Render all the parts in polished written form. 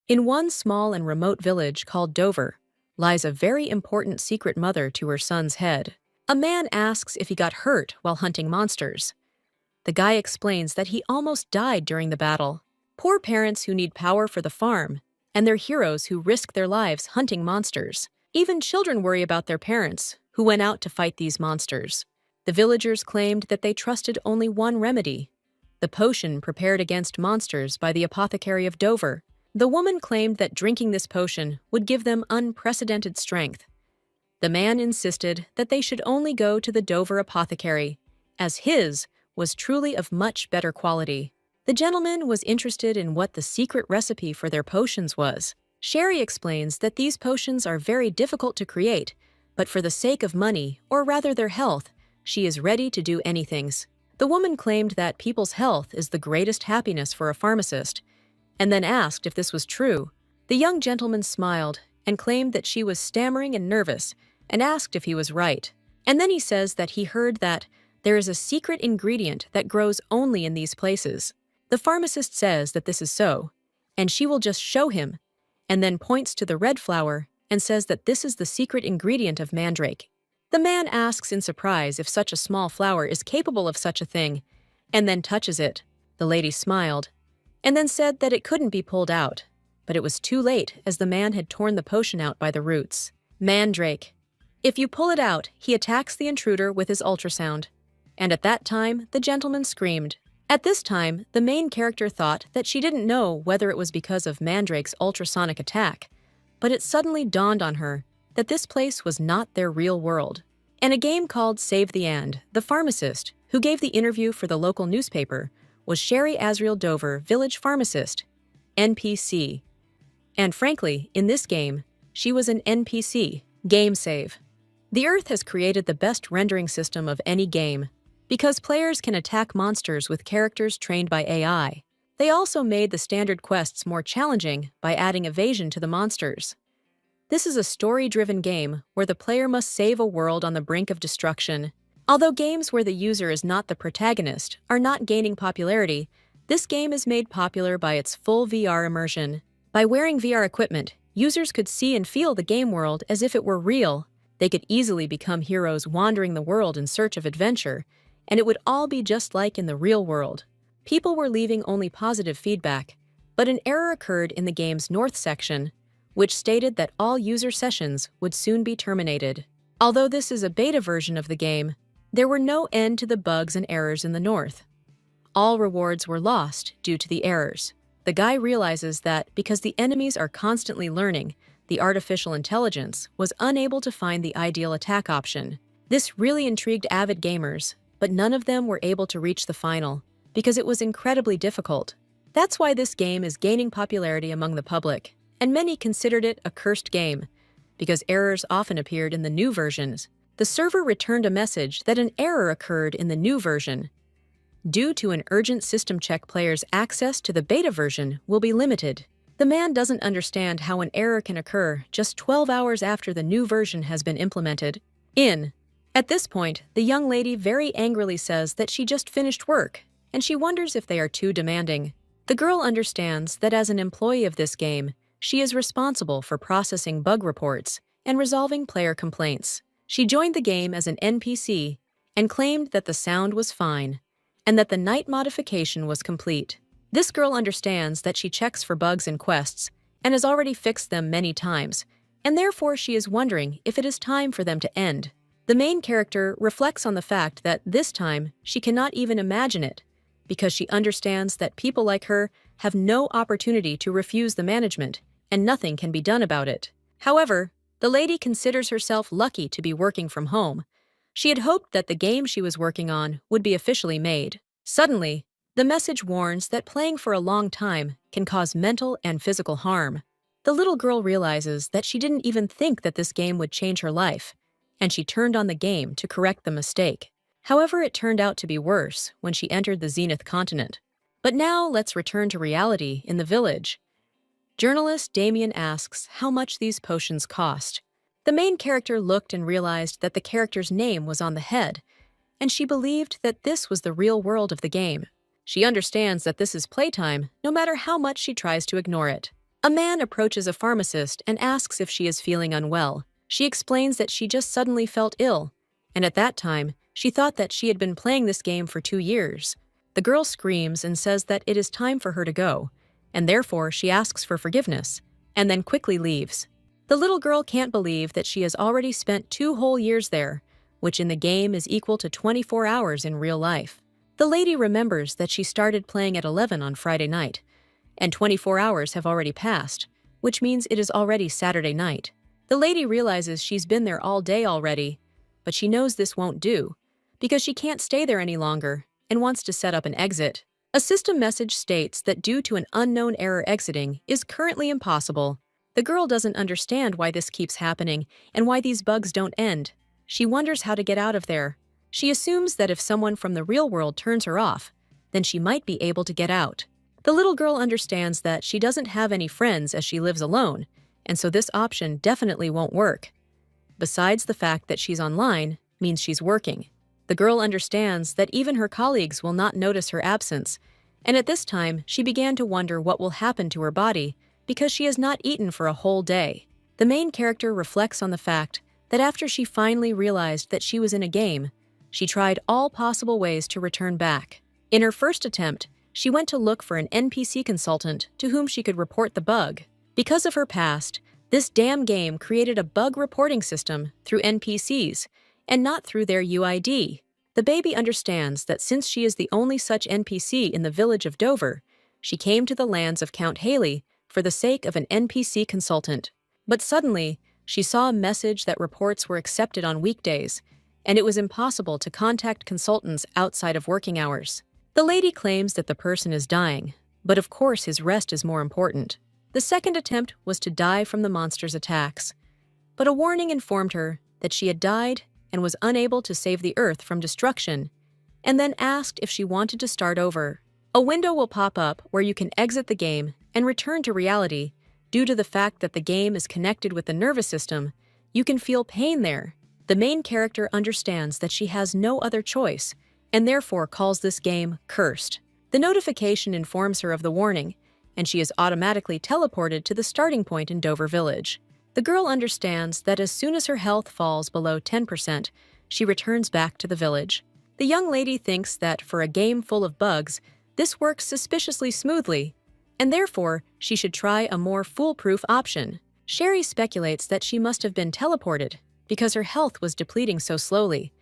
In one small and remote village called Dover lies a very important secret mother to her son's head. A man asks if he got hurt while hunting monsters. The guy explains that he almost died during the battle. Poor parents who need power for the farm, and their heroes who risk their lives hunting monsters. Even children worry about their parents, who went out to fight these monsters. The villagers claimed that they trusted only one remedy: the potion prepared against monsters by the apothecary of Dover. The woman claimed that drinking this potion would give them unprecedented strength. The man insisted that they should only go to the Dover apothecary, as his was truly of much better quality. The gentleman was interested in what the secret recipe for their potions was. Sherry explains that these potions are very difficult to create, but for the sake of money, or rather their health, she is ready to do anything. The woman claimed that people's health is the greatest happiness for a pharmacist, and then asked if this was true. The young gentleman smiled and claimed that she was stammering and nervous, and asked if he was right. And then he says that he heard that there is a secret ingredient that grows only in these places. The pharmacist says that this is so, and she will just show him, and then points to the red flower and says that this is the secret ingredient of mandrake. The man asks in surprise if such a small flower is capable of such a thing, and then touches it. The lady smiled, and then said that it couldn't be pulled out, but it was too late as the man had torn the potion out by the roots. Mandrake. If you pull it out, he attacks the intruder with his ultrasound. And at that time, the gentleman screamed. At this time, the main character thought that she didn't know whether it was because of Mandrake's ultrasonic attack, but it suddenly dawned on her that this place was not their real world. In a game called Save the And, the pharmacist, who gave the interview for the local newspaper, was Sherry Azriel Dover, village pharmacist, NPC. And frankly, in this game, she was an NPC, game save. The Earth has created the best rendering system of any game, because players can attack monsters with characters trained by AI. They also made the standard quests more challenging by adding evasion to the monsters. This is a story-driven game where the player must save a world on the brink of destruction. Although games where the user is not the protagonist are not gaining popularity, this game is made popular by its full VR immersion. By wearing VR equipment, users could see and feel the game world as if it were real. They could easily become heroes wandering the world in search of adventure, and it would all be just like in the real world. People were leaving only positive feedback, but an error occurred in the game's north section, which stated that all user sessions would soon be terminated. Although this is a beta version of the game, there were no end to the bugs and errors in the north. All rewards were lost due to the errors. The guy realizes that because the enemies are constantly learning, the artificial intelligence was unable to find the ideal attack option. This really intrigued avid gamers, but none of them were able to reach the final, because it was incredibly difficult. That's why this game is gaining popularity among the public, and many considered it a cursed game, because errors often appeared in the new versions. The server returned a message that an error occurred in the new version. Due to an urgent system check, players' access to the beta version will be limited. The man doesn't understand how an error can occur just 12 hours after the new version has been implemented. At this point, the young lady very angrily says that she just finished work, and she wonders if they are too demanding. The girl understands that as an employee of this game, she is responsible for processing bug reports and resolving player complaints. She joined the game as an NPC and claimed that the sound was fine, and that the night modification was complete. This girl understands that she checks for bugs in quests and has already fixed them many times, and therefore she is wondering if it is time for them to end. The main character reflects on the fact that this time she cannot even imagine it, because she understands that people like her have no opportunity to refuse the management, and nothing can be done about it. However, the lady considers herself lucky to be working from home. She had hoped that the game she was working on would be officially made. Suddenly, the message warns that playing for a long time can cause mental and physical harm. The little girl realizes that she didn't even think that this game would change her life, and she turned on the game to correct the mistake. However, it turned out to be worse when she entered the Zenith continent. But now let's return to reality in the village. Journalist Damien asks how much these potions cost. The main character looked and realized that the character's name was on the head, and she believed that this was the real world of the game. She understands that this is playtime, no matter how much she tries to ignore it. A man approaches a pharmacist and asks if she is feeling unwell. She explains that she just suddenly felt ill, and at that time, she thought that she had been playing this game for 2 years. The girl screams and says that it is time for her to go, and therefore she asks for forgiveness, and then quickly leaves. The little girl can't believe that she has already spent 2 whole years there, which in the game is equal to 24 hours in real life. The lady remembers that she started playing at 11 on Friday night, and 24 hours have already passed, which means it is already Saturday night. The lady realizes she's been there all day already, but she knows this won't do, because she can't stay there any longer and wants to set up an exit. A system message states that due to an unknown error, exiting is currently impossible. The girl doesn't understand why this keeps happening and why these bugs don't end. She wonders how to get out of there. She assumes that if someone from the real world turns her off, then she might be able to get out. The little girl understands that she doesn't have any friends as she lives alone, and so this option definitely won't work. Besides, the fact that she's online means she's working. The girl understands that even her colleagues will not notice her absence, and at this time she began to wonder what will happen to her body because she has not eaten for a whole day. The main character reflects on the fact that after she finally realized that she was in a game, she tried all possible ways to return back. In her first attempt, she went to look for an NPC consultant to whom she could report the bug. Because of her past, this damn game created a bug reporting system through NPCs and not through their UID. The baby understands that since she is the only such NPC in the village of Dover, she came to the lands of Count Haley for the sake of an NPC consultant. But suddenly, she saw a message that reports were accepted on weekdays, and it was impossible to contact consultants outside of working hours. The lady claims that the person is dying, but of course his rest is more important. The second attempt was to die from the monster's attacks, but a warning informed her that she had died and was unable to save the Earth from destruction, and then asked if she wanted to start over. A window will pop up where you can exit the game and return to reality. Due to the fact that the game is connected with the nervous system, you can feel pain there. The main character understands that she has no other choice, and therefore calls this game cursed. The notification informs her of the warning, and she is automatically teleported to the starting point in Dover Village. The girl understands that as soon as her health falls below 10%, she returns back to the village. The young lady thinks that for a game full of bugs, this works suspiciously smoothly, and therefore she should try a more foolproof option. Sherry speculates that she must have been teleported because her health was depleting so slowly.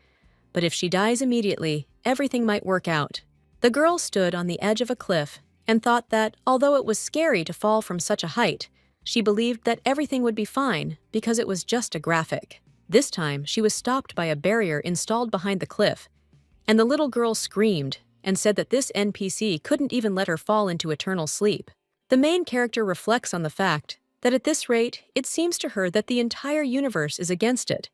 But if she dies immediately, everything might work out. The girl stood on the edge of a cliff and thought that, although it was scary to fall from such a height, she believed that everything would be fine because it was just a graphic. This time, she was stopped by a barrier installed behind the cliff, and the little girl screamed and said that this NPC couldn't even let her fall into eternal sleep. The main character reflects on the fact that at this rate, it seems to her that the entire universe is against it,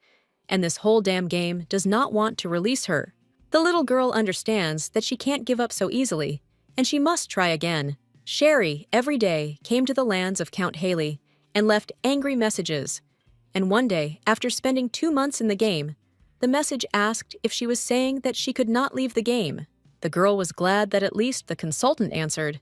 and this whole damn game does not want to release her. The little girl understands that she can't give up so easily, and she must try again. Sherry, every day, came to the lands of Count Haley and left angry messages. And one day, after spending 2 months in the game, the message asked if she was saying that she could not leave the game. The girl was glad that at least the consultant answered,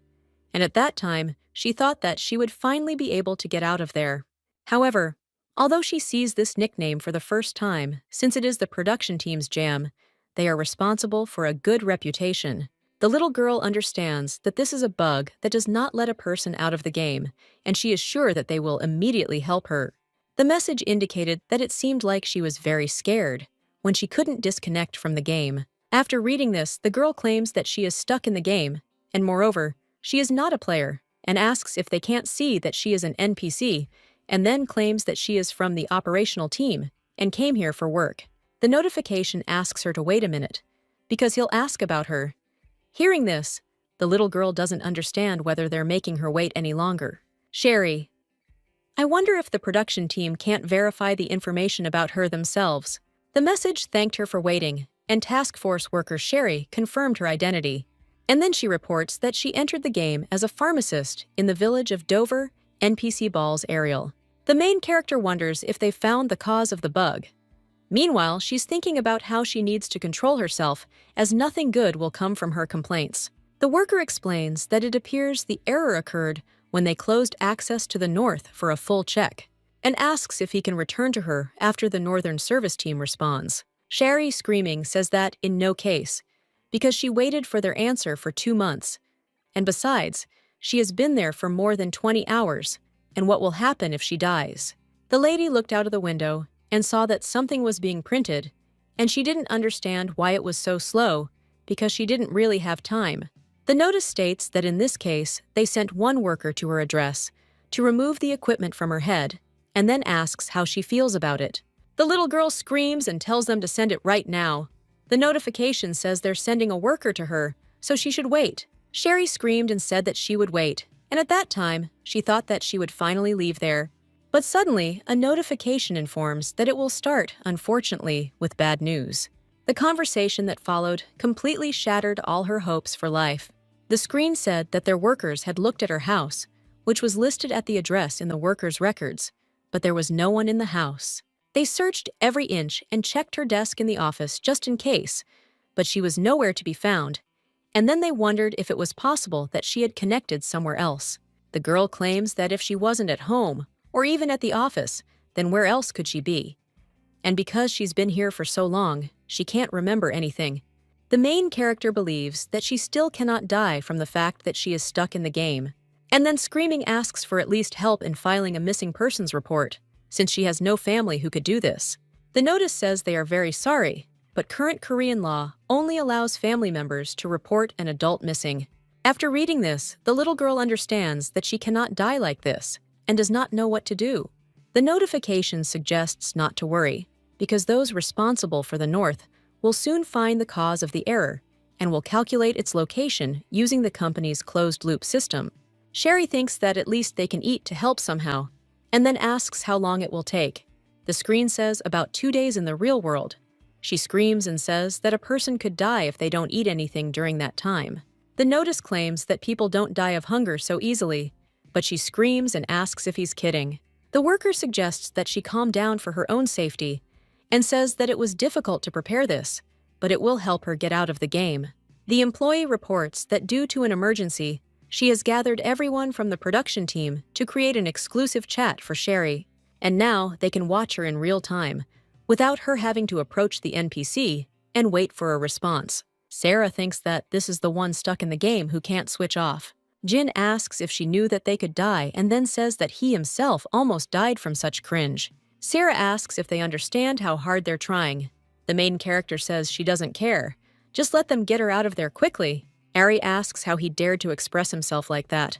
and at that time, she thought that she would finally be able to get out of there. However, although she sees this nickname for the first time, since it is the production team's jam, they are responsible for a good reputation. The little girl understands that this is a bug that does not let a person out of the game, and she is sure that they will immediately help her. The message indicated that it seemed like she was very scared when she couldn't disconnect from the game. After reading this, the girl claims that she is stuck in the game, and moreover, she is not a player, and asks if they can't see that she is an NPC, and then claims that she is from the operational team and came here for work. The notification asks her to wait a minute, because he'll ask about her. Hearing this, the little girl doesn't understand whether they're making her wait any longer. Sherry, I wonder if the production team can't verify the information about her themselves. The message thanked her for waiting, and task force worker Sherry confirmed her identity. And then she reports that she entered the game as a pharmacist in the village of Dover, NPC Balls Ariel. The main character wonders if they found the cause of the bug. Meanwhile, she's thinking about how she needs to control herself, as nothing good will come from her complaints. The worker explains that it appears the error occurred when they closed access to the North for a full check, and asks if he can return to her after the Northern service team responds. Sherry, screaming, says that in no case, because she waited for their answer for 2 months, and besides, she has been there for more than 20 hours, and what will happen if she dies? The lady looked out of the window and saw that something was being printed, and she didn't understand why it was so slow, because she didn't really have time. The notice states that in this case, they sent one worker to her address to remove the equipment from her head, and then asks how she feels about it. The little girl screams and tells them to send it right now. The notification says they're sending a worker to her, so she should wait. Sherry screamed and said that she would wait, and at that time, she thought that she would finally leave there. But suddenly, a notification informs that it will start, unfortunately, with bad news. The conversation that followed completely shattered all her hopes for life. The screen said that their workers had looked at her house, which was listed at the address in the workers' records, but there was no one in the house. They searched every inch and checked her desk in the office just in case, but she was nowhere to be found, and then they wondered if it was possible that she had connected somewhere else. The girl claims that if she wasn't at home, or even at the office, then where else could she be? And because she's been here for so long, she can't remember anything. The main character believes that she still cannot die from the fact that she is stuck in the game, and then screaming asks for at least help in filing a missing persons report, since she has no family who could do this. The notice says they are very sorry, but current Korean law only allows family members to report an adult missing. After reading this, the little girl understands that she cannot die like this and does not know what to do. The notification suggests not to worry, because those responsible for the North will soon find the cause of the error and will calculate its location using the company's closed-loop system. Sherry thinks that at least they can eat to help somehow, and then asks how long it will take. The screen says about 2 days in the real world. She screams and says that a person could die if they don't eat anything during that time. The notice claims that people don't die of hunger so easily, but she screams and asks if he's kidding. The worker suggests that she calm down for her own safety and says that it was difficult to prepare this, but it will help her get out of the game. The employee reports that due to an emergency, she has gathered everyone from the production team to create an exclusive chat for Sherry, and now they can watch her in real time, without her having to approach the NPC and wait for a response. Sarah thinks that this is the one stuck in the game who can't switch off. Jin asks if she knew that they could die and then says that he himself almost died from such cringe. Sarah asks if they understand how hard they're trying. The main character says she doesn't care. Just let them get her out of there quickly. Ari asks how he dared to express himself like that,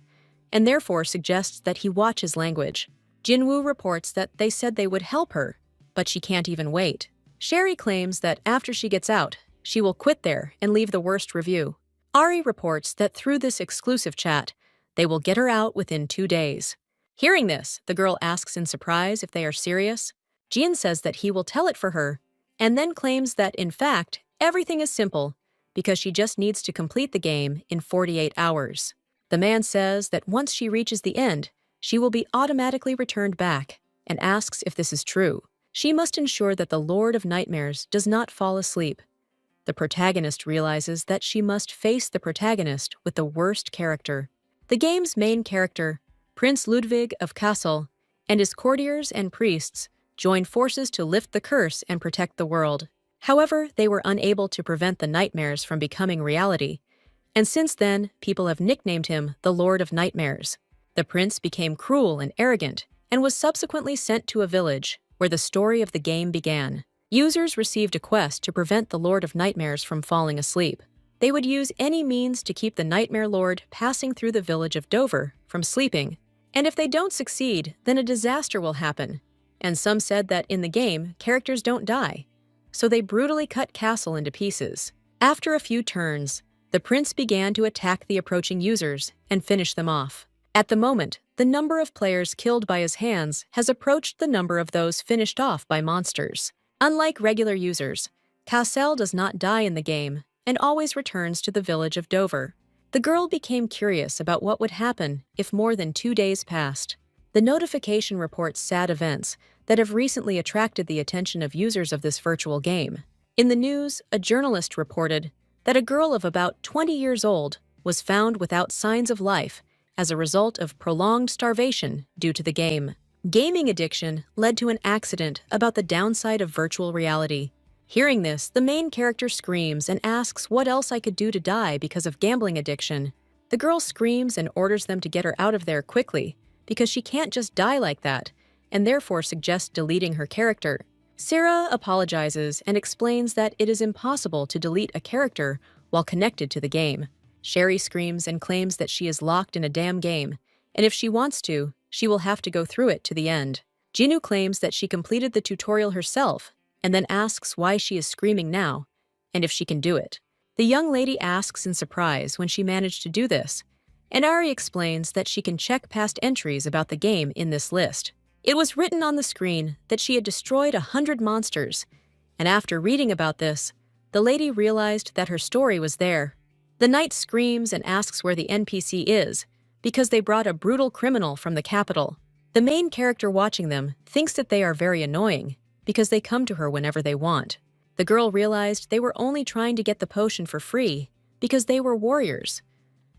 and therefore suggests that he watch his language. Jinwoo reports that they said they would help her, but she can't even wait. Sherry claims that after she gets out, she will quit there and leave the worst review. Ari reports that through this exclusive chat, they will get her out within 2 days. Hearing this, the girl asks in surprise if they are serious. Jin says that he will tell it for her, and then claims that, in fact, everything is simple, because she just needs to complete the game in 48 hours. The man says that once she reaches the end, she will be automatically returned back, and asks if this is true. She must ensure that the Lord of Nightmares does not fall asleep. The protagonist realizes that she must face the protagonist with the worst character. The game's main character, Prince Ludwig of Kassel, and his courtiers and priests join forces to lift the curse and protect the world. However, they were unable to prevent the nightmares from becoming reality, and since then, people have nicknamed him the Lord of Nightmares. The prince became cruel and arrogant, and was subsequently sent to a village where the story of the game began. Users received a quest to prevent the Lord of Nightmares from falling asleep. They would use any means to keep the Nightmare Lord passing through the village of Dover from sleeping, and if they don't succeed, then a disaster will happen. And some said that in the game, characters don't die, so they brutally cut Castle into pieces. After a few turns, the prince began to attack the approaching users and finish them off. At the moment, the number of players killed by his hands has approached the number of those finished off by monsters. Unlike regular users, Cassel does not die in the game and always returns to the village of Dover. The girl became curious about what would happen if more than 2 days passed. The notification reports sad events that have recently attracted the attention of users of this virtual game. In the news, a journalist reported that a girl of about 20 years old was found without signs of life as a result of prolonged starvation due to the game. Gaming addiction led to an accident about the downside of virtual reality. Hearing this, the main character screams and asks what else I could do to die because of gambling addiction. The girl screams and orders them to get her out of there quickly, because she can't just die like that, and therefore suggests deleting her character. Sarah apologizes and explains that it is impossible to delete a character while connected to the game. Sherry screams and claims that she is locked in a damn game, and if she wants to, she will have to go through it to the end. Jinu claims that she completed the tutorial herself, and then asks why she is screaming now, and if she can do it. The young lady asks in surprise when she managed to do this, and Ari explains that she can check past entries about the game in this list. It was written on the screen that she had destroyed 100 monsters, and after reading about this, the lady realized that her story was there. The knight screams and asks where the NPC is, because they brought a brutal criminal from the capital. The main character watching them thinks that they are very annoying, because they come to her whenever they want. The girl realized they were only trying to get the potion for free, because they were warriors.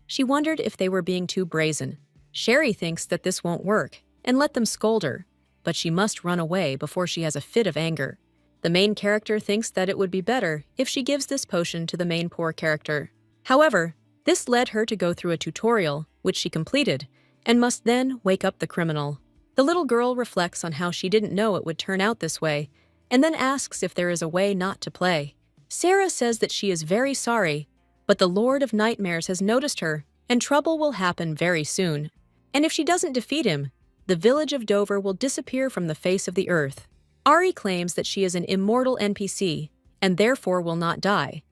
She wondered if they were being too brazen. Sherry thinks that this won't work, and let them scold her, but she must run away before she has a fit of anger. The main character thinks that it would be better if she gives this potion to the main poor character. However, this led her to go through a tutorial, which she completed, and must then wake up the criminal. The little girl reflects on how she didn't know it would turn out this way, and then asks if there is a way not to play. Sarah says that she is very sorry, but the Lord of Nightmares has noticed her, and trouble will happen very soon. And if she doesn't defeat him, the village of Dover will disappear from the face of the earth. Ari claims that she is an immortal NPC, and therefore will not die.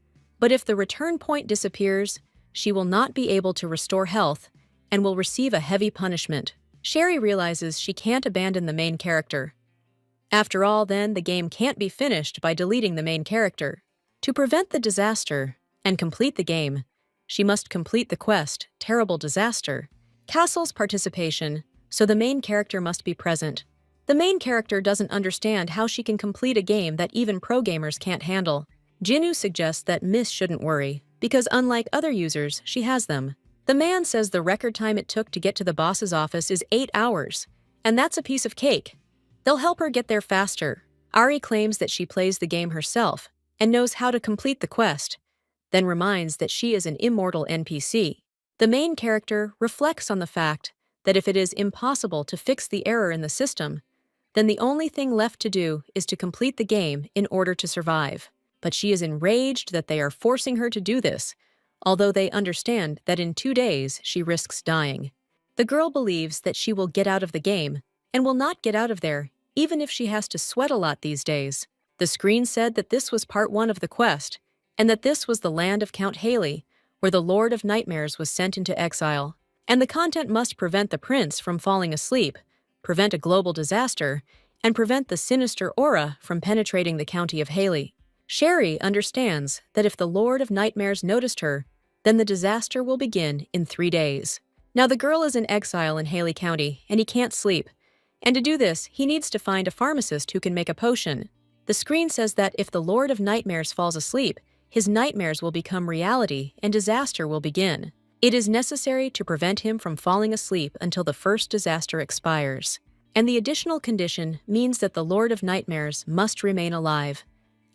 But if the return point disappears, she will not be able to restore health, and will receive a heavy punishment. Sherry realizes she can't abandon the main character. After all, then, the game can't be finished by deleting the main character. To prevent the disaster and complete the game, she must complete the quest, Terrible Disaster. Castle's participation, so the main character must be present. The main character doesn't understand how she can complete a game that even pro gamers can't handle. Jinu suggests that Miss shouldn't worry, because unlike other users, she has them. The man says the record time it took to get to the boss's office is 8 hours, and that's a piece of cake. They'll help her get there faster. Ari claims that she plays the game herself and knows how to complete the quest, then reminds that she is an immortal NPC. The main character reflects on the fact that if it is impossible to fix the error in the system, then the only thing left to do is to complete the game in order to survive. But she is enraged that they are forcing her to do this, although they understand that in 2 days she risks dying. The girl believes that she will get out of the game, and will not get out of there even if she has to sweat a lot these days. The screen said that this was part 1 of the quest, and that this was the land of Count Haley, where the Lord of Nightmares was sent into exile. And the content must prevent the prince from falling asleep, prevent a global disaster, and prevent the sinister aura from penetrating the county of Haley. Sherry understands that if the Lord of Nightmares noticed her, then the disaster will begin in 3 days. Now the girl is in exile in Haley County, and he can't sleep. And to do this, he needs to find a pharmacist who can make a potion. The screen says that if the Lord of Nightmares falls asleep, his nightmares will become reality and disaster will begin. It is necessary to prevent him from falling asleep until the first disaster expires. And the additional condition means that the Lord of Nightmares must remain alive.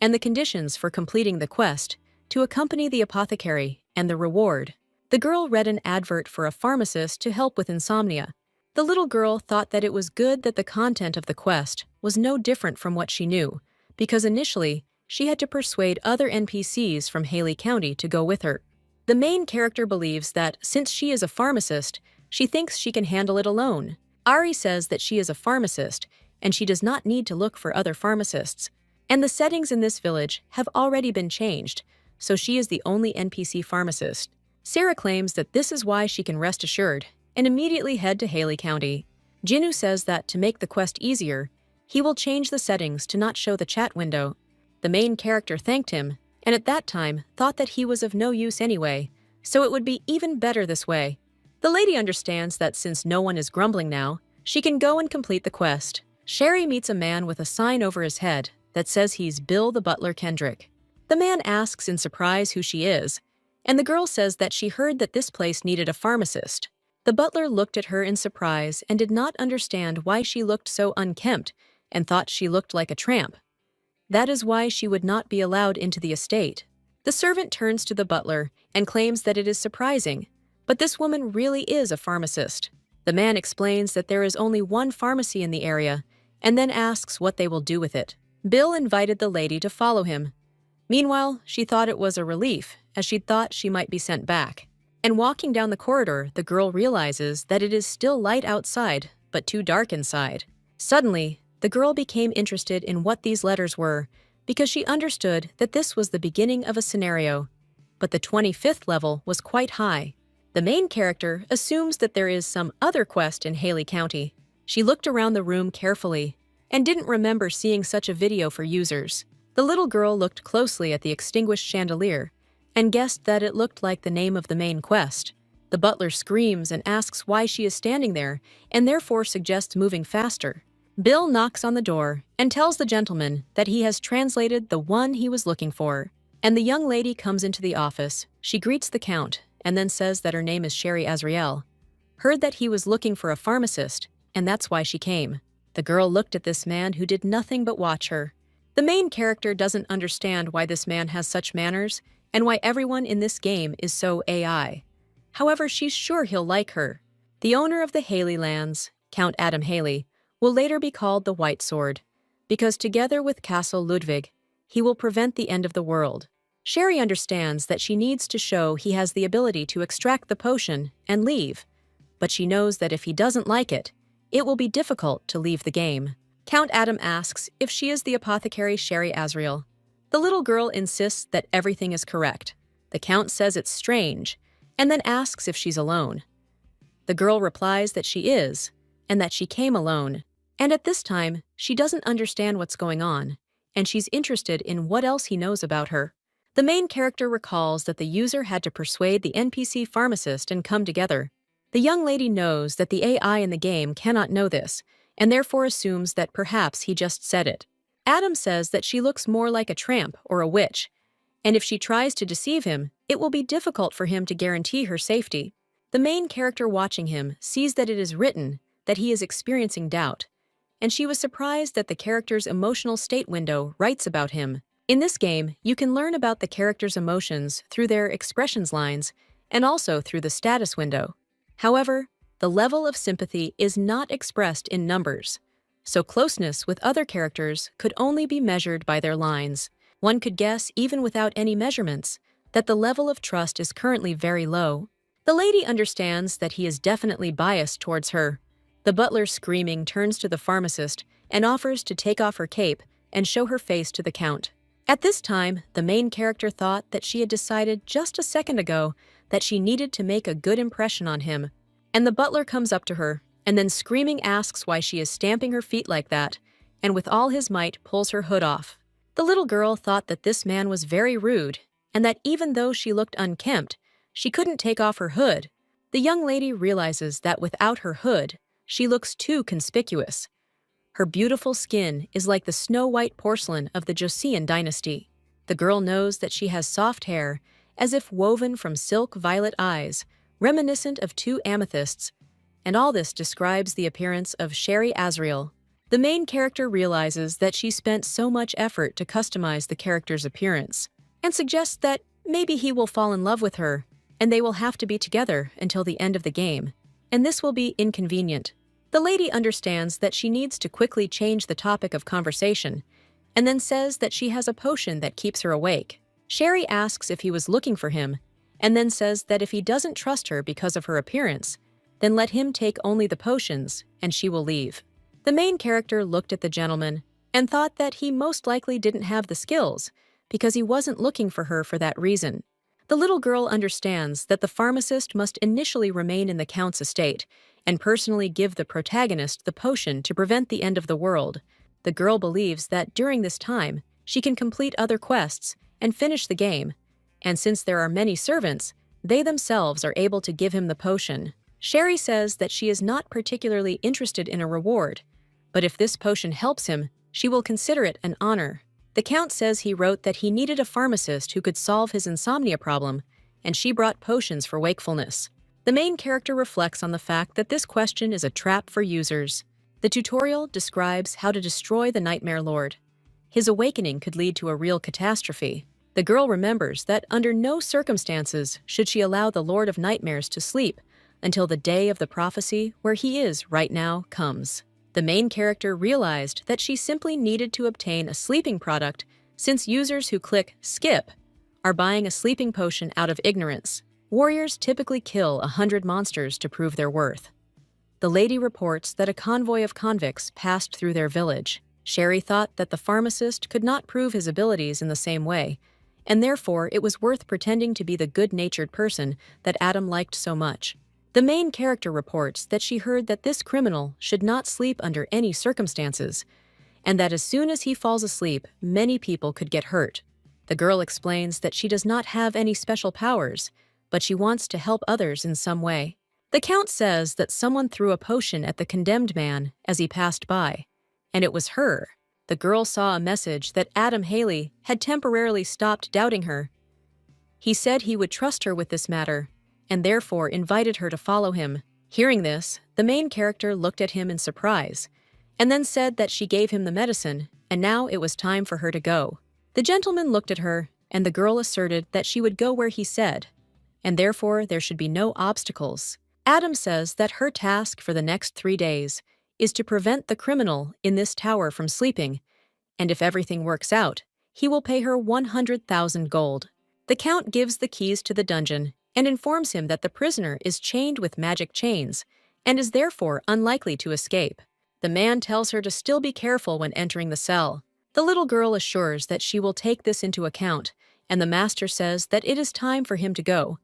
And the conditions for completing the quest, to accompany the apothecary, and the reward. The girl read an advert for a pharmacist to help with insomnia. The little girl thought that it was good that the content of the quest was no different from what she knew, because initially, she had to persuade other NPCs from Haley County to go with her. The main character believes that since she is a pharmacist, she thinks she can handle it alone. Ari says that she is a pharmacist, and she does not need to look for other pharmacists. And the settings in this village have already been changed, so she is the only NPC pharmacist. Sarah claims that this is why she can rest assured and immediately head to Haley County. Jinu says that to make the quest easier, he will change the settings to not show the chat window. The main character thanked him, and at that time thought that he was of no use anyway, so it would be even better this way. The lady understands that since no one is grumbling now, she can go and complete the quest. Sherry meets a man with a sign over his head that says he's Bill the Butler Kendrick. The man asks in surprise who she is, and the girl says that she heard that this place needed a pharmacist. The butler looked at her in surprise and did not understand why she looked so unkempt and thought she looked like a tramp. That is why she would not be allowed into the estate. The servant turns to the butler and claims that it is surprising, but this woman really is a pharmacist. The man explains that there is only one pharmacy in the area and then asks what they will do with it. Bill invited the lady to follow him. Meanwhile, she thought it was a relief, as she thought she might be sent back. And walking down the corridor, the girl realizes that it is still light outside, but too dark inside. Suddenly, the girl became interested in what these letters were, because she understood that this was the beginning of a scenario. But the 25th level was quite high. The main character assumes that there is some other quest in Haley County. She looked around the room carefully and didn't remember seeing such a video for users. The little girl looked closely at the extinguished chandelier and guessed that it looked like the name of the main quest. The butler screams and asks why she is standing there and therefore suggests moving faster. Bill knocks on the door and tells the gentleman that he has translated the one he was looking for. And the young lady comes into the office. She greets the count and then says that her name is Sherry Azrael. Heard that he was looking for a pharmacist, and that's why she came. The girl looked at this man who did nothing but watch her. The main character doesn't understand why this man has such manners and why everyone in this game is so AI. However, she's sure he'll like her. The owner of the Haley lands, Count Adam Haley, will later be called the White Sword, because together with Castle Ludwig, he will prevent the end of the world. Sherry understands that she needs to show he has the ability to extract the potion and leave, but she knows that if he doesn't like it, it will be difficult to leave the game. Count Adam asks if she is the apothecary Sherry Azrael. The little girl insists that everything is correct. The count says it's strange, and then asks if she's alone. The girl replies that she is, and that she came alone. And at this time, she doesn't understand what's going on, and she's interested in what else he knows about her. The main character recalls that the user had to persuade the NPC pharmacist and come together. The young lady knows that the AI in the game cannot know this, and therefore assumes that perhaps he just said it. Adam says that she looks more like a tramp or a witch, and if she tries to deceive him, it will be difficult for him to guarantee her safety. The main character watching him sees that it is written that he is experiencing doubt, and she was surprised that the character's emotional state window writes about him. In this game, you can learn about the character's emotions through their expressions lines and also through the status window. However, the level of sympathy is not expressed in numbers, so closeness with other characters could only be measured by their lines. One could guess, even without any measurements, that the level of trust is currently very low. The lady understands that he is definitely biased towards her. The butler, screaming, turns to the pharmacist and offers to take off her cape and show her face to the count. At this time, the main character thought that she had decided just a second ago that she needed to make a good impression on him, and the butler comes up to her and then screaming asks why she is stamping her feet like that, and with all his might pulls her hood off. The little girl thought that this man was very rude, and that even though she looked unkempt, she couldn't take off her hood. The young lady realizes that without her hood, she looks too conspicuous. Her beautiful skin is like the snow-white porcelain of the Joseon dynasty. The girl knows that she has soft hair, as if woven from silk violet eyes, reminiscent of two amethysts, and all this describes the appearance of Sherry Azrael. The main character realizes that she spent so much effort to customize the character's appearance, and suggests that maybe he will fall in love with her, and they will have to be together until the end of the game, and this will be inconvenient. The lady understands that she needs to quickly change the topic of conversation, and then says that she has a potion that keeps her awake. Sherry asks if he was looking for him, and then says that if he doesn't trust her because of her appearance, then let him take only the potions, and she will leave. The main character looked at the gentleman and thought that he most likely didn't have the skills, because he wasn't looking for her for that reason. The little girl understands that the pharmacist must initially remain in the count's estate and personally give the protagonist the potion to prevent the end of the world. The girl believes that during this time, she can complete other quests and finish the game, and since there are many servants, they themselves are able to give him the potion. Sherry says that she is not particularly interested in a reward, but if this potion helps him, she will consider it an honor. The count says he wrote that he needed a pharmacist who could solve his insomnia problem, and she brought potions for wakefulness. The main character reflects on the fact that this question is a trap for users. The tutorial describes how to destroy the Nightmare Lord. His awakening could lead to a real catastrophe. The girl remembers that under no circumstances should she allow the Lord of Nightmares to sleep until the day of the prophecy where he is right now comes. The main character realized that she simply needed to obtain a sleeping product since users who click skip are buying a sleeping potion out of ignorance. Warriors typically kill 100 monsters to prove their worth. The lady reports that a convoy of convicts passed through their village. Sherry thought that the pharmacist could not prove his abilities in the same way, and therefore it was worth pretending to be the good-natured person that Adam liked so much. The main character reports that she heard that this criminal should not sleep under any circumstances, and that as soon as he falls asleep, many people could get hurt. The girl explains that she does not have any special powers, but she wants to help others in some way. The Count says that someone threw a potion at the condemned man as he passed by, and it was her. The girl saw a message that Adam Haley had temporarily stopped doubting her. He said he would trust her with this matter, and therefore invited her to follow him. Hearing this, the main character looked at him in surprise, and then said that she gave him the medicine, and now it was time for her to go. The gentleman looked at her, and the girl asserted that she would go where he said, and therefore there should be no obstacles. Adam says that her task for the next 3 days is to prevent the criminal in this tower from sleeping, and if everything works out, he will pay her 100,000 gold. The Count gives the keys to the dungeon and informs him that the prisoner is chained with magic chains and is therefore unlikely to escape. The man tells her to still be careful when entering the cell. The little girl assures that she will take this into account, and the master says that it is time for him to go,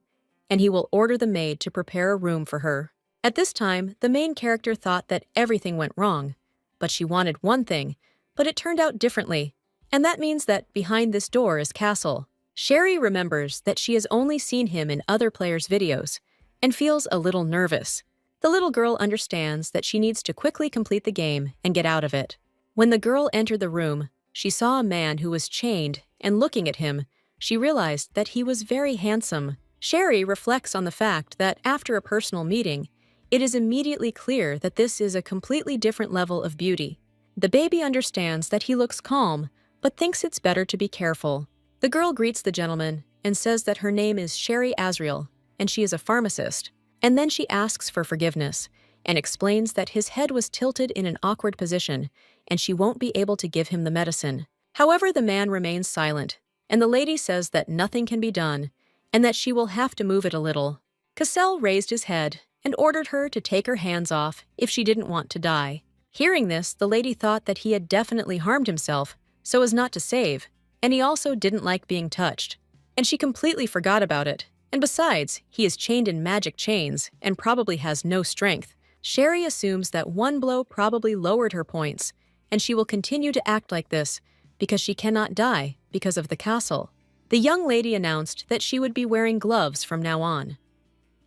and he will order the maid to prepare a room for her. At this time, the main character thought that everything went wrong, but she wanted one thing, but it turned out differently, and that means that behind this door is Castle. Sherry remembers that she has only seen him in other players' videos, and feels a little nervous. The little girl understands that she needs to quickly complete the game and get out of it. When the girl entered the room, she saw a man who was chained, and looking at him, she realized that he was very handsome. Sherry reflects on the fact that after a personal meeting, it is immediately clear that this is a completely different level of beauty. The baby understands that he looks calm, but thinks it's better to be careful. The girl greets the gentleman and says that her name is Sherry Azriel, and she is a pharmacist. And then she asks for forgiveness and explains that his head was tilted in an awkward position, and she won't be able to give him the medicine. However, the man remains silent, and the lady says that nothing can be done, and that she will have to move it a little. Cassell raised his head and ordered her to take her hands off if she didn't want to die. Hearing this, the lady thought that he had definitely harmed himself so as not to save, and he also didn't like being touched. And she completely forgot about it. And besides, he is chained in magic chains and probably has no strength. Sherry assumes that one blow probably lowered her points, and she will continue to act like this because she cannot die because of the castle. The young lady announced that she would be wearing gloves from now on.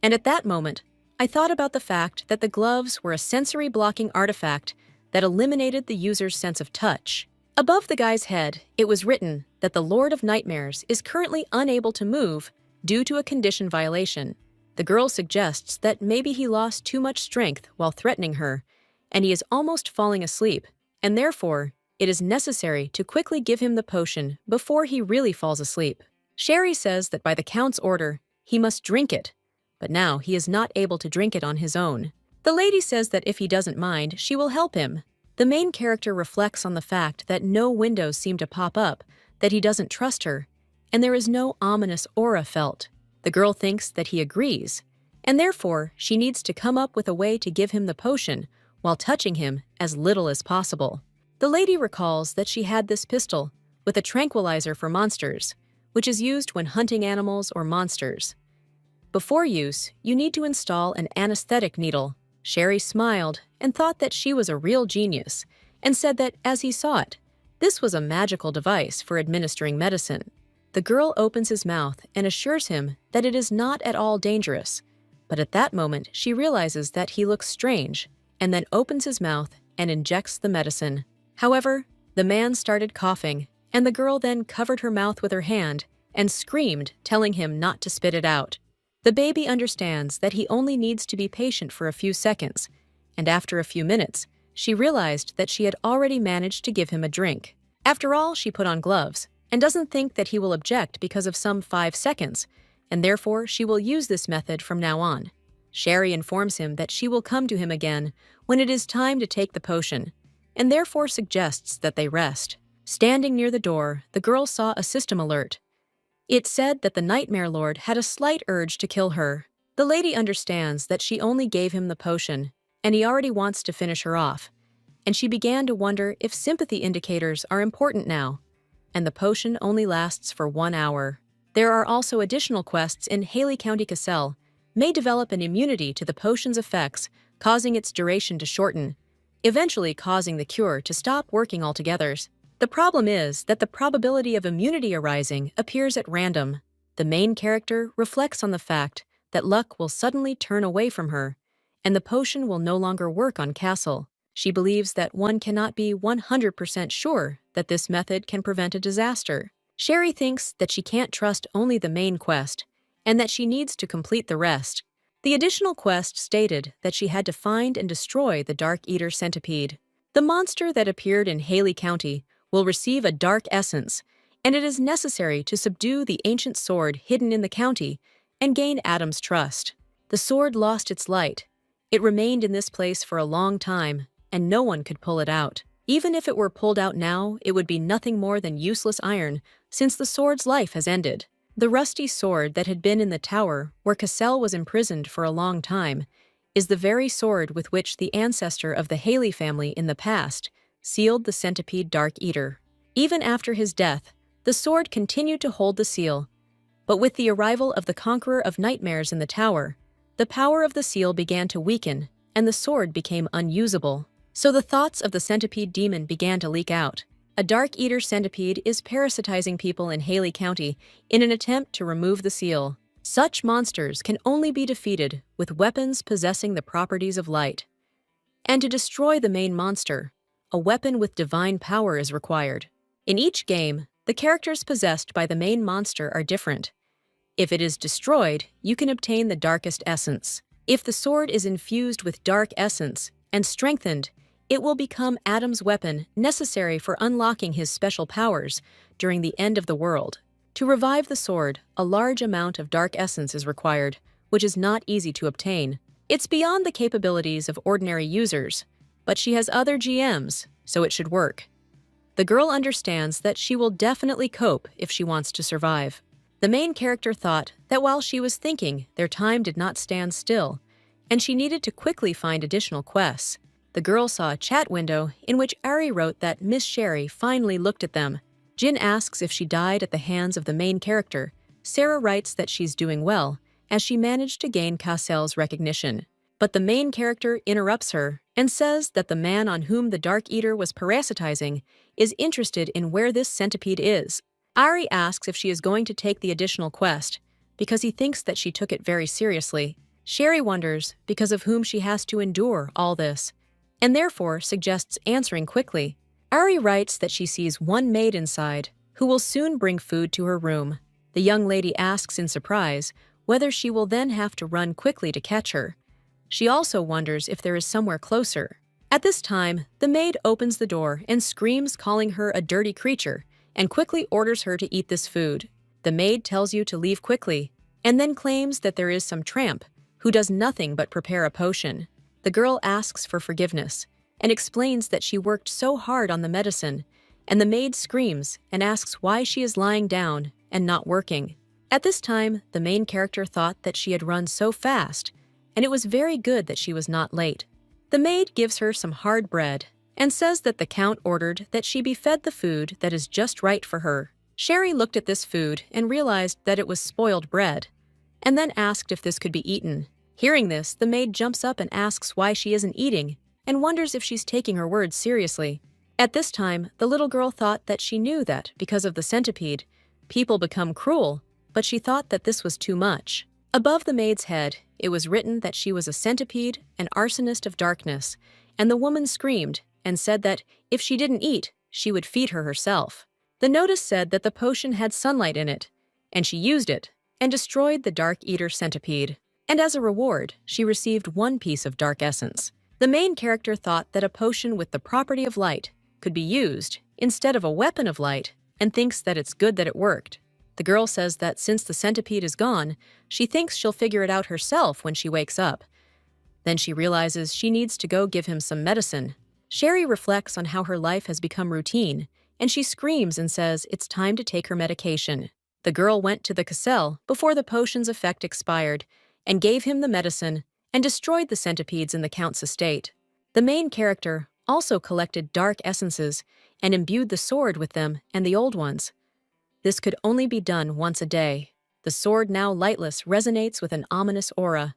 And at that moment, I thought about the fact that the gloves were a sensory blocking artifact that eliminated the user's sense of touch. Above the guy's head, it was written that the Lord of Nightmares is currently unable to move due to a condition violation. The girl suggests that maybe he lost too much strength while threatening her, and he is almost falling asleep, and therefore, it is necessary to quickly give him the potion before he really falls asleep. Sherry says that by the Count's order, he must drink it, but now he is not able to drink it on his own. The lady says that if he doesn't mind, she will help him. The main character reflects on the fact that no windows seem to pop up, that he doesn't trust her, and there is no ominous aura felt. The girl thinks that he agrees, and therefore she needs to come up with a way to give him the potion while touching him as little as possible. The lady recalls that she had this pistol with a tranquilizer for monsters, which is used when hunting animals or monsters. Before use, you need to install an anesthetic needle. Sherry smiled and thought that she was a real genius, and said that, as he saw it, this was a magical device for administering medicine. The girl opens his mouth and assures him that it is not at all dangerous, but at that moment she realizes that he looks strange, and then opens his mouth and injects the medicine. However, the man started coughing, and the girl then covered her mouth with her hand and screamed, telling him not to spit it out. The baby understands that he only needs to be patient for a few seconds, and after a few minutes, she realized that she had already managed to give him a drink. After all, she put on gloves, and doesn't think that he will object because of some 5 seconds, and therefore she will use this method from now on. Sherry informs him that she will come to him again when it is time to take the potion, and therefore suggests that they rest. Standing near the door, the girl saw a system alert. It said that the Nightmare Lord had a slight urge to kill her. The lady understands that she only gave him the potion, and he already wants to finish her off, and she began to wonder if sympathy indicators are important now, and the potion only lasts for 1 hour. There are also additional quests in Haley County Cassell, may develop an immunity to the potion's effects, causing its duration to shorten, eventually causing the cure to stop working altogether. The problem is that the probability of immunity arising appears at random. The main character reflects on the fact that luck will suddenly turn away from her, and the potion will no longer work on Castle. She believes that one cannot be 100% sure that this method can prevent a disaster. Sherry thinks that she can't trust only the main quest, and that she needs to complete the rest. The additional quest stated that she had to find and destroy the Dark Eater centipede. The monster that appeared in Haley County will receive a dark essence, and it is necessary to subdue the ancient sword hidden in the county and gain Adam's trust. The sword lost its light. It remained in this place for a long time, and no one could pull it out. Even if it were pulled out now, it would be nothing more than useless iron, since the sword's life has ended. The rusty sword that had been in the tower, where Cassell was imprisoned for a long time, is the very sword with which the ancestor of the Haley family in the past sealed the centipede Dark Eater. Even after his death, the sword continued to hold the seal, but with the arrival of the Conqueror of Nightmares in the tower, the power of the seal began to weaken, and the sword became unusable. So the thoughts of the centipede demon began to leak out. A Dark Eater centipede is parasitizing people in Haley County in an attempt to remove the seal. Such monsters can only be defeated with weapons possessing the properties of light. And to destroy the main monster, a weapon with divine power is required. In each game, the characters possessed by the main monster are different. If it is destroyed, you can obtain the darkest essence. If the sword is infused with dark essence and strengthened, it will become Adam's weapon necessary for unlocking his special powers during the end of the world. To revive the sword, a large amount of dark essence is required, which is not easy to obtain. It's beyond the capabilities of ordinary users, but she has other GMs, so it should work. The girl understands that she will definitely cope if she wants to survive. The main character thought that while she was thinking, their time did not stand still, and she needed to quickly find additional quests. The girl saw a chat window in which Ari wrote that Miss Sherry finally looked at them. Jin asks if she died at the hands of the main character. Sarah writes that she's doing well, as she managed to gain Cassell's recognition. But the main character interrupts her and says that the man on whom the Dark Eater was parasitizing is interested in where this centipede is. Ari asks if she is going to take the additional quest, because he thinks that she took it very seriously. Sherry wonders because of whom she has to endure all this, and therefore suggests answering quickly. Ari writes that she sees one maid inside, who will soon bring food to her room. The young lady asks in surprise whether she will then have to run quickly to catch her. She also wonders if there is somewhere closer. At this time, the maid opens the door and screams, calling her a dirty creature, and quickly orders her to eat this food. The maid tells you to leave quickly, and then claims that there is some tramp who does nothing but prepare a potion. The girl asks for forgiveness and explains that she worked so hard on the medicine, and the maid screams and asks why she is lying down and not working. At this time, the main character thought that she had run so fast, and it was very good that she was not late. The maid gives her some hard bread and says that the count ordered that she be fed the food that is just right for her. Sherry looked at this food and realized that it was spoiled bread, and then asked if this could be eaten. Hearing this, the maid jumps up and asks why she isn't eating, and wonders if she's taking her words seriously. At this time, the little girl thought that she knew that, because of the centipede, people become cruel, but she thought that this was too much. Above the maid's head, it was written that she was a centipede, an arsonist of darkness, and the woman screamed and said that if she didn't eat, she would feed her herself. The notice said that the potion had sunlight in it, and she used it, and destroyed the Dark Eater centipede. And as a reward, she received one piece of dark essence. The main character thought that a potion with the property of light could be used instead of a weapon of light and thinks that it's good that it worked. The girl says that since the centipede is gone, she thinks she'll figure it out herself when she wakes up. Then she realizes she needs to go give him some medicine. Sherry reflects on how her life has become routine, and she screams and says it's time to take her medication. The girl went to the castle before the potion's effect expired and gave him the medicine and destroyed the centipedes in the Count's estate. The main character also collected dark essences and imbued the sword with them and the old ones. This could only be done once a day. The sword, now lightless, resonates with an ominous aura.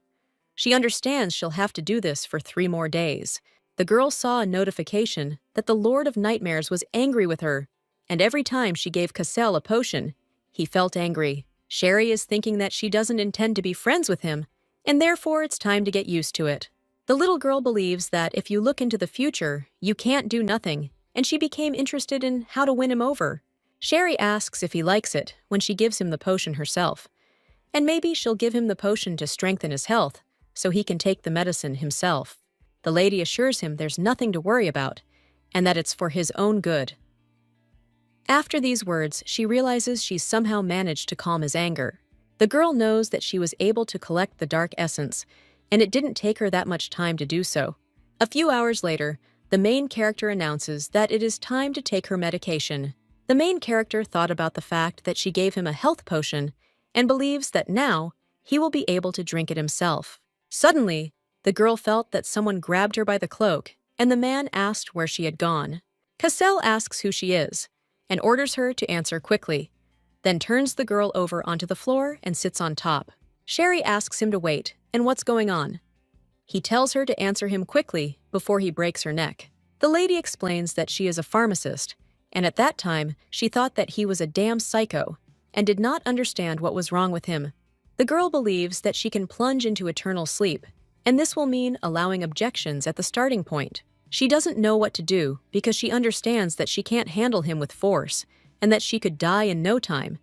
She understands she'll have to do this for 3 more days. The girl saw a notification that the Lord of Nightmares was angry with her, and every time she gave Cassell a potion, he felt angry. Sherry is thinking that she doesn't intend to be friends with him, and therefore it's time to get used to it. The little girl believes that if you look into the future, you can't do nothing, and she became interested in how to win him over. Sherry asks if he likes it when she gives him the potion herself, and maybe she'll give him the potion to strengthen his health so he can take the medicine himself. The lady assures him there's nothing to worry about, and that it's for his own good. After these words, she realizes she's somehow managed to calm his anger. The girl knows that she was able to collect the dark essence, and it didn't take her that much time to do so. A few hours later, the main character announces that it is time to take her medication. The main character thought about the fact that she gave him a health potion and believes that now he will be able to drink it himself. Suddenly, the girl felt that someone grabbed her by the cloak, and the man asked where she had gone. Cassell asks who she is and orders her to answer quickly, then turns the girl over onto the floor and sits on top. Sherry asks him to wait and what's going on. He tells her to answer him quickly before he breaks her neck. The lady explains that she is a pharmacist, and at that time she thought that he was a damn psycho and did not understand what was wrong with him. The girl believes that she can plunge into eternal sleep, and this will mean allowing objections at the starting point. She doesn't know what to do because she understands that she can't handle him with force and that she could die in no time,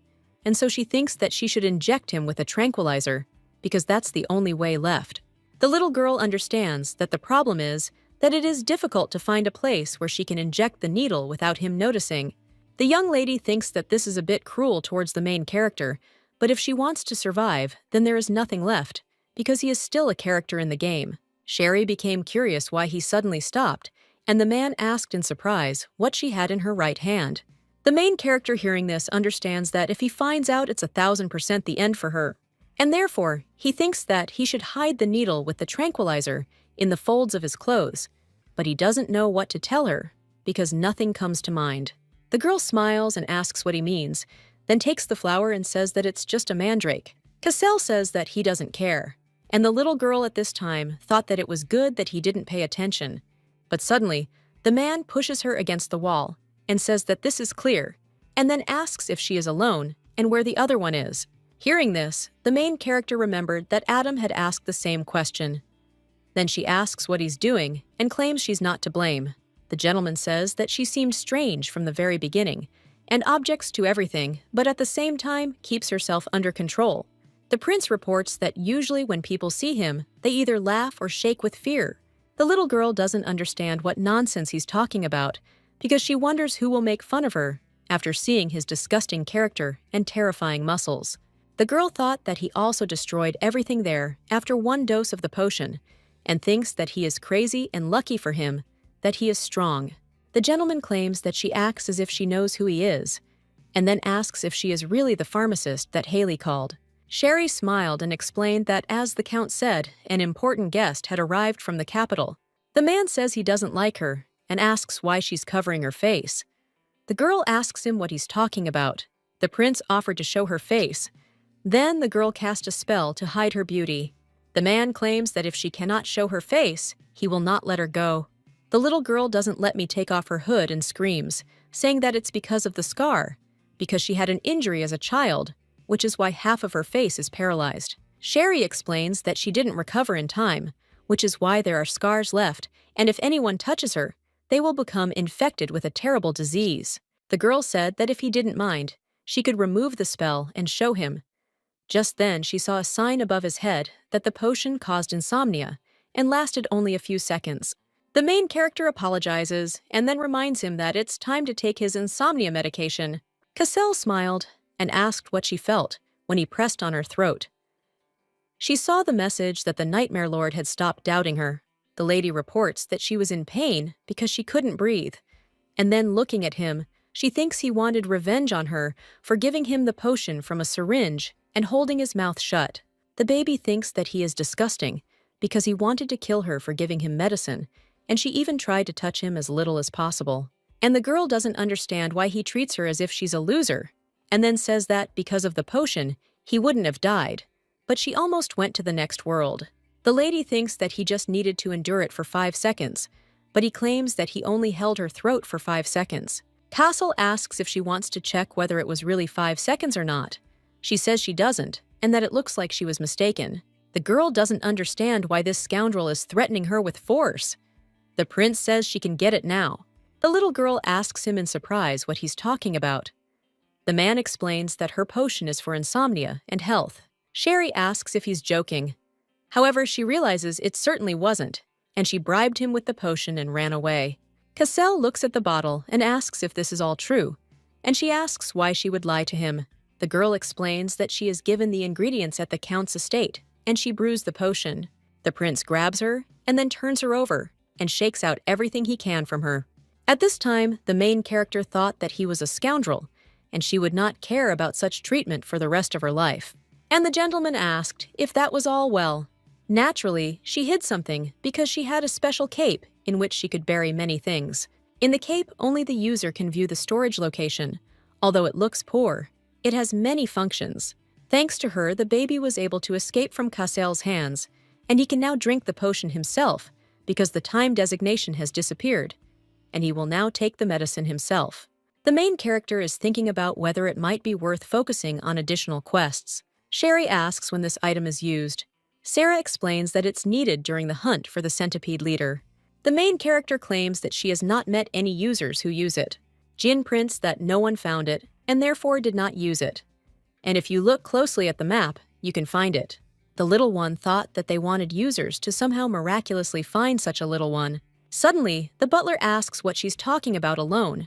and so she thinks that she should inject him with a tranquilizer because that's the only way left. The little girl understands that the problem is that it is difficult to find a place where she can inject the needle without him noticing. The young lady thinks that this is a bit cruel towards the main character, but if she wants to survive, then there is nothing left, because he is still a character in the game. Sherry became curious why he suddenly stopped, and the man asked in surprise what she had in her right hand. The main character, hearing this, understands that if he finds out, it's 1000% the end for her, and therefore he thinks that he should hide the needle with the tranquilizer in the folds of his clothes, but he doesn't know what to tell her because nothing comes to mind. The girl smiles and asks what he means, then takes the flower and says that it's just a mandrake. Cassell says that he doesn't care, and the little girl at this time thought that it was good that he didn't pay attention. But suddenly, the man pushes her against the wall and says that this is clear, and then asks if she is alone and where the other one is. Hearing this, the main character remembered that Adam had asked the same question. Then she asks what he's doing and claims she's not to blame. The gentleman says that she seemed strange from the very beginning and objects to everything, but at the same time keeps herself under control. The prince reports that usually when people see him, they either laugh or shake with fear. The little girl doesn't understand what nonsense he's talking about because she wonders who will make fun of her after seeing his disgusting character and terrifying muscles. The girl thought that he also destroyed everything there after 1 dose of the potion and thinks that he is crazy, and lucky for him that he is strong. The gentleman claims that she acts as if she knows who he is, and then asks if she is really the pharmacist that Haley called. Sherry smiled and explained that, as the Count said, an important guest had arrived from the capital. The man says he doesn't like her and asks why she's covering her face. The girl asks him what he's talking about. The prince offered to show her face. Then the girl cast a spell to hide her beauty. The man claims that if she cannot show her face, he will not let her go. The little girl doesn't let me take off her hood and screams, saying that it's because of the scar, because she had an injury as a child, which is why half of her face is paralyzed. Sherry explains that she didn't recover in time, which is why there are scars left, and if anyone touches her, they will become infected with a terrible disease. The girl said that if he didn't mind, she could remove the spell and show him. Just then, she saw a sign above his head that the potion caused insomnia and lasted only a few seconds. The main character apologizes and then reminds him that it's time to take his insomnia medication. Cassell smiled and asked what she felt when he pressed on her throat. She saw the message that the Nightmare Lord had stopped doubting her. The lady reports that she was in pain because she couldn't breathe. And then looking at him, she thinks he wanted revenge on her for giving him the potion from a syringe and holding his mouth shut. The baby thinks that he is disgusting because he wanted to kill her for giving him medicine, and she even tried to touch him as little as possible. And the girl doesn't understand why he treats her as if she's a loser, and then says that because of the potion, he wouldn't have died. But she almost went to the next world. The lady thinks that he just needed to endure it for 5 seconds, but he claims that he only held her throat for 5 seconds. Cassell asks if she wants to check whether it was really 5 seconds or not. She says she doesn't, and that it looks like she was mistaken. The girl doesn't understand why this scoundrel is threatening her with force. The prince says she can get it now. The little girl asks him in surprise what he's talking about. The man explains that her potion is for insomnia and health. Sherry asks if he's joking. However, she realizes it certainly wasn't, and she bribed him with the potion and ran away. Cassell looks at the bottle and asks if this is all true, and she asks why she would lie to him. The girl explains that she is given the ingredients at the Count's estate, and she brews the potion. The prince grabs her and then turns her over and shakes out everything he can from her. At this time, the main character thought that he was a scoundrel, and she would not care about such treatment for the rest of her life. And the gentleman asked if that was all well. Naturally, she hid something because she had a special cape in which she could bury many things. In the cape, only the user can view the storage location. Although it looks poor, it has many functions. Thanks to her, the baby was able to escape from Cassell's hands, and he can now drink the potion himself because the time designation has disappeared, and he will now take the medicine himself. The main character is thinking about whether it might be worth focusing on additional quests. Sherry asks when this item is used. Sarah explains that it's needed during the hunt for the centipede leader. The main character claims that she has not met any users who use it. Jin prints that no one found it and therefore did not use it. And if you look closely at the map, you can find it. The little one thought that they wanted users to somehow miraculously find such a little one. Suddenly, the butler asks what she's talking about alone.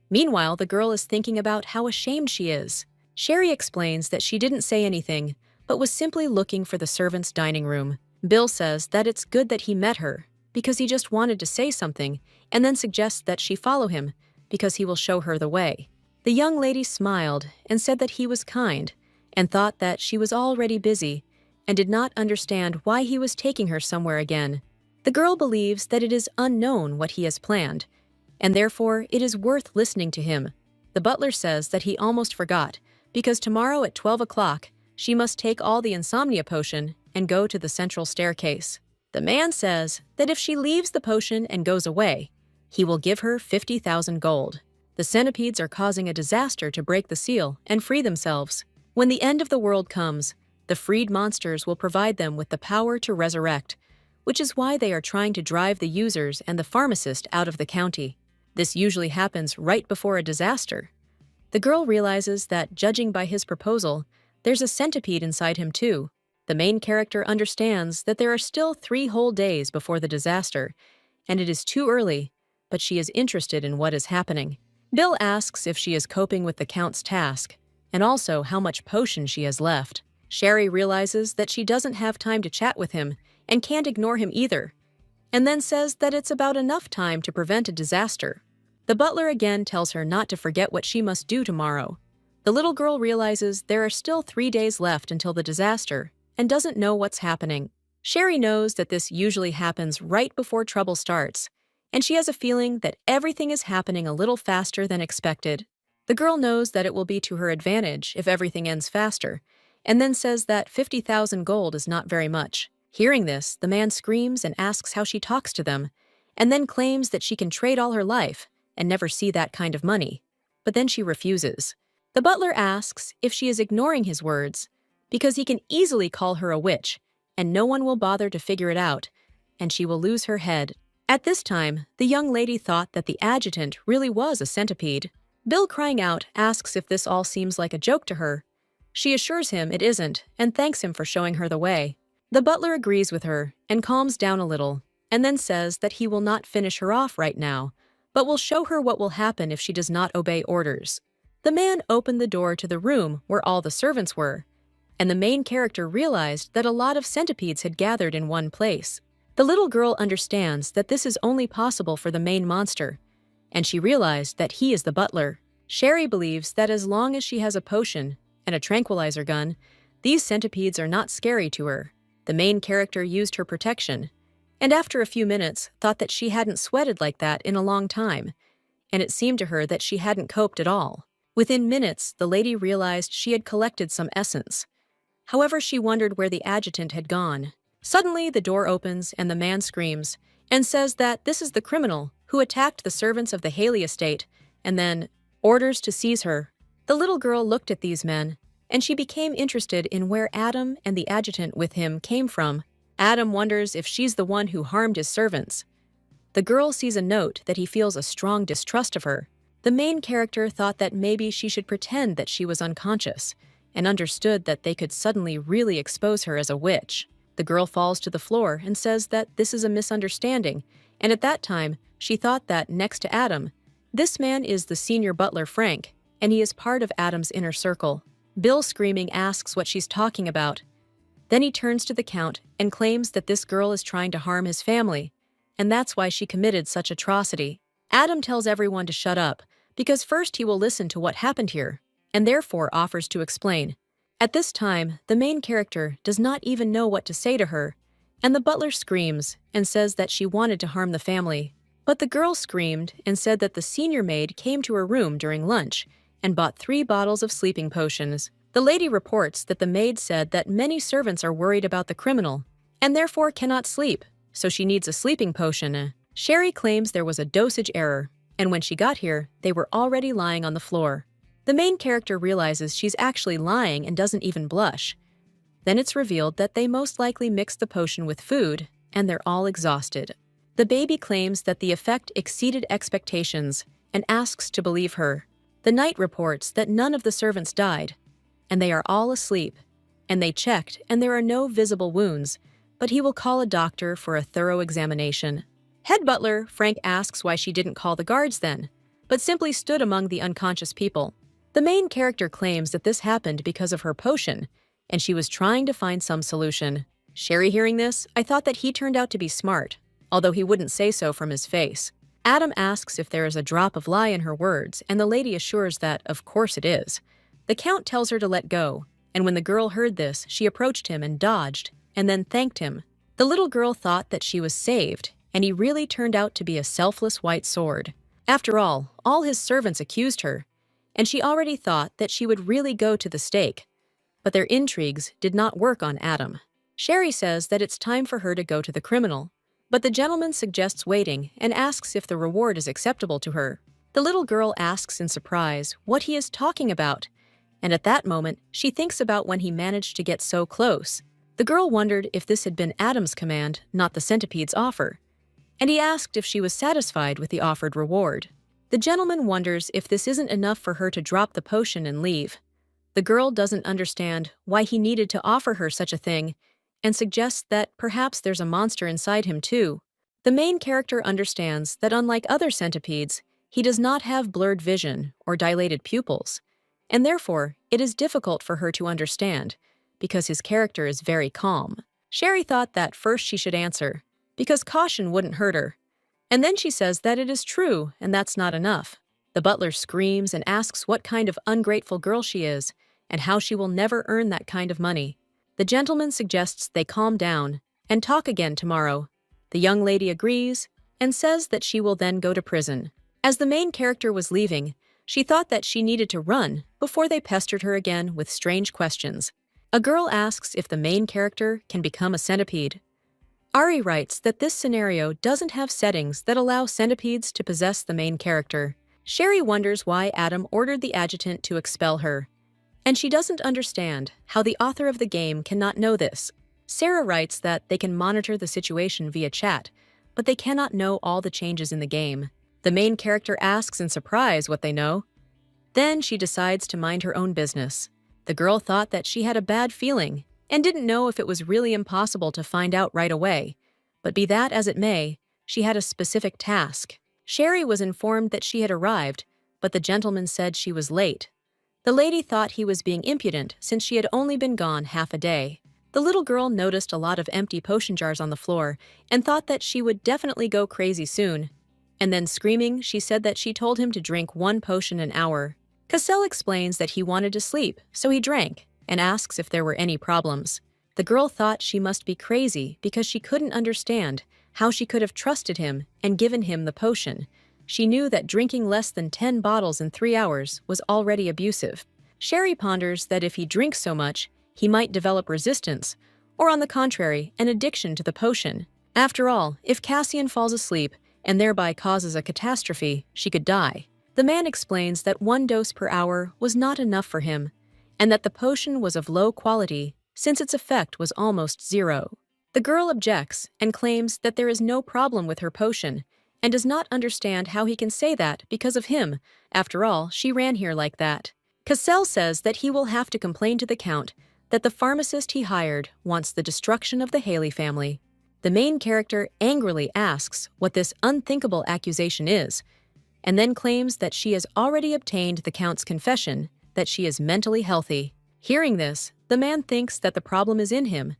Meanwhile, the girl is thinking about how ashamed she is. Sherry explains that she didn't say anything, but was simply looking for the servants' dining room. Bill says that it's good that he met her, because he just wanted to say something, and then suggests that she follow him, because he will show her the way. The young lady smiled and said that he was kind, and thought that she was already busy, and did not understand why he was taking her somewhere again. The girl believes that it is unknown what he has planned, and therefore it is worth listening to him. The butler says that he almost forgot, because tomorrow at 12 o'clock, she must take all the insomnia potion and go to the central staircase. The man says that if she leaves the potion and goes away, he will give her 50,000 gold. The centipedes are causing a disaster to break the seal and free themselves. When the end of the world comes, the freed monsters will provide them with the power to resurrect, which is why they are trying to drive the users and the pharmacist out of the county. This usually happens right before a disaster. The girl realizes that, judging by his proposal, there's a centipede inside him too. The main character understands that there are still 3 whole days before the disaster, and it is too early, but she is interested in what is happening. Bill asks if she is coping with the Count's task, and also how much potion she has left. Sherry realizes that she doesn't have time to chat with him, and can't ignore him either, and then says that it's about enough time to prevent a disaster. The butler again tells her not to forget what she must do tomorrow. The little girl realizes there are still 3 days left until the disaster, and doesn't know what's happening. Sherry knows that this usually happens right before trouble starts, and she has a feeling that everything is happening a little faster than expected. The girl knows that it will be to her advantage if everything ends faster, and then says that 50,000 gold is not very much. Hearing this, the man screams and asks how she talks to them, and then claims that she can trade all her life and never see that kind of money. But then she refuses. The butler asks if she is ignoring his words, because he can easily call her a witch, and no one will bother to figure it out, and she will lose her head. At this time, the young lady thought that the adjutant really was a centipede. Bill, crying out, asks if this all seems like a joke to her. She assures him it isn't and thanks him for showing her the way. The butler agrees with her and calms down a little, and then says that he will not finish her off right now, but will show her what will happen if she does not obey orders. The man opened the door to the room where all the servants were, and the main character realized that a lot of centipedes had gathered in one place. The little girl understands that this is only possible for the main monster, and she realized that he is the butler. Sherry believes that as long as she has a potion and a tranquilizer gun, these centipedes are not scary to her. The main character used her protection, and after a few minutes thought that she hadn't sweated like that in a long time, and it seemed to her that she hadn't coped at all. Within minutes, the lady realized she had collected some essence. However, she wondered where the adjutant had gone. Suddenly, the door opens and the man screams and says that this is the criminal who attacked the servants of the Haley estate and then orders to seize her. The little girl looked at these men, and she became interested in where Adam and the adjutant with him came from. Adam wonders if she's the one who harmed his servants. The girl sees a note that he feels a strong distrust of her. The main character thought that maybe she should pretend that she was unconscious, and understood that they could suddenly really expose her as a witch. The girl falls to the floor and says that this is a misunderstanding, and at that time, she thought that next to Adam, this man is the senior butler Frank, and he is part of Adam's inner circle. Bill, screaming, asks what she's talking about. Then he turns to the Count and claims that this girl is trying to harm his family, and that's why she committed such atrocity. Adam tells everyone to shut up, because first he will listen to what happened here, and therefore offers to explain. At this time, the main character does not even know what to say to her, and the butler screams and says that she wanted to harm the family. But the girl screamed and said that the senior maid came to her room during lunch and bought 3 bottles of sleeping potions. The lady reports that the maid said that many servants are worried about the criminal and therefore cannot sleep, so she needs a sleeping potion. Sherry claims there was a dosage error, and when she got here, they were already lying on the floor. The main character realizes she's actually lying and doesn't even blush. Then it's revealed that they most likely mixed the potion with food, and they're all exhausted. The baby claims that the effect exceeded expectations and asks to believe her. The knight reports that none of the servants died, and they are all asleep, and they checked and there are no visible wounds, but he will call a doctor for a thorough examination. Head butler Frank asks why she didn't call the guards then, but simply stood among the unconscious people. The main character claims that this happened because of her potion, and she was trying to find some solution. Sherry, hearing this, I thought that he turned out to be smart, although he wouldn't say so from his face. Adam asks if there is a drop of lie in her words, and the lady assures that, of course it is. The Count tells her to let go, and when the girl heard this, she approached him and dodged, and then thanked him. The little girl thought that she was saved, and he really turned out to be a selfless white sword. After all his servants accused her, and she already thought that she would really go to the stake. But their intrigues did not work on Adam. Sherry says that it's time for her to go to the criminal, but the gentleman suggests waiting and asks if the reward is acceptable to her. The little girl asks in surprise what he is talking about, and at that moment, she thinks about when he managed to get so close. The girl wondered if this had been Adam's command, not the centipede's offer, and he asked if she was satisfied with the offered reward. The gentleman wonders if this isn't enough for her to drop the potion and leave. The girl doesn't understand why he needed to offer her such a thing and suggests that perhaps there's a monster inside him too. The main character understands that unlike other centipedes, he does not have blurred vision or dilated pupils, and therefore it is difficult for her to understand because his character is very calm. Sherry thought that first she should answer, because caution wouldn't hurt her. And then she says that it is true, and that's not enough. The butler screams and asks what kind of ungrateful girl she is, and how she will never earn that kind of money. The gentleman suggests they calm down and talk again tomorrow. The young lady agrees and says that she will then go to prison. As the main character was leaving, she thought that she needed to run before they pestered her again with strange questions. A girl asks if the main character can become a centipede. Ari writes that this scenario doesn't have settings that allow centipedes to possess the main character. Sherry wonders why Adam ordered the adjutant to expel her, and she doesn't understand how the author of the game cannot know this. Sarah writes that they can monitor the situation via chat, but they cannot know all the changes in the game. The main character asks in surprise what they know. Then she decides to mind her own business. The girl thought that she had a bad feeling and didn't know if it was really impossible to find out right away. But be that as it may, she had a specific task. Sherry was informed that she had arrived, but the gentleman said she was late. The lady thought he was being impudent since she had only been gone half a day. The little girl noticed a lot of empty potion jars on the floor and thought that she would definitely go crazy soon. And then screaming, she said that she told him to drink 1 potion an hour. Cassell explains that he wanted to sleep, so he drank, and asks if there were any problems. The girl thought she must be crazy because she couldn't understand how she could have trusted him and given him the potion. She knew that drinking less than 10 bottles in 3 hours was already abusive. Sherry ponders that if he drinks so much, he might develop resistance, or on the contrary, an addiction to the potion. After all, if Cassian falls asleep and thereby causes a catastrophe, she could die. The man explains that 1 dose per hour was not enough for him, and that the potion was of low quality since its effect was almost 0. The girl objects and claims that there is no problem with her potion, and does not understand how he can say that because of him. After all, she ran here like that. Cassell says that he will have to complain to the Count that the pharmacist he hired wants the destruction of the Haley family. The main character angrily asks what this unthinkable accusation is, and then claims that she has already obtained the Count's confession that she is mentally healthy. Hearing this, the man thinks that the problem is in him,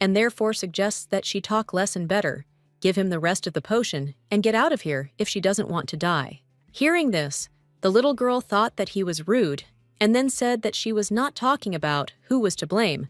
and therefore suggests that she talk less and better, give him the rest of the potion, and get out of here if she doesn't want to die. Hearing this, the little girl thought that he was rude, and then said that she was not talking about who was to blame,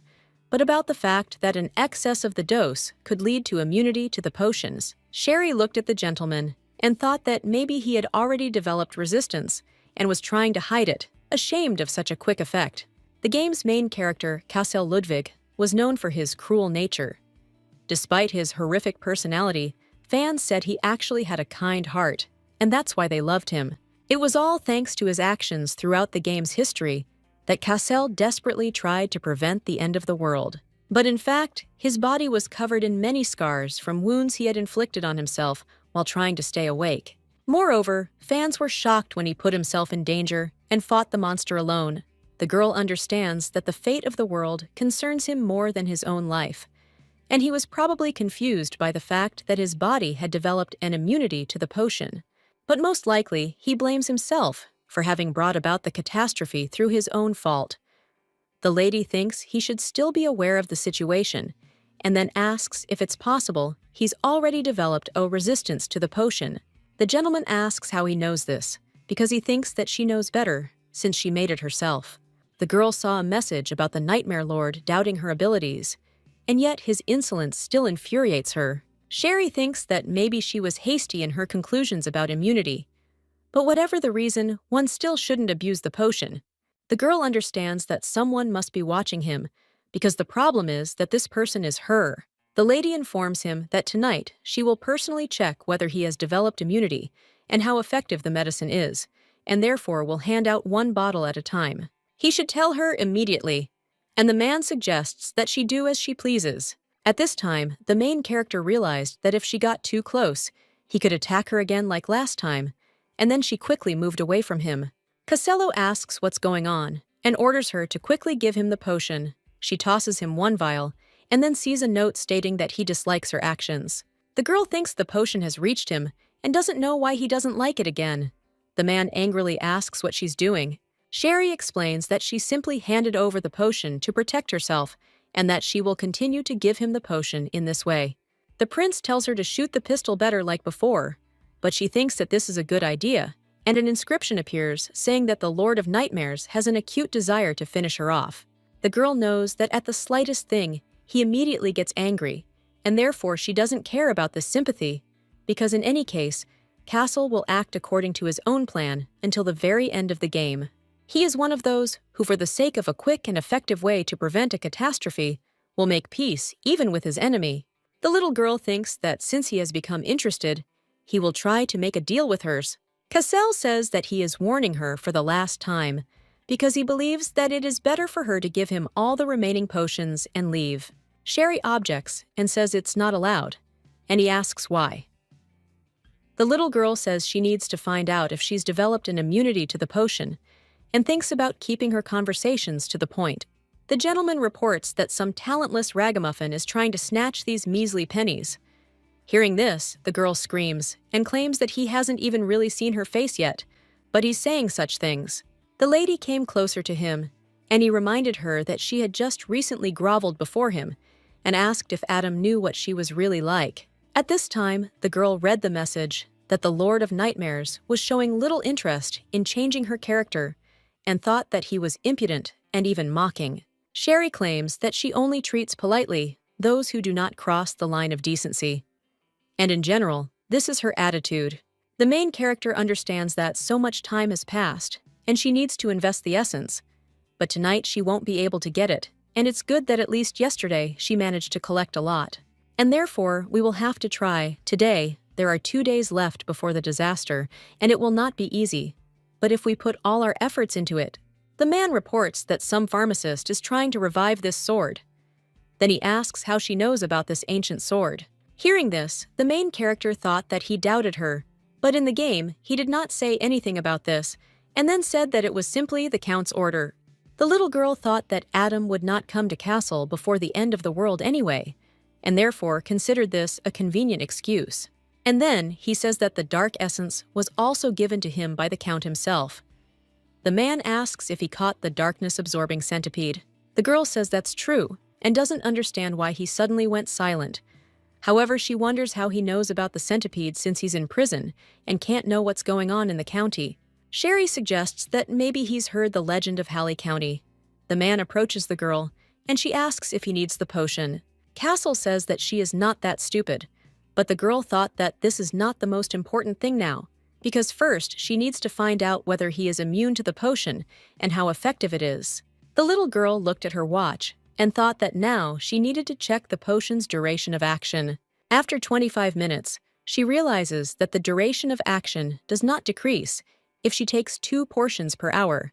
but about the fact that an excess of the dose could lead to immunity to the potions. Sherry looked at the gentleman and thought that maybe he had already developed resistance and was trying to hide it, ashamed of such a quick effect. The game's main character, Cassel Ludwig, was known for his cruel nature. Despite his horrific personality, fans said he actually had a kind heart, and that's why they loved him. It was all thanks to his actions throughout the game's history that Cassel desperately tried to prevent the end of the world. But in fact, his body was covered in many scars from wounds he had inflicted on himself while trying to stay awake. Moreover, fans were shocked when he put himself in danger and fought the monster alone. The girl understands that the fate of the world concerns him more than his own life, and he was probably confused by the fact that his body had developed an immunity to the potion. But most likely, he blames himself for having brought about the catastrophe through his own fault. The lady thinks he should still be aware of the situation, and then asks if it's possible he's already developed a resistance to the potion. The gentleman asks how he knows this, because he thinks that she knows better, since she made it herself. The girl saw a message about the Nightmare Lord doubting her abilities, and yet his insolence still infuriates her. Sherry thinks that maybe she was hasty in her conclusions about immunity, but whatever the reason, one still shouldn't abuse the potion. The girl understands that someone must be watching him, because the problem is that this person is her. The lady informs him that tonight she will personally check whether he has developed immunity and how effective the medicine is, and therefore will hand out 1 bottle at a time. He should tell her immediately, and the man suggests that she do as she pleases. At this time, the main character realized that if she got too close, he could attack her again like last time, and then she quickly moved away from him. Casello asks what's going on and orders her to quickly give him the potion. She tosses him 1 vial and then sees a note stating that he dislikes her actions. The girl thinks the potion has reached him and doesn't know why he doesn't like it again. The man angrily asks what she's doing. Sherry explains that she simply handed over the potion to protect herself and that she will continue to give him the potion in this way. The prince tells her to shoot the pistol better like before, but she thinks that this is a good idea, and an inscription appears saying that the Lord of Nightmares has an acute desire to finish her off. The girl knows that at the slightest thing, he immediately gets angry, and therefore she doesn't care about this sympathy, because in any case, Castle will act according to his own plan until the very end of the game. He is one of those who, for the sake of a quick and effective way to prevent a catastrophe, will make peace even with his enemy. The little girl thinks that since he has become interested, he will try to make a deal with hers. Cassell says that he is warning her for the last time, because he believes that it is better for her to give him all the remaining potions and leave. Sherry objects and says it's not allowed, and he asks why. The little girl says she needs to find out if she's developed an immunity to the potion, and thinks about keeping her conversations to the point. The gentleman reports that some talentless ragamuffin is trying to snatch these measly pennies. Hearing this, the girl screams and claims that he hasn't even really seen her face yet, but he's saying such things. The lady came closer to him, and he reminded her that she had just recently groveled before him and asked if Adam knew what she was really like. At this time, the girl read the message that the Lord of Nightmares was showing little interest in changing her character and thought that he was impudent and even mocking. Sherry claims that she only treats politely those who do not cross the line of decency. And in general, this is her attitude. The main character understands that so much time has passed, and she needs to invest the essence. But tonight she won't be able to get it, and it's good that at least yesterday she managed to collect a lot. And therefore, we will have to try. Today, there are 2 days left before the disaster, and it will not be easy. But if we put all our efforts into it, the man reports that some pharmacist is trying to revive this sword. Then he asks how she knows about this ancient sword. Hearing this, the main character thought that he doubted her, but in the game, he did not say anything about this, and then said that it was simply the Count's order. The little girl thought that Adam would not come to Castle before the end of the world anyway, and therefore considered this a convenient excuse. And then he says that the dark essence was also given to him by the Count himself. The man asks if he caught the darkness-absorbing centipede. The girl says that's true, and doesn't understand why he suddenly went silent. However, she wonders how he knows about the centipede since he's in prison and can't know what's going on in the county. Sherry suggests that maybe he's heard the legend of Halley County. The man approaches the girl, and she asks if he needs the potion. Castle says that she is not that stupid, but the girl thought that this is not the most important thing now, because first she needs to find out whether he is immune to the potion and how effective it is. The little girl looked at her watch and thought that now she needed to check the potion's duration of action. After 25 minutes, she realizes that the duration of action does not decrease if she takes 2 portions per hour,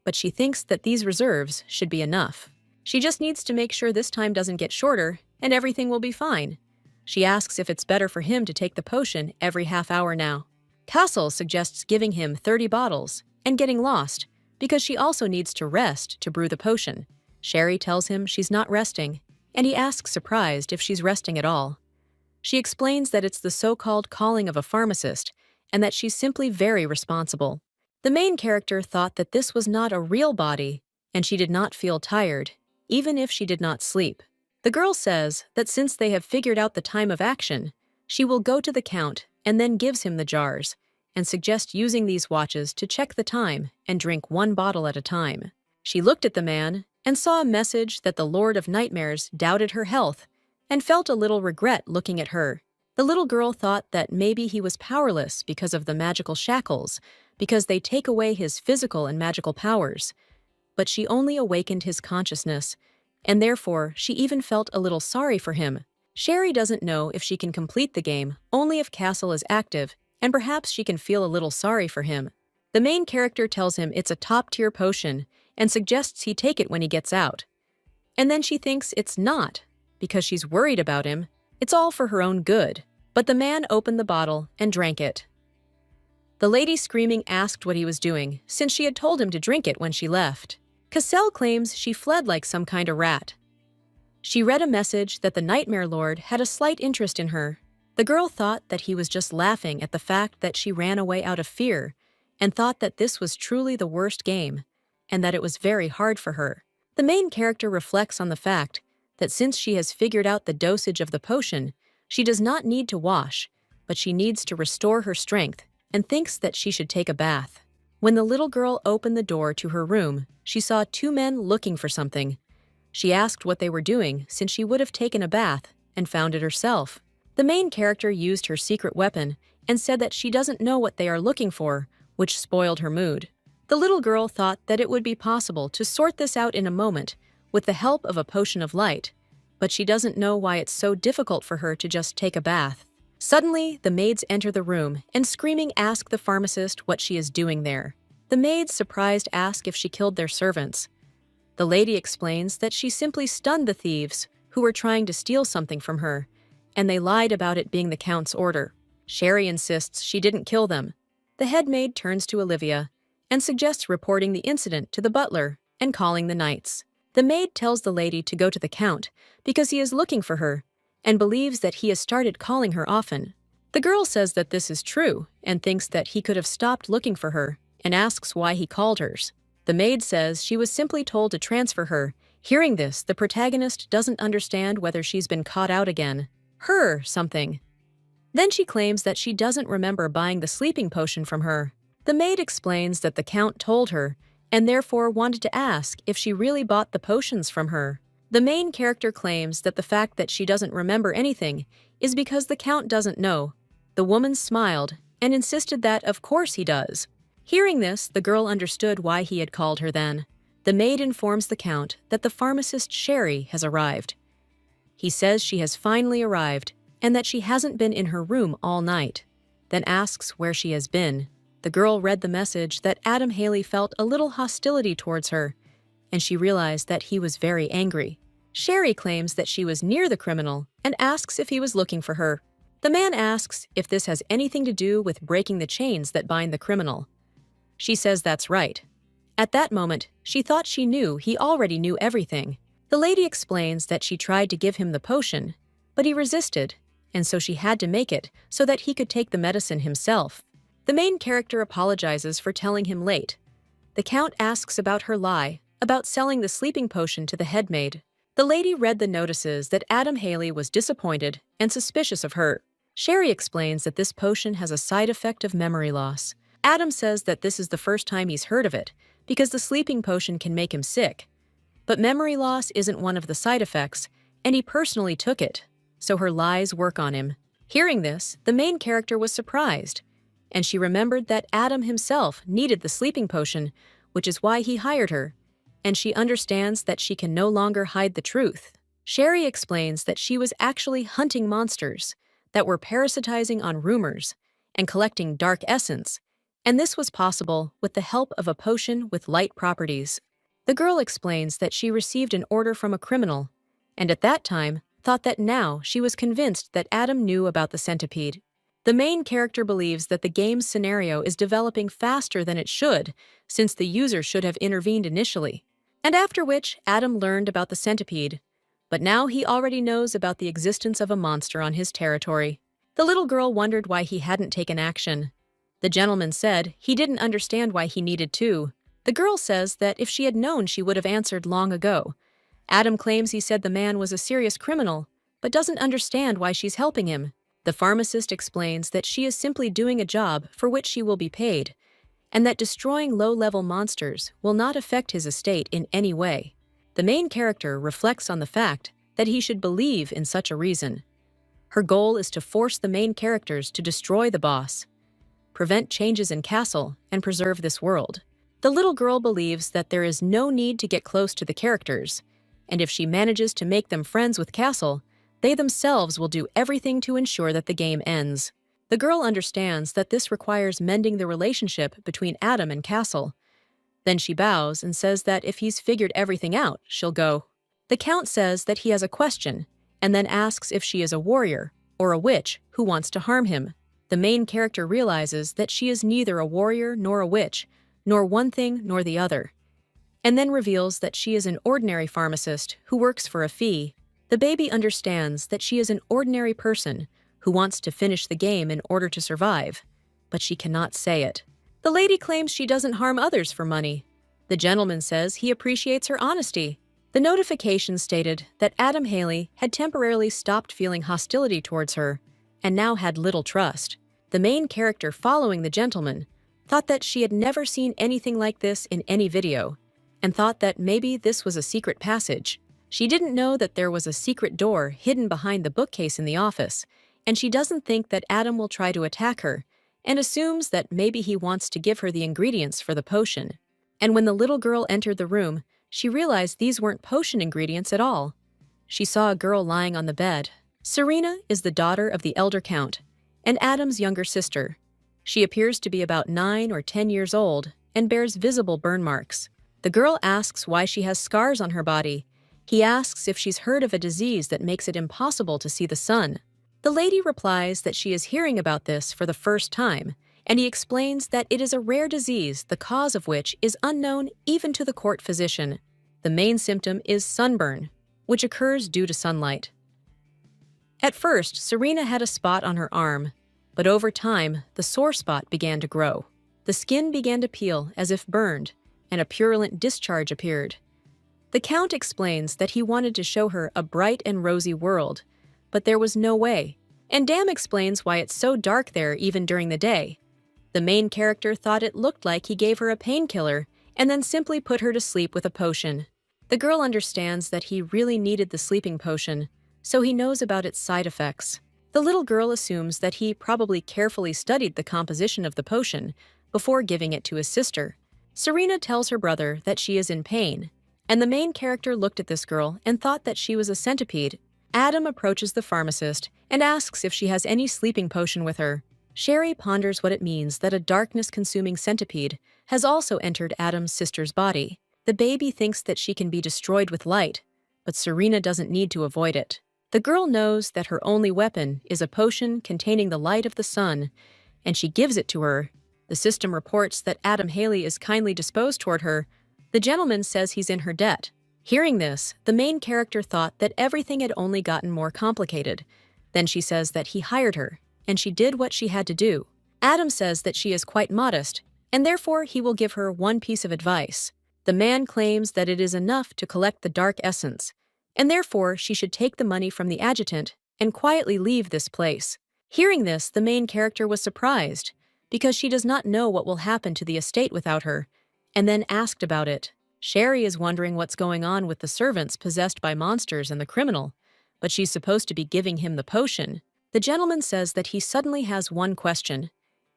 but she thinks that these reserves should be enough. She just needs to make sure this time doesn't get shorter and everything will be fine. She asks if it's better for him to take the potion every half hour now. Castle suggests giving him 30 bottles and getting lost because she also needs to rest to brew the potion. Sherry tells him she's not resting, and he asks surprised if she's resting at all. She explains that it's the so-called calling of a pharmacist and that she's simply very responsible. The main character thought that this was not a real body, and she did not feel tired, even if she did not sleep. The girl says that since they have figured out the time of action, she will go to the Count and then gives him the jars, and suggests using these watches to check the time and drink 1 bottle at a time. She looked at the man and saw a message that the Lord of Nightmares doubted her health and felt a little regret looking at her. The little girl thought that maybe he was powerless because of the magical shackles, because they take away his physical and magical powers. But she only awakened his consciousness, and therefore she even felt a little sorry for him. Sherry doesn't know if she can complete the game only if Castle is active, and perhaps she can feel a little sorry for him. The main character tells him it's a top-tier potion and suggests he take it when he gets out. And then she thinks it's not, because she's worried about him. It's all for her own good. But the man opened the bottle and drank it. The lady screaming asked what he was doing, since she had told him to drink it when she left. Cassell claims she fled like some kind of rat. She read a message that the Nightmare Lord had a slight interest in her. The girl thought that he was just laughing at the fact that she ran away out of fear, and thought that this was truly the worst game, and that it was very hard for her. The main character reflects on the fact that since she has figured out the dosage of the potion, she does not need to wash, but she needs to restore her strength and thinks that she should take a bath. When the little girl opened the door to her room, she saw 2 men looking for something. She asked what they were doing since she would have taken a bath and found it herself. The main character used her secret weapon and said that she doesn't know what they are looking for, which spoiled her mood. The little girl thought that it would be possible to sort this out in a moment with the help of a potion of light, but she doesn't know why it's so difficult for her to just take a bath. Suddenly, the maids enter the room and screaming ask the pharmacist what she is doing there. The maids, surprised, ask if she killed their servants. The lady explains that she simply stunned the thieves who were trying to steal something from her, and they lied about it being the Count's order. Sherry insists she didn't kill them. The head maid turns to Olivia and suggests reporting the incident to the butler and calling the knights. The maid tells the lady to go to the Count because he is looking for her and believes that he has started calling her often. The girl says that this is true and thinks that he could have stopped looking for her and asks why he called hers. The maid says she was simply told to transfer her. Hearing this, the protagonist doesn't understand whether she's been caught out again. Her something. Then she claims that she doesn't remember buying the sleeping potion from her. The maid explains that the Count told her and therefore wanted to ask if she really bought the potions from her. The main character claims that the fact that she doesn't remember anything is because the Count doesn't know. The woman smiled and insisted that of course he does. Hearing this, the girl understood why he had called her then. The maid informs the Count that the pharmacist Sherry has arrived. He says she has finally arrived and that she hasn't been in her room all night, then asks where she has been. The girl read the message that Adam Haley felt a little hostility towards her, and she realized that he was very angry. Sherry claims that she was near the criminal and asks if he was looking for her. The man asks if this has anything to do with breaking the chains that bind the criminal. She says that's right. At that moment, she thought she knew he already knew everything. The lady explains that she tried to give him the potion, but he resisted, and so she had to make it so that he could take the medicine himself. The main character apologizes for telling him late. The Count asks about her lie, about selling the sleeping potion to the headmaid. The lady read the notices that Adam Haley was disappointed and suspicious of her. Sherry explains that this potion has a side effect of memory loss. Adam says that this is the first time he's heard of it, because the sleeping potion can make him sick. But memory loss isn't one of the side effects, and he personally took it, so her lies work on him. Hearing this, the main character was surprised, and she remembered that Adam himself needed the sleeping potion, which is why he hired her, and she understands that she can no longer hide the truth. Sherry explains that she was actually hunting monsters that were parasitizing on rumors and collecting dark essence, and this was possible with the help of a potion with light properties. The girl explains that she received an order from a criminal, and at that time thought that now she was convinced that Adam knew about the centipede. The main character believes that the game's scenario is developing faster than it should, since the user should have intervened initially, and after which Adam learned about the centipede, but now he already knows about the existence of a monster on his territory. The little girl wondered why he hadn't taken action. The gentleman said he didn't understand why he needed to. The girl says that if she had known, she would have answered long ago. Adam claims he said the man was a serious criminal, but doesn't understand why she's helping him. The pharmacist explains that she is simply doing a job for which she will be paid, and that destroying low-level monsters will not affect his estate in any way. The main character reflects on the fact that he should believe in such a reason. Her goal is to force the main characters to destroy the boss, prevent changes in Castle, and preserve this world. The little girl believes that there is no need to get close to the characters, and if she manages to make them friends with Castle, they themselves will do everything to ensure that the game ends. The girl understands that this requires mending the relationship between Adam and Castle. Then she bows and says that if he's figured everything out, she'll go. The Count says that he has a question, and then asks if she is a warrior or a witch who wants to harm him. The main character realizes that she is neither a warrior nor a witch, nor one thing nor the other, and then reveals that she is an ordinary pharmacist who works for a fee. The baby understands that she is an ordinary person who wants to finish the game in order to survive, but she cannot say it. The lady claims she doesn't harm others for money. The gentleman says he appreciates her honesty. The notification stated that Adam Haley had temporarily stopped feeling hostility towards her and now had little trust. The main character following the gentleman thought that she had never seen anything like this in any video, and thought that maybe this was a secret passage. She didn't know that there was a secret door hidden behind the bookcase in the office, and she doesn't think that Adam will try to attack her, and assumes that maybe he wants to give her the ingredients for the potion. And when the little girl entered the room, she realized these weren't potion ingredients at all. She saw a girl lying on the bed. Serena is the daughter of the elder Count, and Adam's younger sister. She appears to be about 9 or 10 years old and bears visible burn marks. The girl asks why she has scars on her body. He asks if she's heard of a disease that makes it impossible to see the sun. The lady replies that she is hearing about this for the first time and he explains that it is a rare disease, the cause of which is unknown even to the court physician. The main symptom is sunburn, which occurs due to sunlight. At first, Serena had a spot on her arm, but over time, the sore spot began to grow. The skin began to peel as if burned, and a purulent discharge appeared. The Count explains that he wanted to show her a bright and rosy world, but there was no way. And Dam explains why it's so dark there even during the day. The main character thought it looked like he gave her a painkiller and then simply put her to sleep with a potion. The girl understands that he really needed the sleeping potion, so he knows about its side effects. The little girl assumes that he probably carefully studied the composition of the potion before giving it to his sister. Serena tells her brother that she is in pain, and the main character looked at this girl and thought that she was a centipede. Adam approaches the pharmacist and asks if she has any sleeping potion with her. Sherry ponders what it means that a darkness-consuming centipede has also entered Adam's sister's body. The baby thinks that she can be destroyed with light, but Serena doesn't need to avoid it. The girl knows that her only weapon is a potion containing the light of the sun, and she gives it to her. The system reports that Adam Haley is kindly disposed toward her. The gentleman says he's in her debt. Hearing this, the main character thought that everything had only gotten more complicated. Then she says that he hired her, and she did what she had to do. Adam says that she is quite modest, and therefore he will give her one piece of advice. The man claims that it is enough to collect the dark essence, and therefore she should take the money from the adjutant and quietly leave this place. Hearing this, the main character was surprised, because she does not know what will happen to the estate without her, and then asked about it. Sherry is wondering what's going on with the servants possessed by monsters and the criminal, but she's supposed to be giving him the potion. The gentleman says that he suddenly has one question,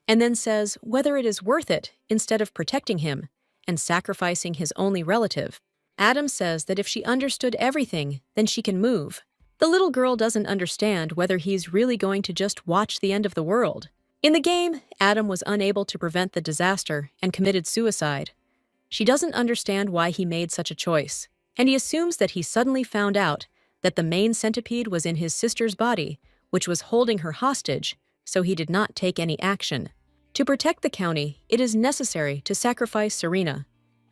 and then says whether it is worth it instead of protecting him and sacrificing his only relative. Adam says that if she understood everything, then she can move. The little girl doesn't understand whether he's really going to just watch the end of the world. In the game, Adam was unable to prevent the disaster and committed suicide. She doesn't understand why he made such a choice, and he assumes that he suddenly found out that the main centipede was in his sister's body, which was holding her hostage, so he did not take any action. To protect the county, it is necessary to sacrifice Serena,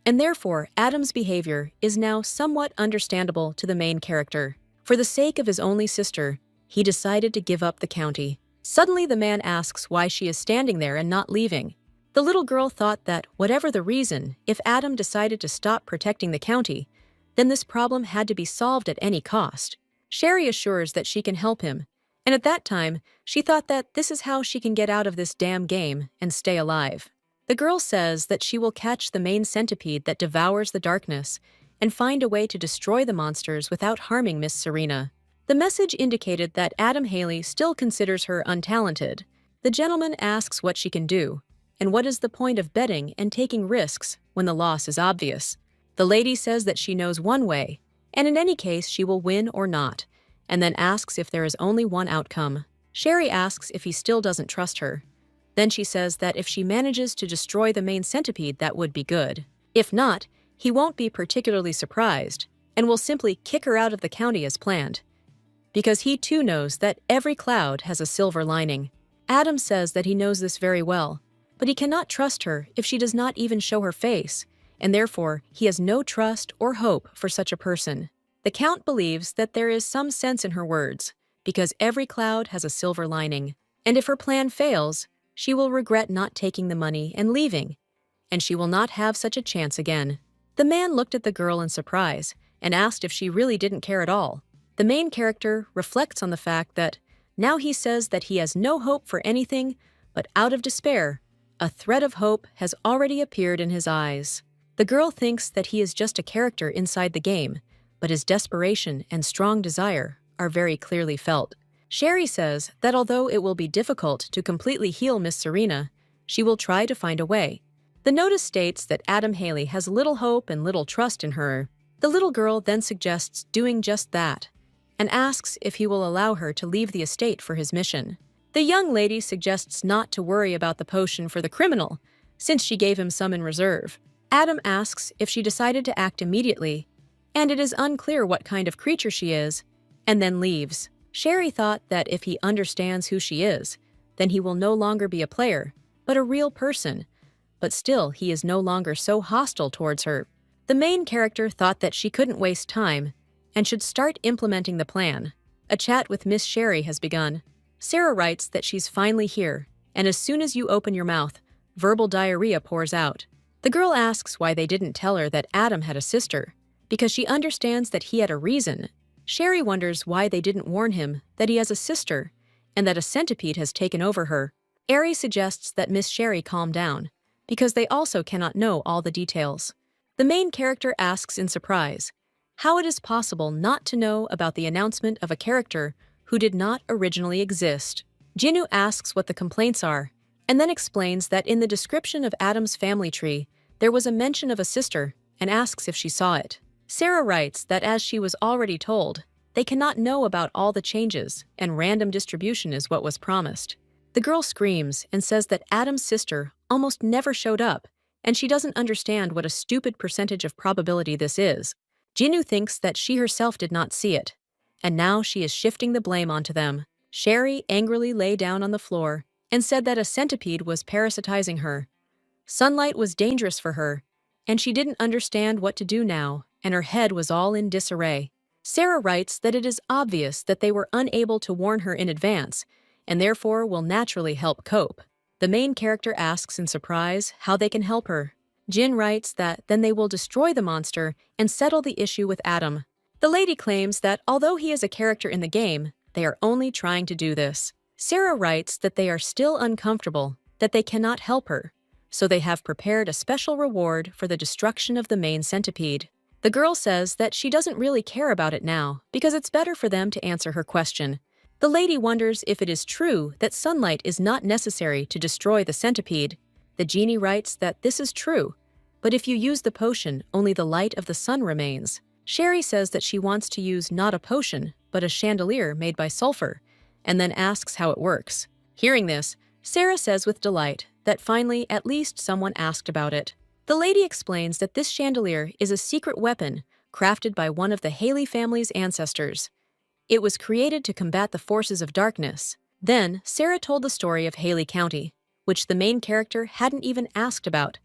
and therefore Adam's behavior is now somewhat understandable to the main character. For the sake of his only sister, he decided to give up the county. Suddenly the man asks why she is standing there and not leaving. The little girl thought that, whatever the reason, if Adam decided to stop protecting the county, then this problem had to be solved at any cost. Sherry assures that she can help him, and at that time, she thought that this is how she can get out of this damn game and stay alive. The girl says that she will catch the main centipede that devours the darkness and find a way to destroy the monsters without harming Miss Serena. The message indicated that Adam Haley still considers her untalented. The gentleman asks what she can do, and what is the point of betting and taking risks when the loss is obvious. The lady says that she knows one way, and in any case she will win or not, and then asks if there is only one outcome. Sherry asks if he still doesn't trust her. Then she says that if she manages to destroy the main centipede, that would be good. If not, he won't be particularly surprised, and will simply kick her out of the county as planned, because he too knows that every cloud has a silver lining. Adam says that he knows this very well, but he cannot trust her if she does not even show her face, and therefore he has no trust or hope for such a person. The Count believes that there is some sense in her words, because every cloud has a silver lining, and if her plan fails, she will regret not taking the money and leaving, and she will not have such a chance again. The man looked at the girl in surprise and asked if she really didn't care at all. The main character reflects on the fact that now he says that he has no hope for anything, but out of despair, a thread of hope has already appeared in his eyes. The girl thinks that he is just a character inside the game, but his desperation and strong desire are very clearly felt. Sherry says that although it will be difficult to completely heal Miss Serena, she will try to find a way. The notice states that Adam Haley has little hope and little trust in her. The little girl then suggests doing just that, and asks if he will allow her to leave the estate for his mission. The young lady suggests not to worry about the potion for the criminal, since she gave him some in reserve. Adam asks if she decided to act immediately, and it is unclear what kind of creature she is, and then leaves. Sherry thought that if he understands who she is, then he will no longer be a player, but a real person. But still, he is no longer so hostile towards her. The main character thought that she couldn't waste time and should start implementing the plan. A chat with Miss Sherry has begun. Sarah writes that she's finally here, and as soon as you open your mouth, verbal diarrhea pours out. The girl asks why they didn't tell her that Adam had a sister, because she understands that he had a reason. Sherry wonders why they didn't warn him that he has a sister and that a centipede has taken over her. Ari suggests that Miss Sherry calm down, because they also cannot know all the details. The main character asks in surprise how it is possible not to know about the announcement of a character who did not originally exist. Jinwoo asks what the complaints are, and then explains that in the description of Adam's family tree, there was a mention of a sister, and asks if she saw it. Sarah writes that as she was already told, they cannot know about all the changes, and random distribution is what was promised. The girl screams and says that Adam's sister almost never showed up, and she doesn't understand what a stupid percentage of probability this is. Jinwoo thinks that she herself did not see it, and now she is shifting the blame onto them. Sherry angrily lay down on the floor and said that a centipede was parasitizing her. Sunlight was dangerous for her, and she didn't understand what to do now, and her head was all in disarray. Sarah writes that it is obvious that they were unable to warn her in advance, and therefore will naturally help cope. The main character asks in surprise how they can help her. Jin writes that then they will destroy the monster and settle the issue with Adam. The lady claims that although he is a character in the game, they are only trying to do this. Sarah writes that they are still uncomfortable, that they cannot help her, so they have prepared a special reward for the destruction of the main centipede. The girl says that she doesn't really care about it now because it's better for them to answer her question. The lady wonders if it is true that sunlight is not necessary to destroy the centipede. The genie writes that this is true, but if you use the potion, only the light of the sun remains. Sherry says that she wants to use not a potion, but a chandelier made by sulfur, and then asks how it works. Hearing this, Sarah says with delight that finally at least someone asked about it. The lady explains that this chandelier is a secret weapon crafted by one of the Haley family's ancestors. It was created to combat the forces of darkness. Then, Sarah told the story of Haley County, which the main character hadn't even asked about.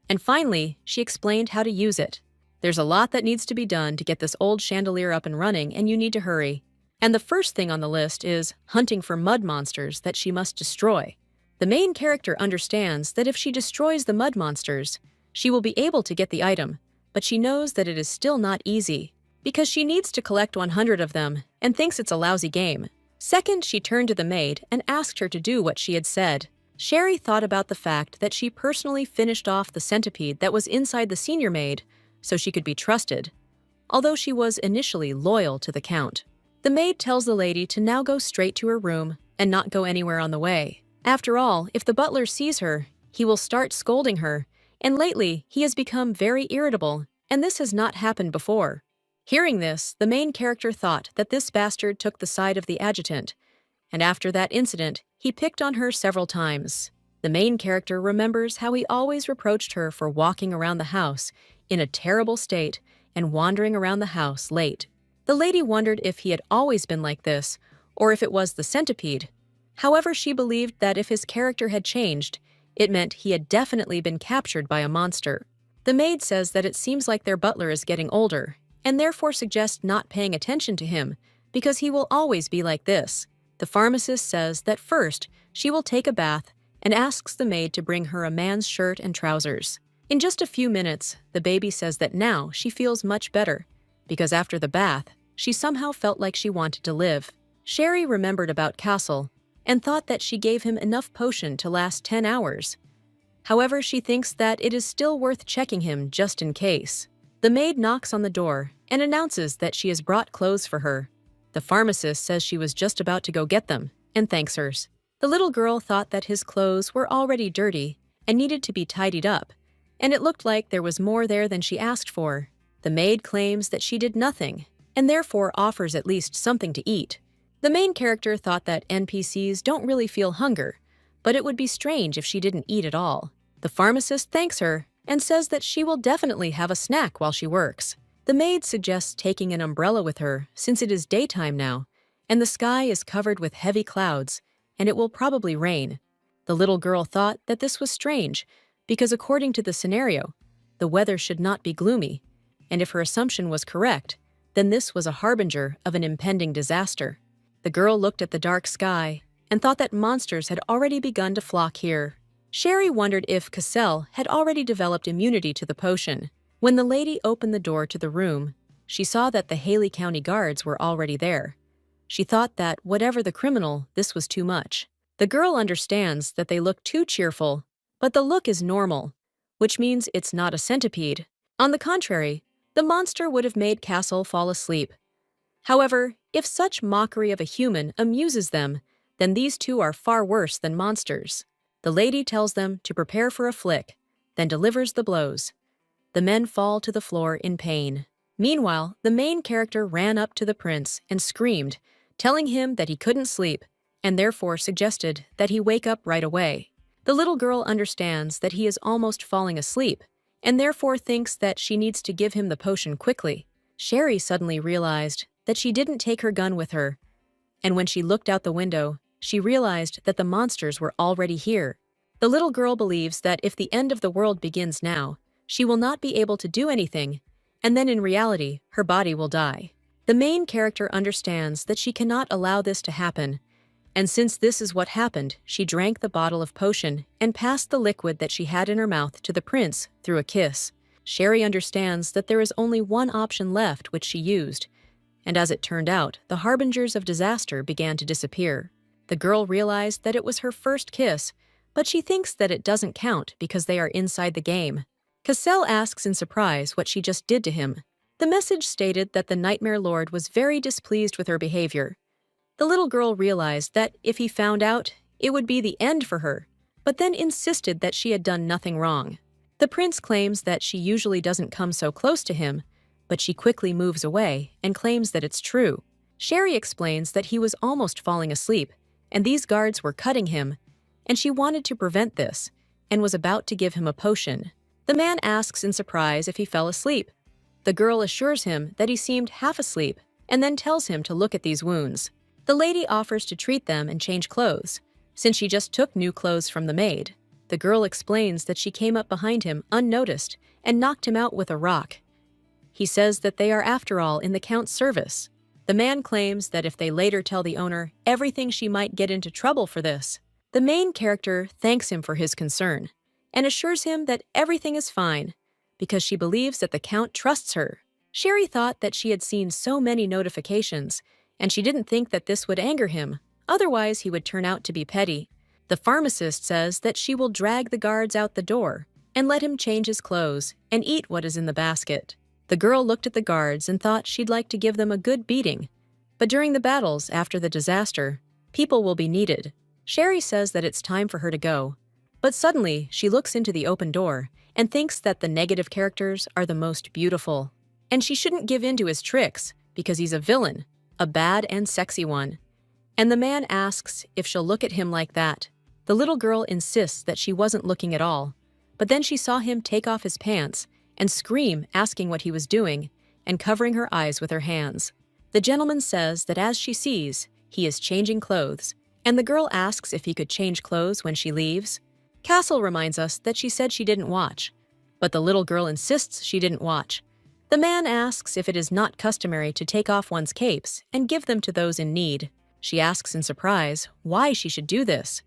And finally, she explained how to use it. There's a lot that needs to be done to get this old chandelier up and running, and you need to hurry. And the first thing on the list is hunting for mud monsters that she must destroy. The main character understands that if she destroys the mud monsters, she will be able to get the item, but she knows that it is still not easy, because she needs to collect 100 of them and thinks it's a lousy game. Second, she turned to the maid and asked her to do what she had said. Sherry thought about the fact that she personally finished off the centipede that was inside the senior maid so she could be trusted, although she was initially loyal to the count. The maid tells the lady to now go straight to her room and not go anywhere on the way. After all, if the butler sees her, he will start scolding her, and lately he has become very irritable, and this has not happened before. Hearing this, the main character thought that this bastard took the side of the adjutant, and after that incident, he picked on her several times. The main character remembers how he always reproached her for walking around the house in a terrible state and wandering around the house late. The lady wondered if he had always been like this, or if it was the centipede. However, she believed that if his character had changed, it meant he had definitely been captured by a monster. The maid says that it seems like their butler is getting older, and therefore suggests not paying attention to him, because he will always be like this. The pharmacist says that first, she will take a bath and asks the maid to bring her a man's shirt and trousers. In just a few minutes, the baby says that now she feels much better, because after the bath, she somehow felt like she wanted to live. Sherry remembered about Castle and thought that she gave him enough potion to last 10 hours. However, she thinks that it is still worth checking him just in case. The maid knocks on the door and announces that she has brought clothes for her. The pharmacist says she was just about to go get them and thanks her. The little girl thought that his clothes were already dirty and needed to be tidied up, and it looked like there was more there than she asked for. The maid claims that she did nothing and therefore offers at least something to eat. The main character thought that NPCs don't really feel hunger, but it would be strange if she didn't eat at all. The pharmacist thanks her and says that she will definitely have a snack while she works. The maid suggests taking an umbrella with her since it is daytime now, and the sky is covered with heavy clouds, and it will probably rain. The little girl thought that this was strange, because according to the scenario, the weather should not be gloomy, and if her assumption was correct, then this was a harbinger of an impending disaster. The girl looked at the dark sky and thought that monsters had already begun to flock here. Sherry wondered if Cassell had already developed immunity to the potion. When the lady opened the door to the room, she saw that the Haley County guards were already there. She thought that, whatever the criminal, this was too much. The girl understands that they look too cheerful, but the look is normal, which means it's not a centipede. On the contrary, the monster would have made Cassell fall asleep. However, if such mockery of a human amuses them, then these two are far worse than monsters. The lady tells them to prepare for a flick, then delivers the blows. The men fall to the floor in pain. Meanwhile, the main character ran up to the prince and screamed, telling him that he couldn't sleep, and therefore suggested that he wake up right away. The little girl understands that he is almost falling asleep, and therefore thinks that she needs to give him the potion quickly. Sherry suddenly realized that she didn't take her gun with her, and when she looked out the window, she realized that the monsters were already here. The little girl believes that if the end of the world begins now, she will not be able to do anything, and then in reality, her body will die. The main character understands that she cannot allow this to happen, and since this is what happened, she drank the bottle of potion and passed the liquid that she had in her mouth to the prince through a kiss. Sherry understands that there is only one option left, which she used, and as it turned out, the harbingers of disaster began to disappear. The girl realized that it was her first kiss, but she thinks that it doesn't count because they are inside the game. Cassell asks in surprise what she just did to him. The message stated that the Nightmare Lord was very displeased with her behavior. The little girl realized that if he found out, it would be the end for her, but then insisted that she had done nothing wrong. The prince claims that she usually doesn't come so close to him, but she quickly moves away and claims that it's true. Sherry explains that he was almost falling asleep, and these guards were cutting him, and she wanted to prevent this, and was about to give him a potion. The man asks in surprise if he fell asleep. The girl assures him that he seemed half asleep, and then tells him to look at these wounds. The lady offers to treat them and change clothes, since she just took new clothes from the maid. The girl explains that she came up behind him unnoticed and knocked him out with a rock. He says that they are, after all, in the Count's service. The man claims that if they later tell the owner everything, she might get into trouble for this. The main character thanks him for his concern and assures him that everything is fine because she believes that the Count trusts her. Sherry thought that she had seen so many notifications, and she didn't think that this would anger him. Otherwise, he would turn out to be petty. The pharmacist says that she will drag the guards out the door and let him change his clothes and eat what is in the basket. The girl looked at the guards and thought she'd like to give them a good beating. But during the battles after the disaster, people will be needed. Sherry says that it's time for her to go. But suddenly, she looks into the open door and thinks that the negative characters are the most beautiful. And she shouldn't give in to his tricks because he's a villain, a bad and sexy one. And the man asks if she'll look at him like that. The little girl insists that she wasn't looking at all, but then she saw him take off his pants and scream, asking what he was doing and covering her eyes with her hands. The gentleman says that as she sees, he is changing clothes, and the girl asks if he could change clothes when she leaves. Cassell reminds us that she said she didn't watch, but the little girl insists she didn't watch. The man asks if it is not customary to take off one's capes and give them to those in need. She asks in surprise why she should do this.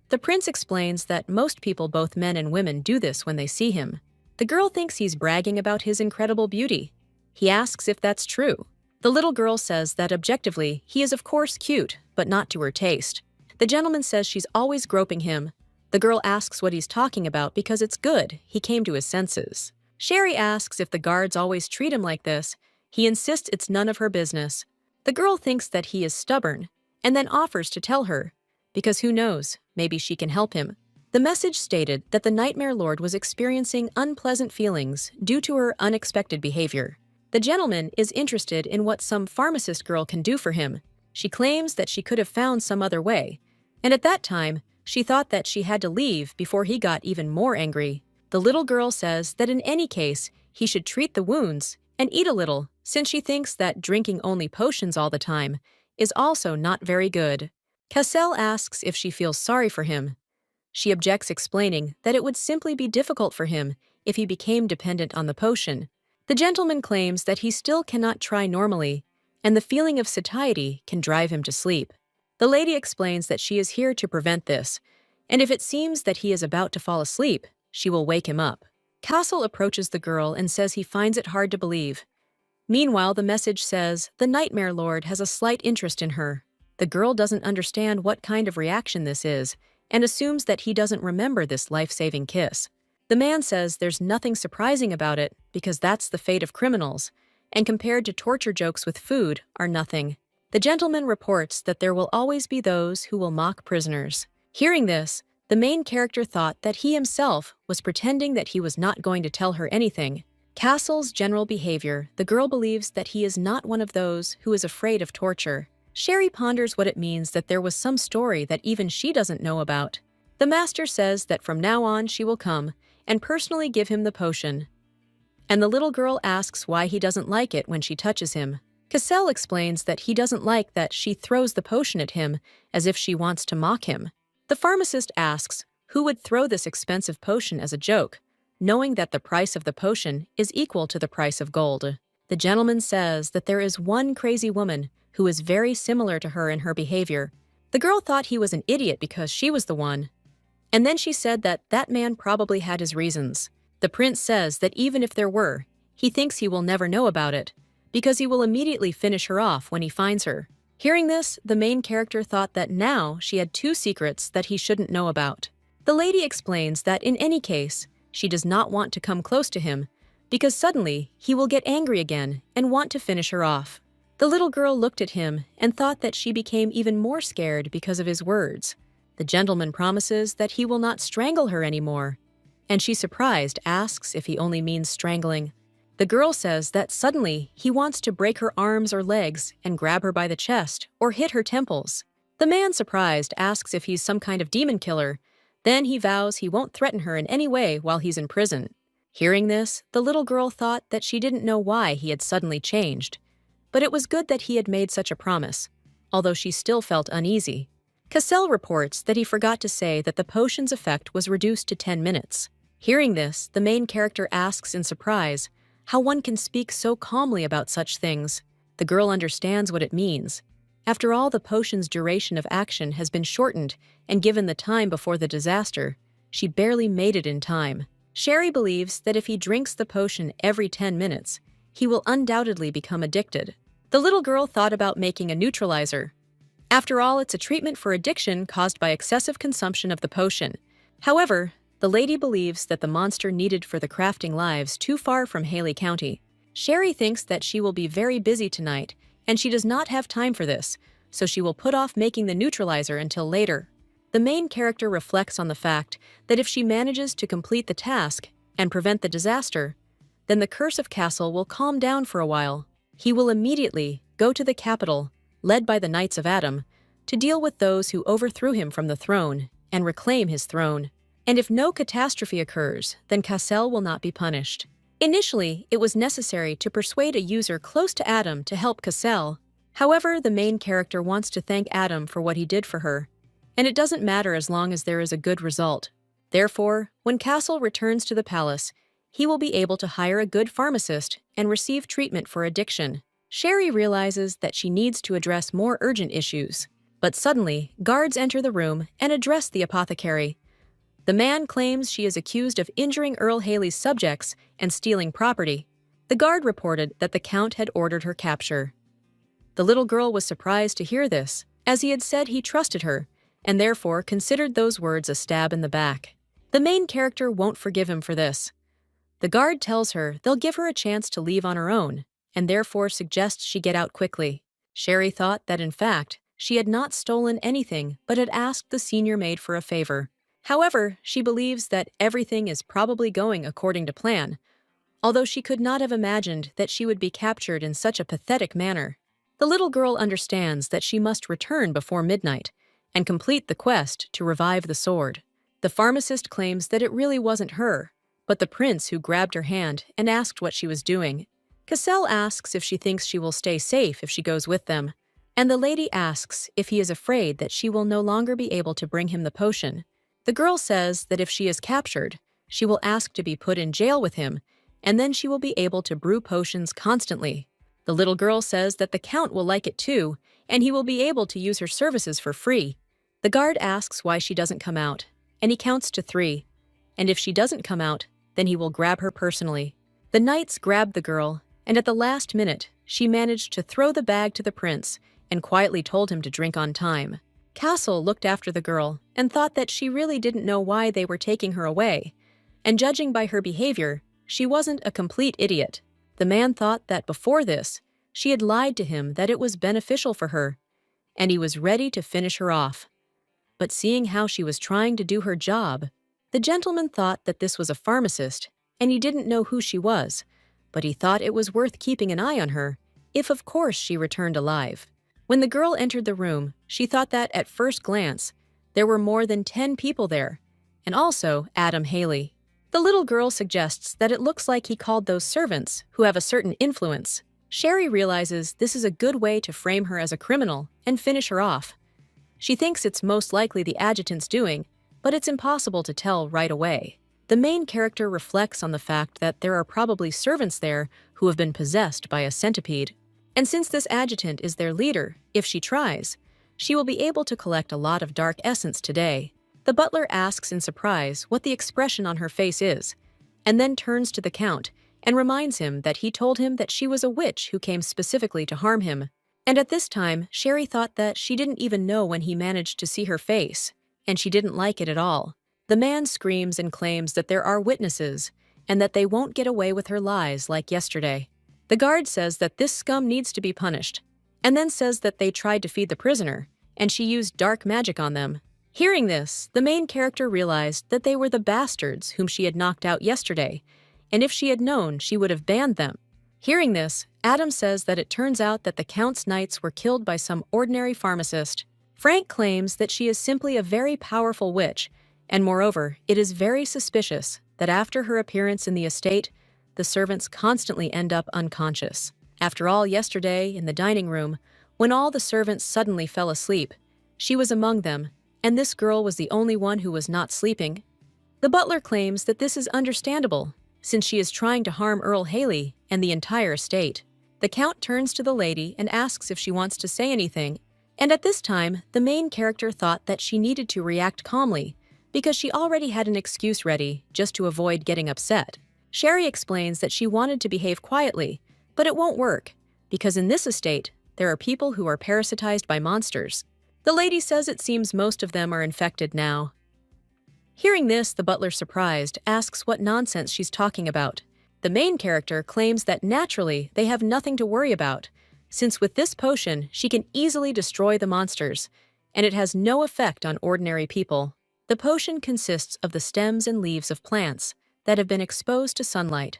The prince explains that most people, both men and women, do this when they see him. The girl thinks he's bragging about his incredible beauty. He asks if that's true. The little girl says that objectively, he is of course cute, but not to her taste. The gentleman says she's always groping him. The girl asks what he's talking about because it's good, he came to his senses. Sherry asks if the guards always treat him like this. He insists it's none of her business. The girl thinks that he is stubborn, and then offers to tell her, because who knows, maybe she can help him. The message stated that the Nightmare Lord was experiencing unpleasant feelings due to her unexpected behavior. The gentleman is interested in what some pharmacist girl can do for him. She claims that she could have found some other way, and at that time, she thought that she had to leave before he got even more angry. The little girl says that in any case, he should treat the wounds and eat a little, since she thinks that drinking only potions all the time is also not very good. Cassell asks if she feels sorry for him. She objects, explaining that it would simply be difficult for him if he became dependent on the potion. The gentleman claims that he still cannot try normally, and the feeling of satiety can drive him to sleep. The lady explains that she is here to prevent this, and if it seems that he is about to fall asleep, she will wake him up. Castle approaches the girl and says he finds it hard to believe. Meanwhile, the message says the Nightmare Lord has a slight interest in her. The girl doesn't understand what kind of reaction this is and assumes that he doesn't remember this life-saving kiss. The man says there's nothing surprising about it because that's the fate of criminals, and compared to torture jokes with food are nothing. The gentleman reports that there will always be those who will mock prisoners. Hearing this, the main character thought that he himself was pretending that he was not going to tell her anything. Castle's general behavior, the girl believes that he is not one of those who is afraid of torture. Sherry ponders what it means that there was some story that even she doesn't know about. The master says that from now on she will come and personally give him the potion. And the little girl asks why he doesn't like it when she touches him. Cassell explains that he doesn't like that she throws the potion at him as if she wants to mock him. The pharmacist asks who would throw this expensive potion as a joke, knowing that the price of the potion is equal to the price of gold. The gentleman says that there is one crazy woman who is very similar to her in her behavior. The girl thought he was an idiot because she was the one. And then she said that that man probably had his reasons. The prince says that even if there were, he thinks he will never know about it, because he will immediately finish her off when he finds her. Hearing this, the main character thought that now she had two secrets that he shouldn't know about. The lady explains that in any case, she does not want to come close to him, because suddenly he will get angry again and want to finish her off. The little girl looked at him and thought that she became even more scared because of his words. The gentleman promises that he will not strangle her anymore, and she, surprised, asks if he only means strangling. The girl says that suddenly he wants to break her arms or legs and grab her by the chest or hit her temples. The man, surprised, asks if he's some kind of demon killer. Then he vows he won't threaten her in any way while he's in prison. Hearing this, the little girl thought that she didn't know why he had suddenly changed. But it was good that he had made such a promise, although she still felt uneasy. Cassell reports that he forgot to say that the potion's effect was reduced to 10 minutes. Hearing this, the main character asks in surprise how one can speak so calmly about such things. The girl understands what it means. After all, the potion's duration of action has been shortened, and given the time before the disaster, she barely made it in time. Sherry believes that if he drinks the potion every 10 minutes, he will undoubtedly become addicted. The little girl thought about making a neutralizer. After all, it's a treatment for addiction caused by excessive consumption of the potion. However, the lady believes that the monster needed for the crafting lives too far from Haley County. Sherry thinks that she will be very busy tonight, and she does not have time for this, so she will put off making the neutralizer until later. The main character reflects on the fact that if she manages to complete the task and prevent the disaster, then the curse of Castle will calm down for a while. He will immediately go to the capital, led by the Knights of Adam, to deal with those who overthrew him from the throne and reclaim his throne. And if no catastrophe occurs, then Cassell will not be punished. Initially, it was necessary to persuade a user close to Adam to help Cassell. However, the main character wants to thank Adam for what he did for her, and it doesn't matter as long as there is a good result. Therefore, when Cassell returns to the palace, he will be able to hire a good pharmacist and receive treatment for addiction. Sherry realizes that she needs to address more urgent issues, but suddenly, guards enter the room and address the apothecary. The man claims she is accused of injuring Earl Haley's subjects and stealing property. The guard reported that the Count had ordered her capture. The little girl was surprised to hear this, as he had said he trusted her, and therefore considered those words a stab in the back. The main character won't forgive him for this. The guard tells her they'll give her a chance to leave on her own, and therefore suggests she get out quickly. Sherry thought that, in fact, she had not stolen anything but had asked the senior maid for a favor. However, she believes that everything is probably going according to plan, although she could not have imagined that she would be captured in such a pathetic manner. The little girl understands that she must return before midnight and complete the quest to revive the sword. The pharmacist claims that it really wasn't her, but the prince who grabbed her hand and asked what she was doing. Cassell asks if she thinks she will stay safe if she goes with them, and the lady asks if he is afraid that she will no longer be able to bring him the potion. The girl says that if she is captured, she will ask to be put in jail with him, and then she will be able to brew potions constantly. The little girl says that the Count will like it too, and he will be able to use her services for free. The guard asks why she doesn't come out, and he counts to 3. And if she doesn't come out, then he will grab her personally. The knights grab the girl, and at the last minute, she managed to throw the bag to the prince and quietly told him to drink on time. Castle looked after the girl and thought that she really didn't know why they were taking her away, and judging by her behavior, she wasn't a complete idiot. The man thought that before this, she had lied to him that it was beneficial for her, and he was ready to finish her off. But seeing how she was trying to do her job, the gentleman thought that this was a pharmacist, and he didn't know who she was, but he thought it was worth keeping an eye on her, if of course she returned alive. When the girl entered the room, she thought that at first glance, there were more than 10 people there, and also Adam Haley. The little girl suggests that it looks like he called those servants who have a certain influence. Sherry realizes this is a good way to frame her as a criminal and finish her off. She thinks it's most likely the adjutant's doing, but it's impossible to tell right away. The main character reflects on the fact that there are probably servants there who have been possessed by a centipede. And since this adjutant is their leader, if she tries, she will be able to collect a lot of dark essence today. The butler asks in surprise what the expression on her face is, and then turns to the Count and reminds him that he told him that she was a witch who came specifically to harm him. And at this time, Sherry thought that she didn't even know when he managed to see her face, and she didn't like it at all. The man screams and claims that there are witnesses, and that they won't get away with her lies like yesterday. The guard says that this scum needs to be punished, and then says that they tried to feed the prisoner, and she used dark magic on them. Hearing this, the main character realized that they were the bastards whom she had knocked out yesterday, and if she had known, she would have banned them. Hearing this, Adam says that it turns out that the Count's knights were killed by some ordinary pharmacist. Frank claims that she is simply a very powerful witch, and moreover, it is very suspicious that after her appearance in the estate, the servants constantly end up unconscious. After all, yesterday, in the dining room, when all the servants suddenly fell asleep, she was among them, and this girl was the only one who was not sleeping. The butler claims that this is understandable, since she is trying to harm Earl Haley and the entire estate. The Count turns to the lady and asks if she wants to say anything, and at this time, the main character thought that she needed to react calmly, because she already had an excuse ready just to avoid getting upset. Sherry explains that she wanted to behave quietly, but it won't work, because in this estate, there are people who are parasitized by monsters. The lady says it seems most of them are infected now. Hearing this, the butler, surprised, asks what nonsense she's talking about. The main character claims that naturally they have nothing to worry about, since with this potion she can easily destroy the monsters, and it has no effect on ordinary people. The potion consists of the stems and leaves of plants that have been exposed to sunlight.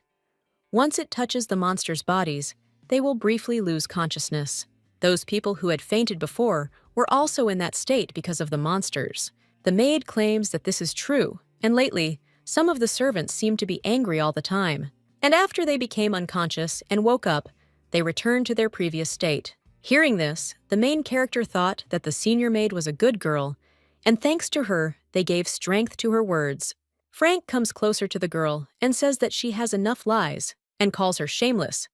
Once it touches the monsters' bodies, they will briefly lose consciousness. Those people who had fainted before were also in that state because of the monsters. The maid claims that this is true, and lately, some of the servants seem to be angry all the time. And after they became unconscious and woke up, they returned to their previous state. Hearing this, the main character thought that the senior maid was a good girl, and thanks to her, they gave strength to her words. Frank comes closer to the girl and says that she has enough lies, and calls her shameless.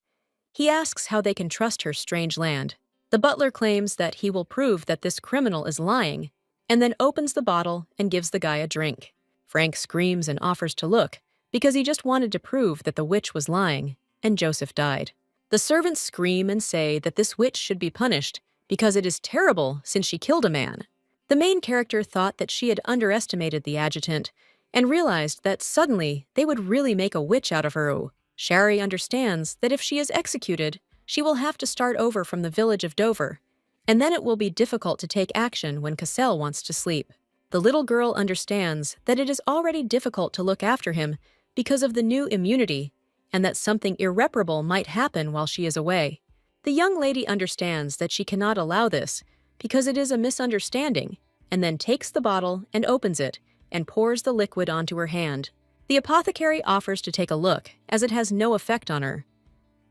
He asks how they can trust her strange land. The butler claims that he will prove that this criminal is lying, and then opens the bottle and gives the guy a drink. Frank screams and offers to look, because he just wanted to prove that the witch was lying, and Joseph died. The servants scream and say that this witch should be punished, because it is terrible since she killed a man. The main character thought that she had underestimated the adjutant, and realized that suddenly they would really make a witch out of her. Sherry understands that if she is executed, she will have to start over from the village of Dover, and then it will be difficult to take action when Cassell wants to sleep. The little girl understands that it is already difficult to look after him because of the new immunity, and that something irreparable might happen while she is away. The young lady understands that she cannot allow this because it is a misunderstanding, and then takes the bottle and opens it and pours the liquid onto her hand. The apothecary offers to take a look, as it has no effect on her.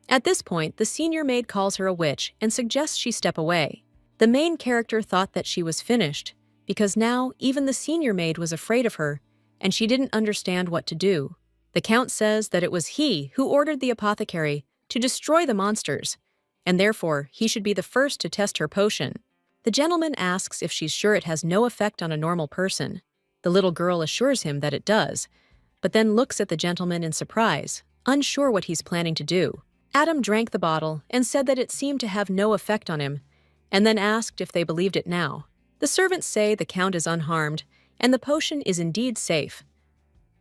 At this point, the senior maid calls her a witch and suggests she step away. The main character thought that she was finished, because now even the senior maid was afraid of her, and she didn't understand what to do. The Count says that it was he who ordered the apothecary to destroy the monsters, and therefore he should be the first to test her potion. The gentleman asks if she's sure it has no effect on a normal person. The little girl assures him that it does, but then looks at the gentleman in surprise, unsure what he's planning to do. Adam drank the bottle and said that it seemed to have no effect on him, and then asked if they believed it now. The servants say the Count is unharmed, and the potion is indeed safe.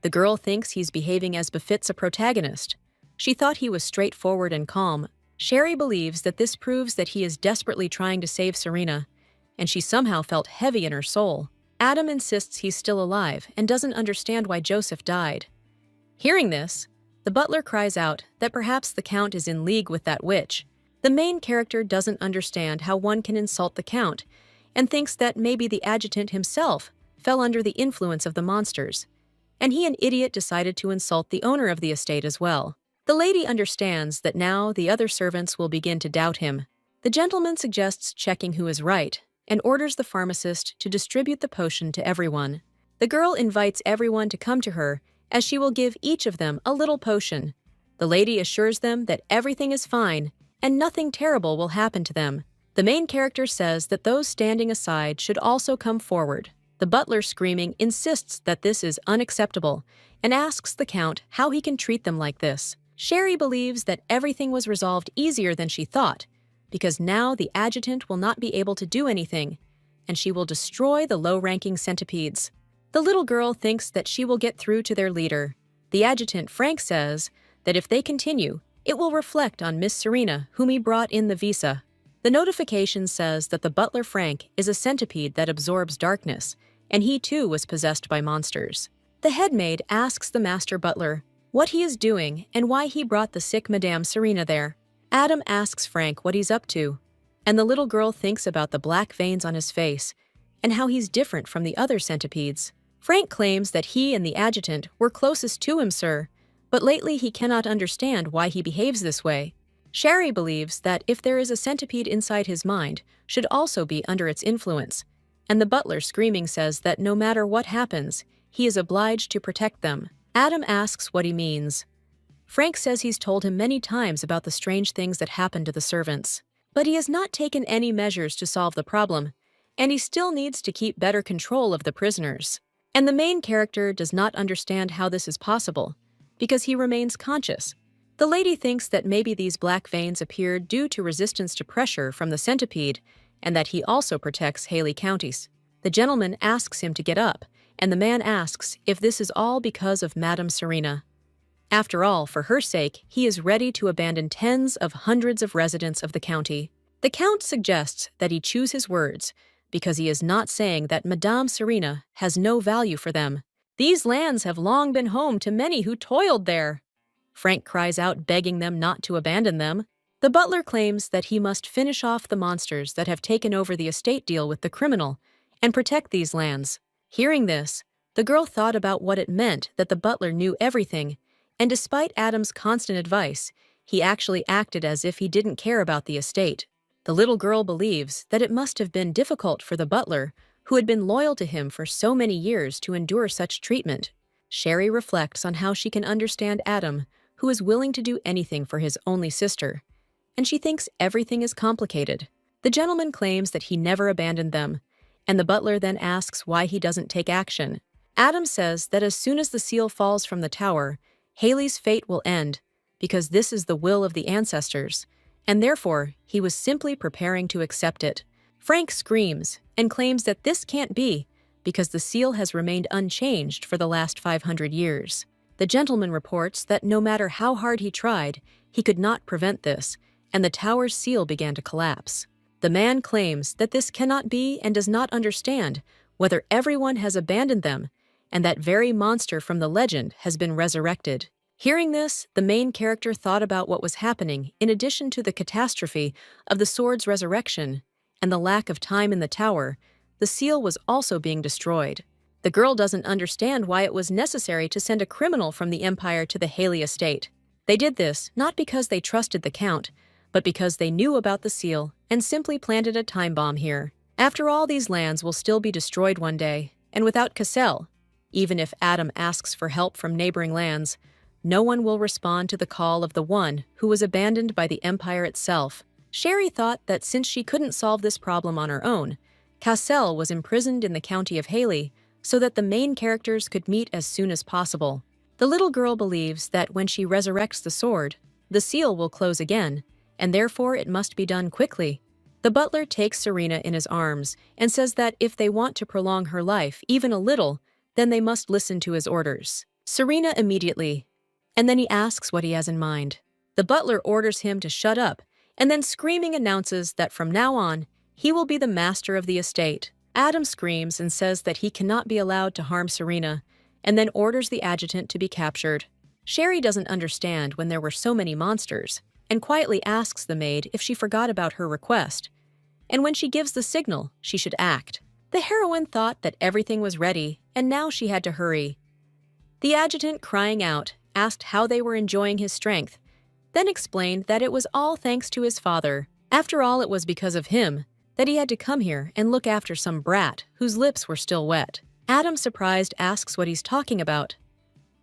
The girl thinks he's behaving as befits a protagonist. She thought he was straightforward and calm. Sherry believes that this proves that he is desperately trying to save Serena, and she somehow felt heavy in her soul. Adam insists he's still alive and doesn't understand why Joseph died. Hearing this, the butler cries out that perhaps the Count is in league with that witch. The main character doesn't understand how one can insult the Count and thinks that maybe the adjutant himself fell under the influence of the monsters, and he, an idiot, decided to insult the owner of the estate as well. The lady understands that now the other servants will begin to doubt him. The gentleman suggests checking who is right and orders the pharmacist to distribute the potion to everyone. The girl invites everyone to come to her, as she will give each of them a little potion. The lady assures them that everything is fine and nothing terrible will happen to them. The main character says that those standing aside should also come forward. The butler, screaming, insists that this is unacceptable and asks the Count how he can treat them like this. Sherry believes that everything was resolved easier than she thought, because now the adjutant will not be able to do anything, and she will destroy the low-ranking centipedes. The little girl thinks that she will get through to their leader. The adjutant, Frank, says that if they continue, it will reflect on Miss Serena, whom he brought in the visa. The notification says that the butler, Frank, is a centipede that absorbs darkness, and he too was possessed by monsters. The head maid asks the master butler what he is doing and why he brought the sick Madame Serena there. Adam asks Frank what he's up to, and the little girl thinks about the black veins on his face and how he's different from the other centipedes. Frank claims that he and the adjutant were closest to him, sir, but lately he cannot understand why he behaves this way. Sherry believes that if there is a centipede inside his mind, should also be under its influence, and the butler, screaming, says that no matter what happens, he is obliged to protect them. Adam asks what he means. Frank says he's told him many times about the strange things that happen to the servants, but he has not taken any measures to solve the problem, and he still needs to keep better control of the prisoners. And the main character does not understand how this is possible, because he remains conscious. The lady thinks that maybe these black veins appeared due to resistance to pressure from the centipede, and that he also protects Haley counties. The gentleman asks him to get up, and the man asks if this is all because of Madame Serena. After all, for her sake, he is ready to abandon tens of hundreds of residents of the county. The Count suggests that he choose his words, because he is not saying that Madame Serena has no value for them. These lands have long been home to many who toiled there. Frank cries out, begging them not to abandon them. The butler claims that he must finish off the monsters that have taken over the estate deal with the criminal and protect these lands. Hearing this, the girl thought about what it meant that the butler knew everything, and despite Adam's constant advice, he actually acted as if he didn't care about the estate. The little girl believes that it must have been difficult for the butler, who had been loyal to him for so many years, to endure such treatment. Sherry reflects on how she can understand Adam, who is willing to do anything for his only sister, and she thinks everything is complicated. The gentleman claims that he never abandoned them, and the butler then asks why he doesn't take action. Adam says that as soon as the seal falls from the tower, Haley's fate will end, because this is the will of the ancestors, and therefore he was simply preparing to accept it. Frank screams and claims that this can't be, because the seal has remained unchanged for the last 500 years. The gentleman reports that no matter how hard he tried, he could not prevent this, and the tower's seal began to collapse. The man claims that this cannot be and does not understand whether everyone has abandoned them, and that very monster from the legend has been resurrected. Hearing this, the main character thought about what was happening in addition to the catastrophe of the sword's resurrection and the lack of time in the tower. The seal was also being destroyed. The girl doesn't understand why it was necessary to send a criminal from the Empire to the Haley estate. They did this not because they trusted the Count, but because they knew about the seal and simply planted a time bomb here. After all, these lands will still be destroyed one day, and without Cassell, even if Adam asks for help from neighboring lands, no one will respond to the call of the one who was abandoned by the Empire itself. Sherry thought that since she couldn't solve this problem on her own, Cassell was imprisoned in the county of Haley so that the main characters could meet as soon as possible. The little girl believes that when she resurrects the sword, the seal will close again, and therefore it must be done quickly. The butler takes Serena in his arms and says that if they want to prolong her life even a little, then they must listen to his orders. Serena immediately, and then he asks what he has in mind. The butler orders him to shut up, and then screaming announces that from now on, he will be the master of the estate. Adam screams and says that he cannot be allowed to harm Serena, and then orders the adjutant to be captured. Sherry doesn't understand when there were so many monsters, and quietly asks the maid if she forgot about her request, and when she gives the signal, she should act. The heroine thought that everything was ready, and now she had to hurry. The adjutant, crying out, asked how they were enjoying his strength, then explained that it was all thanks to his father. After all, it was because of him that he had to come here and look after some brat whose lips were still wet. Adam, surprised, asks what he's talking about.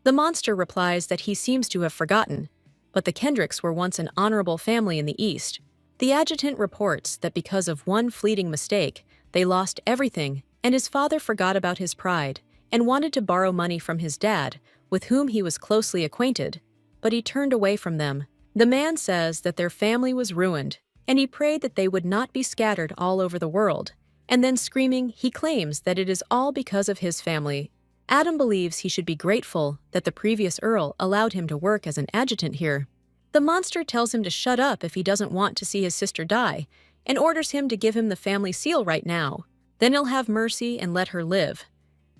The monster replies that he seems to have forgotten, but the Kendricks were once an honorable family in the East. The adjutant reports that because of one fleeting mistake, they lost everything, and his father forgot about his pride and wanted to borrow money from his dad, with whom he was closely acquainted, but he turned away from them. The man says that their family was ruined, and he prayed that they would not be scattered all over the world, and then screaming, he claims that it is all because of his family. Adam believes he should be grateful that the previous Earl allowed him to work as an adjutant here. The monster tells him to shut up if he doesn't want to see his sister die, and orders him to give him the family seal right now. Then he'll have mercy and let her live.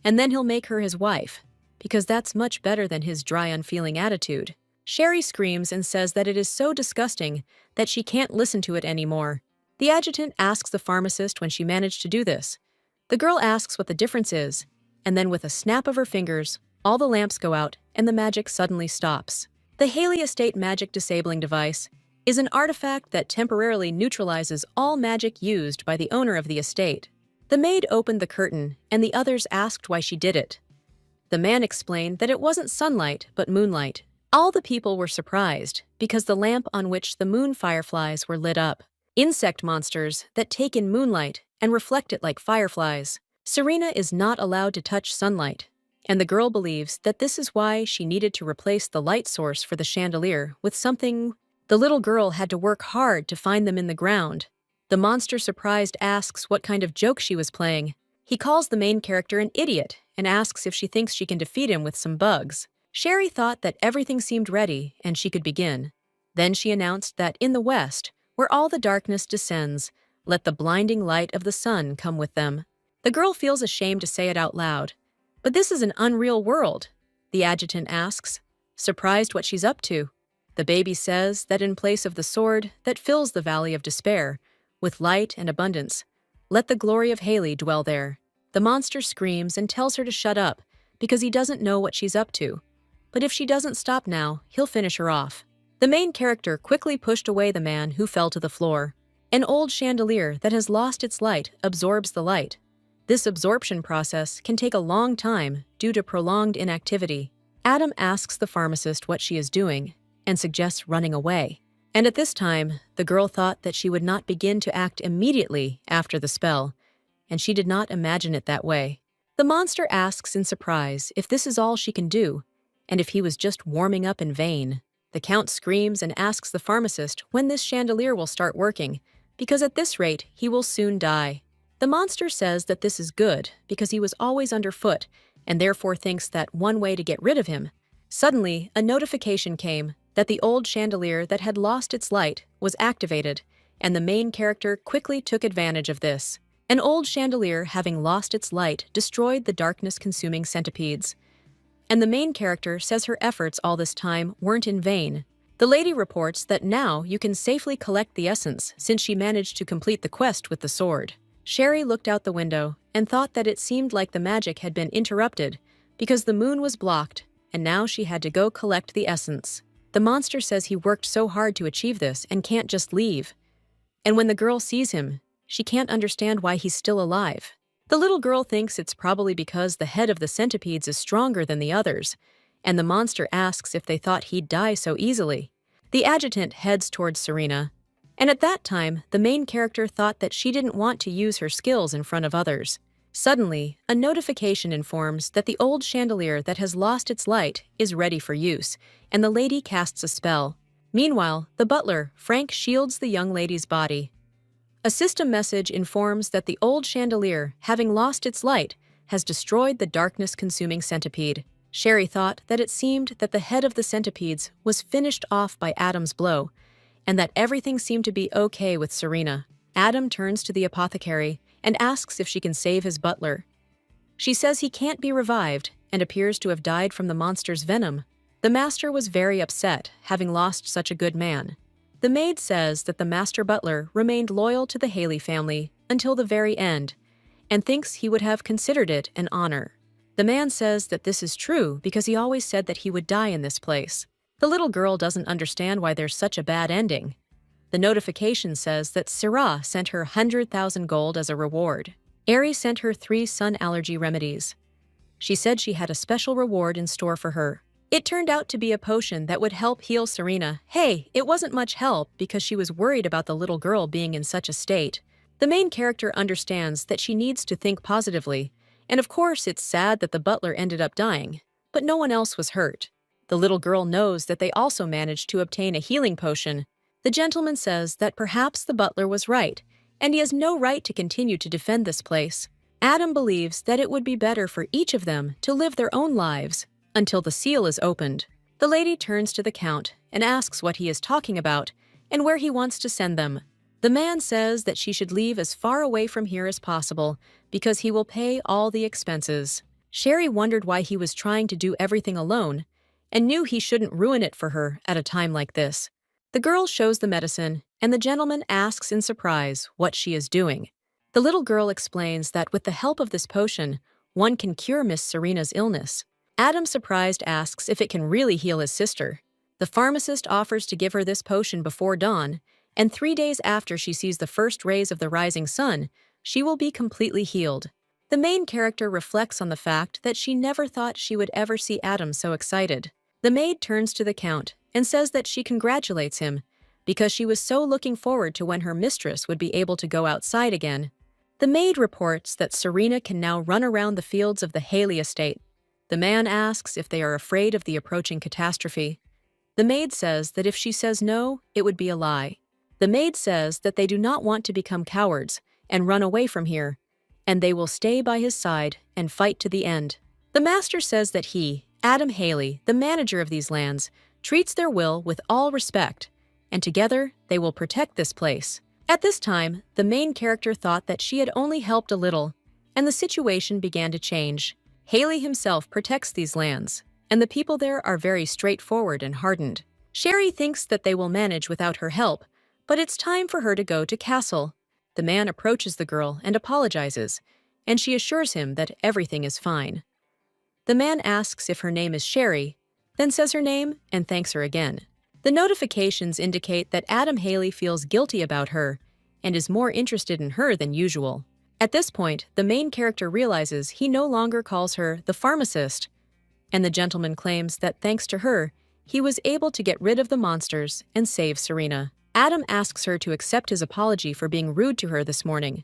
And then he'll make her his wife, because that's much better than his dry, unfeeling attitude. Sherry screams and says that it is so disgusting that she can't listen to it anymore. The adjutant asks the pharmacist when she managed to do this. The girl asks what the difference is, and then with a snap of her fingers, all the lamps go out and the magic suddenly stops. The Haley Estate Magic Disabling Device is an artifact that temporarily neutralizes all magic used by the owner of the estate. The maid opened the curtain, and the others asked why she did it. The man explained that it wasn't sunlight, but moonlight. All the people were surprised, because the lamp on which the moon fireflies were lit up. Insect monsters that take in moonlight and reflect it like fireflies. Serena is not allowed to touch sunlight, and the girl believes that this is why she needed to replace the light source for the chandelier with something. The little girl had to work hard to find them in the ground. The monster, surprised, asks what kind of joke she was playing. He calls the main character an idiot and asks if she thinks she can defeat him with some bugs. Sherry thought that everything seemed ready and she could begin. Then she announced that in the west, where all the darkness descends, let the blinding light of the sun come with them. The girl feels ashamed to say it out loud. But this is an unreal world, the adjutant asks, surprised what she's up to. The baby says that in place of the sword that fills the valley of despair, with light and abundance, let the glory of Haley dwell there. The monster screams and tells her to shut up because he doesn't know what she's up to. But if she doesn't stop now, he'll finish her off. The main character quickly pushed away the man who fell to the floor. An old chandelier that has lost its light absorbs the light. This absorption process can take a long time due to prolonged inactivity. Adam asks the pharmacist what she is doing and suggests running away. And at this time, the girl thought that she would not begin to act immediately after the spell, and she did not imagine it that way. The monster asks in surprise if this is all she can do, and if he was just warming up in vain. The count screams and asks the pharmacist when this chandelier will start working, because at this rate, he will soon die. The monster says that this is good because he was always underfoot and therefore thinks that one way to get rid of him. Suddenly, a notification came that the old chandelier that had lost its light was activated, and the main character quickly took advantage of this. An old chandelier having lost its light destroyed the darkness-consuming centipedes. And the main character says her efforts all this time weren't in vain. The lady reports that now you can safely collect the essence since she managed to complete the quest with the sword. Sherry looked out the window and thought that it seemed like the magic had been interrupted because the moon was blocked, and now she had to go collect the essence. The monster says he worked so hard to achieve this and can't just leave. And when the girl sees him, she can't understand why he's still alive. The little girl thinks it's probably because the head of the centipedes is stronger than the others, and the monster asks if they thought he'd die so easily. The adjutant heads towards Serena, and at that time, the main character thought that she didn't want to use her skills in front of others. Suddenly, a notification informs that the old chandelier that has lost its light is ready for use, and the lady casts a spell. Meanwhile, the butler, Frank, shields the young lady's body. A system message informs that the old chandelier, having lost its light, has destroyed the darkness-consuming centipede. Sherry thought that it seemed that the head of the centipedes was finished off by Adam's blow, and that everything seemed to be okay with Serena. Adam turns to the apothecary and asks if she can save his butler. She says he can't be revived and appears to have died from the monster's venom. The master was very upset, having lost such a good man. The maid says that the master butler remained loyal to the Haley family until the very end, and thinks he would have considered it an honor. The man says that this is true because he always said that he would die in this place. The little girl doesn't understand why there's such a bad ending. The notification says that Sarah sent her 100,000 gold as a reward. Ari sent her 3 sun allergy remedies. She said she had a special reward in store for her. It turned out to be a potion that would help heal Serena. Hey, it wasn't much help because she was worried about the little girl being in such a state. The main character understands that she needs to think positively, and of course it's sad that the butler ended up dying, but no one else was hurt. The little girl knows that they also managed to obtain a healing potion. The gentleman says that perhaps the butler was right, and he has no right to continue to defend this place. Adam believes that it would be better for each of them to live their own lives until the seal is opened. The lady turns to the count and asks what he is talking about and where he wants to send them. The man says that she should leave as far away from here as possible because he will pay all the expenses. Sherry wondered why he was trying to do everything alone and knew he shouldn't ruin it for her at a time like this. The girl shows the medicine, and the gentleman asks in surprise what she is doing. The little girl explains that with the help of this potion, one can cure Miss Serena's illness. Adam, surprised, asks if it can really heal his sister. The pharmacist offers to give her this potion before dawn, and 3 days after she sees the first rays of the rising sun, she will be completely healed. The main character reflects on the fact that she never thought she would ever see Adam so excited. The maid turns to the count and says that she congratulates him because she was so looking forward to when her mistress would be able to go outside again. The maid reports that Serena can now run around the fields of the Haley estate. The man asks if they are afraid of the approaching catastrophe. The maid says that if she says no, it would be a lie. The maid says that they do not want to become cowards and run away from here, and they will stay by his side and fight to the end. The master says that he, Adam Haley, the manager of these lands, treats their will with all respect, and together they will protect this place. At this time, the main character thought that she had only helped a little, and the situation began to change. Haley himself protects these lands, and the people there are very straightforward and hardened. Sherry thinks that they will manage without her help, but it's time for her to go to castle. The man approaches the girl and apologizes, and she assures him that everything is fine. The man asks if her name is Sherry, then says her name and thanks her again. The notifications indicate that Adam Haley feels guilty about her and is more interested in her than usual. At this point, the main character realizes he no longer calls her the pharmacist, and the gentleman claims that thanks to her, he was able to get rid of the monsters and save Serena. Adam asks her to accept his apology for being rude to her this morning.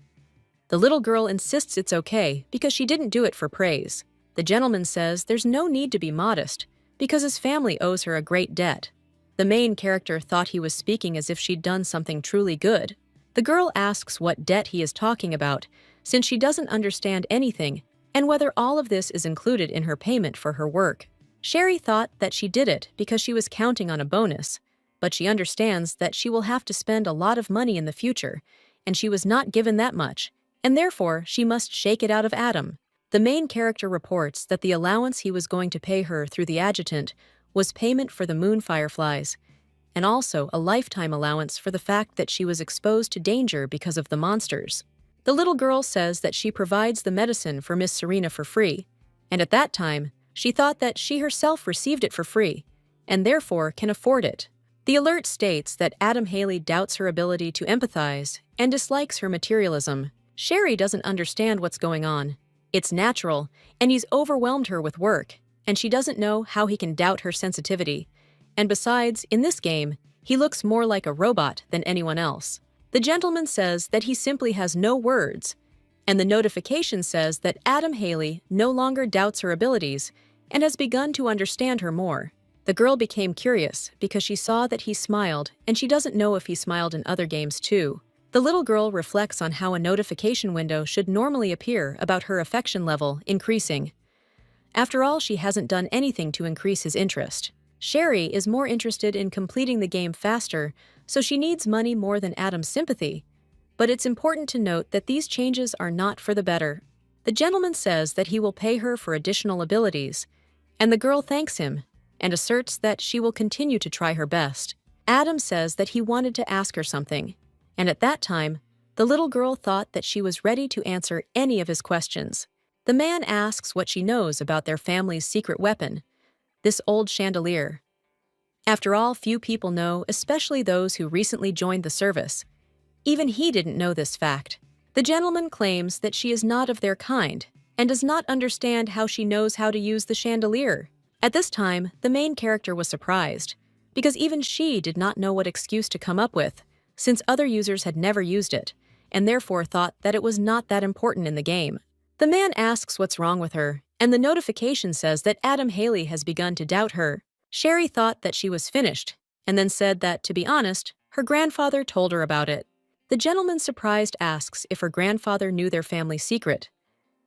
The little girl insists it's okay because she didn't do it for praise. The gentleman says there's no need to be modest because his family owes her a great debt. The main character thought he was speaking as if she'd done something truly good. The girl asks what debt he is talking about, since she doesn't understand anything, and whether all of this is included in her payment for her work. Sherry thought that she did it because she was counting on a bonus, but she understands that she will have to spend a lot of money in the future, and she was not given that much, and therefore she must shake it out of Adam. The main character reports that the allowance he was going to pay her through the adjutant was payment for the moon fireflies, and also a lifetime allowance for the fact that she was exposed to danger because of the monsters. The little girl says that she provides the medicine for Miss Serena for free, and at that time, she thought that she herself received it for free, and therefore can afford it. The alert states that Adam Haley doubts her ability to empathize and dislikes her materialism. Sherry doesn't understand what's going on. It's natural, and he's overwhelmed her with work, and she doesn't know how he can doubt her sensitivity. And besides, in this game, he looks more like a robot than anyone else. The gentleman says that he simply has no words, and the notification says that Adam Haley no longer doubts her abilities and has begun to understand her more. The girl became curious because she saw that he smiled, and she doesn't know if he smiled in other games too. The little girl reflects on how a notification window should normally appear about her affection level increasing. After all, she hasn't done anything to increase his interest. Sherry is more interested in completing the game faster, so she needs money more than Adam's sympathy. But it's important to note that these changes are not for the better. The gentleman says that he will pay her for additional abilities, and the girl thanks him and asserts that she will continue to try her best. Adam says that he wanted to ask her something, and at that time, the little girl thought that she was ready to answer any of his questions. The man asks what she knows about their family's secret weapon, this old chandelier. After all, few people know, especially those who recently joined the service. Even he didn't know this fact. The gentleman claims that she is not of their kind and does not understand how she knows how to use the chandelier. At this time, the main character was surprised, because even she did not know what excuse to come up with, since other users had never used it, and therefore thought that it was not that important in the game. The man asks what's wrong with her, and the notification says that Adam Haley has begun to doubt her. Sherry thought that she was finished, and then said that, to be honest, her grandfather told her about it. The gentleman surprised asks if her grandfather knew their family secret.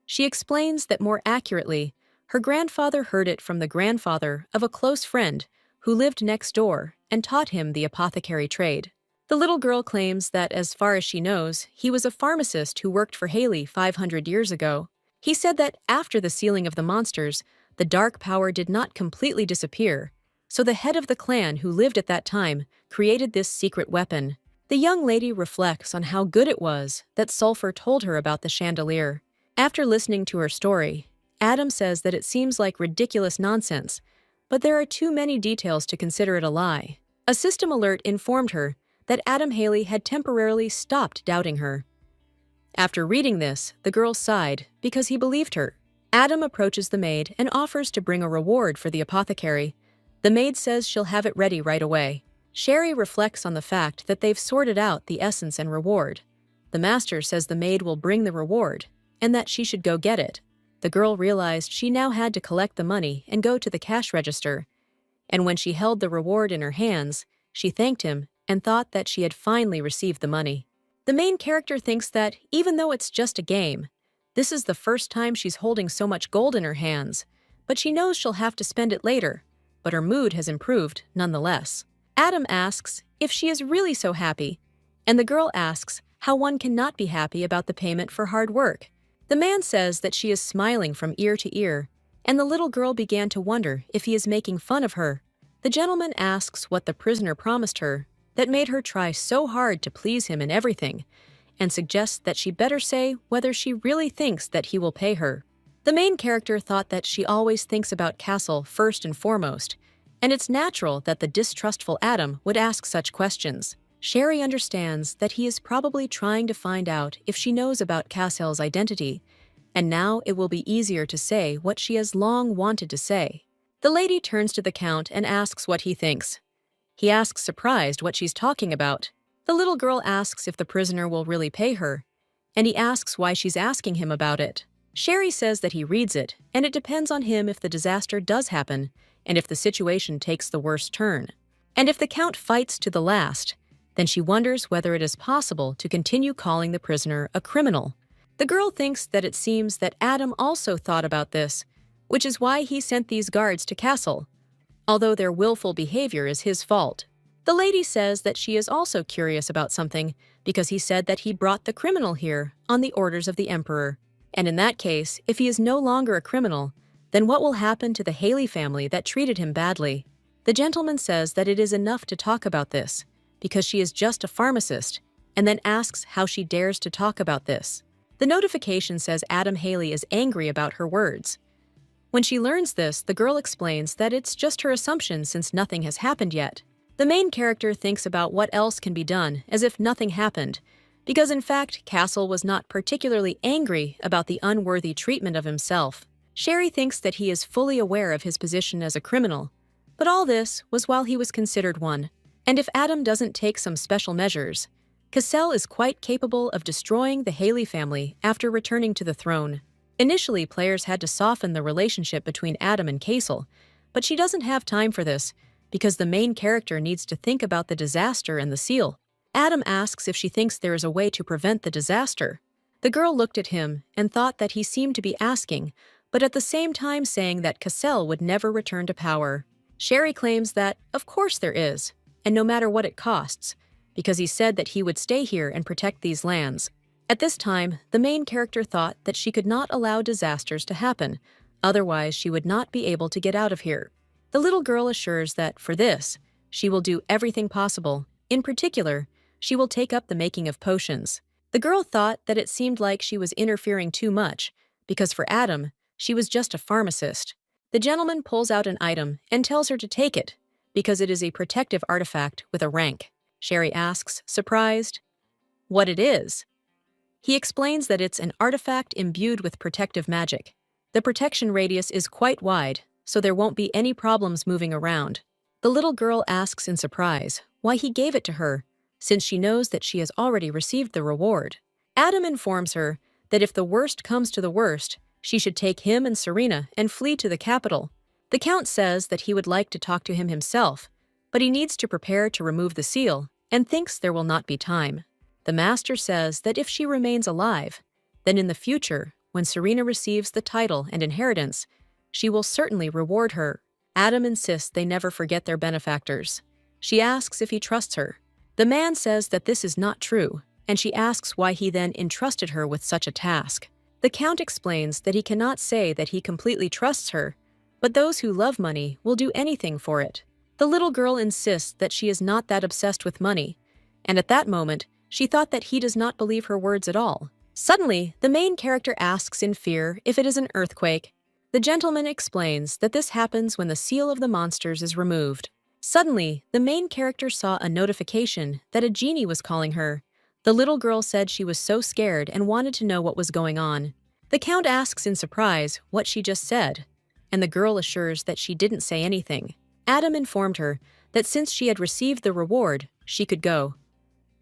She explains that more accurately, her grandfather heard it from the grandfather of a close friend who lived next door and taught him the apothecary trade. The little girl claims that, as far as she knows, he was a pharmacist who worked for Haley 500 years ago. He said that after the sealing of the monsters, the dark power did not completely disappear, so the head of the clan who lived at that time created this secret weapon. The young lady reflects on how good it was that Sulphur told her about the chandelier. After listening to her story, Adam says that it seems like ridiculous nonsense, but there are too many details to consider it a lie. A system alert informed her that Adam Haley had temporarily stopped doubting her. After reading this, the girl sighed because he believed her. Adam approaches the maid and offers to bring a reward for the apothecary. The maid says she'll have it ready right away. Sherry reflects on the fact that they've sorted out the essence and reward. The master says the maid will bring the reward, and that she should go get it. The girl realized she now had to collect the money and go to the cash register. And when she held the reward in her hands, she thanked him and thought that she had finally received the money. The main character thinks that, even though it's just a game, this is the first time she's holding so much gold in her hands, but she knows she'll have to spend it later, but her mood has improved nonetheless. Adam asks if she is really so happy, and the girl asks how one cannot be happy about the payment for hard work. The man says that she is smiling from ear to ear, and the little girl began to wonder if he is making fun of her. The gentleman asks what the prisoner promised her that made her try so hard to please him in everything, and suggests that she better say whether she really thinks that he will pay her. The main character thought that she always thinks about Castle first and foremost, and it's natural that the distrustful Adam would ask such questions. Sherry understands that he is probably trying to find out if she knows about Castle's identity, and now it will be easier to say what she has long wanted to say. The lady turns to the Count and asks what he thinks. He asks surprised what she's talking about. The little girl asks if the prisoner will really pay her, and he asks why she's asking him about it. Sherry says that he reads it, and it depends on him if the disaster does happen, and if the situation takes the worst turn. And if the Count fights to the last, then she wonders whether it is possible to continue calling the prisoner a criminal. The girl thinks that it seems that Adam also thought about this, which is why he sent these guards to Castle, although their willful behavior is his fault. The lady says that she is also curious about something because he said that he brought the criminal here on the orders of the Emperor. And in that case, if he is no longer a criminal, then what will happen to the Haley family that treated him badly? The gentleman says that it is enough to talk about this, because she is just a pharmacist, and then asks how she dares to talk about this. The notification says Adam Haley is angry about her words. When she learns this, the girl explains that it's just her assumption since nothing has happened yet. The main character thinks about what else can be done, as if nothing happened, because in fact, Castle was not particularly angry about the unworthy treatment of himself. Sherry thinks that he is fully aware of his position as a criminal, but all this was while he was considered one. And if Adam doesn't take some special measures, Cassell is quite capable of destroying the Haley family after returning to the throne. Initially, players had to soften the relationship between Adam and Castle, but she doesn't have time for this because the main character needs to think about the disaster and the seal. Adam asks if she thinks there is a way to prevent the disaster. The girl looked at him and thought that he seemed to be asking, but at the same time saying that Cassell would never return to power. Sherry claims that, of course there is, and no matter what it costs, because he said that he would stay here and protect these lands. At this time, the main character thought that she could not allow disasters to happen, otherwise she would not be able to get out of here. The little girl assures that, for this, she will do everything possible. In particular, she will take up the making of potions. The girl thought that it seemed like she was interfering too much, because for Adam, she was just a pharmacist. The gentleman pulls out an item and tells her to take it, because it is a protective artifact with a rank. Sherry asks, surprised, what it is. He explains that it's an artifact imbued with protective magic. The protection radius is quite wide, so there won't be any problems moving around. The little girl asks in surprise why he gave it to her, since she knows that she has already received the reward. Adam informs her that if the worst comes to the worst, she should take him and Serena and flee to the capital. The Count says that he would like to talk to him himself, but he needs to prepare to remove the seal and thinks there will not be time. The Master says that if she remains alive, then in the future, when Serena receives the title and inheritance, she will certainly reward her. Adam insists they never forget their benefactors. She asks if he trusts her. The man says that this is not true, and she asks why he then entrusted her with such a task. The Count explains that he cannot say that he completely trusts her, but those who love money will do anything for it. The little girl insists that she is not that obsessed with money, and at that moment, she thought that he does not believe her words at all. Suddenly, the main character asks in fear if it is an earthquake. The gentleman explains that this happens when the seal of the monsters is removed. Suddenly, the main character saw a notification that a genie was calling her. The little girl said she was so scared and wanted to know what was going on. The Count asks in surprise what she just said, and the girl assures that she didn't say anything. Adam informed her that since she had received the reward, she could go.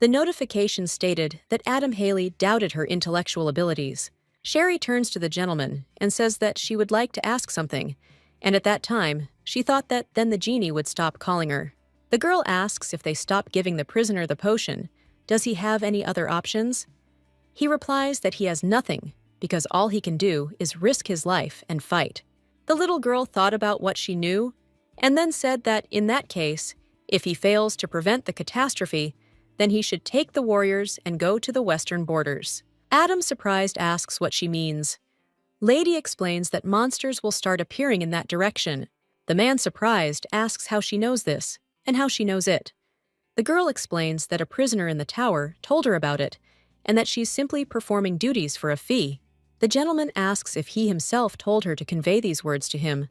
The notification stated that Adam Haley doubted her intellectual abilities. Sherry turns to the gentleman and says that she would like to ask something, and at that time, she thought that then the genie would stop calling her. The girl asks if they stop giving the prisoner the potion, does he have any other options? He replies that he has nothing, because all he can do is risk his life and fight. The little girl thought about what she knew, and then said that in that case, if he fails to prevent the catastrophe, then he should take the warriors and go to the western borders. Adam, surprised, asks what she means. Lady explains that monsters will start appearing in that direction. The man, surprised, asks how she knows this, and how she knows it. The girl explains that a prisoner in the tower told her about it, and that she's simply performing duties for a fee. The gentleman asks if he himself told her to convey these words to him.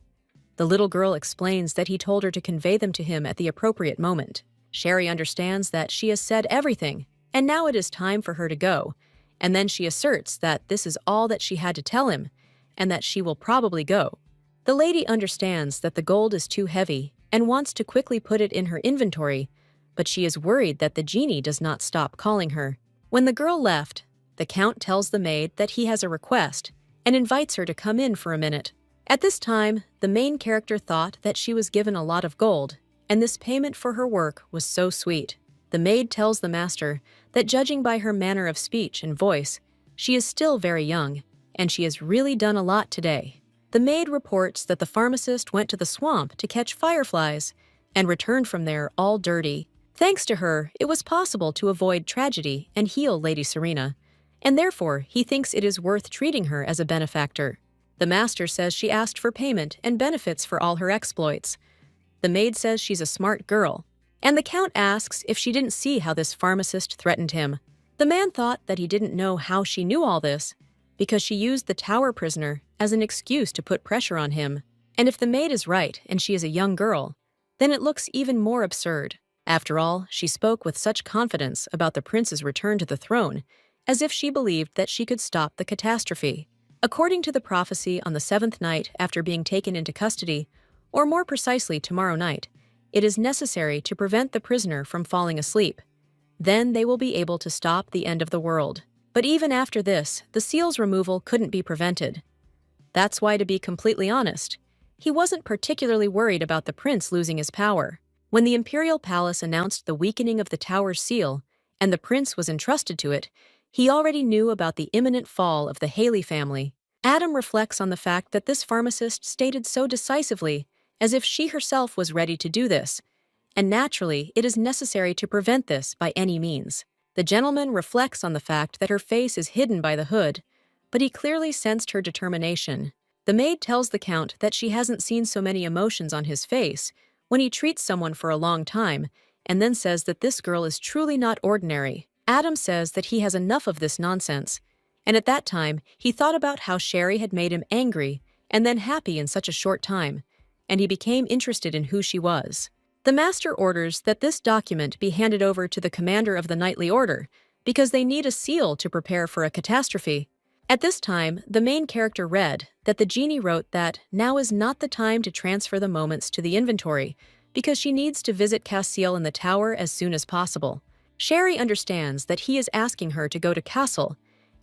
The little girl explains that he told her to convey them to him at the appropriate moment. Sherry understands that she has said everything, and now it is time for her to go, and then she asserts that this is all that she had to tell him, and that she will probably go. The lady understands that the gold is too heavy and wants to quickly put it in her inventory, but she is worried that the genie does not stop calling her. When the girl left, the Count tells the maid that he has a request and invites her to come in for a minute. At this time, the main character thought that she was given a lot of gold, and this payment for her work was so sweet. The maid tells the master that judging by her manner of speech and voice, she is still very young, and she has really done a lot today. The maid reports that the pharmacist went to the swamp to catch fireflies and returned from there all dirty. Thanks to her, it was possible to avoid tragedy and heal Lady Serena, and therefore he thinks it is worth treating her as a benefactor. The master says she asked for payment and benefits for all her exploits. The maid says she's a smart girl, and the Count asks if she didn't see how this pharmacist threatened him. The man thought that he didn't know how she knew all this, because she used the tower prisoner as an excuse to put pressure on him. And if the maid is right and she is a young girl, then it looks even more absurd. After all, she spoke with such confidence about the prince's return to the throne, as if she believed that she could stop the catastrophe. According to the prophecy, on the seventh night after being taken into custody, or more precisely tomorrow night, it is necessary to prevent the prisoner from falling asleep. Then they will be able to stop the end of the world. But even after this, the seal's removal couldn't be prevented. That's why, to be completely honest, he wasn't particularly worried about the prince losing his power. When the imperial palace announced the weakening of the tower's seal, and the prince was entrusted to it, he already knew about the imminent fall of the Haley family. Adam reflects on the fact that this pharmacist stated so decisively, as if she herself was ready to do this, and naturally it is necessary to prevent this by any means. The gentleman reflects on the fact that her face is hidden by the hood, but he clearly sensed her determination. The maid tells the count that she hasn't seen so many emotions on his face when he treats someone for a long time, and then says that this girl is truly not ordinary. Adam says that he has enough of this nonsense, and at that time he thought about how Sherry had made him angry and then happy in such a short time, and he became interested in who she was. The master orders that this document be handed over to the commander of the Knightly Order, because they need a seal to prepare for a catastrophe. At this time, the main character read that the genie wrote that now is not the time to transfer the moments to the inventory, because she needs to visit Cassiel in the tower as soon as possible. Sherry understands that he is asking her to go to Castle,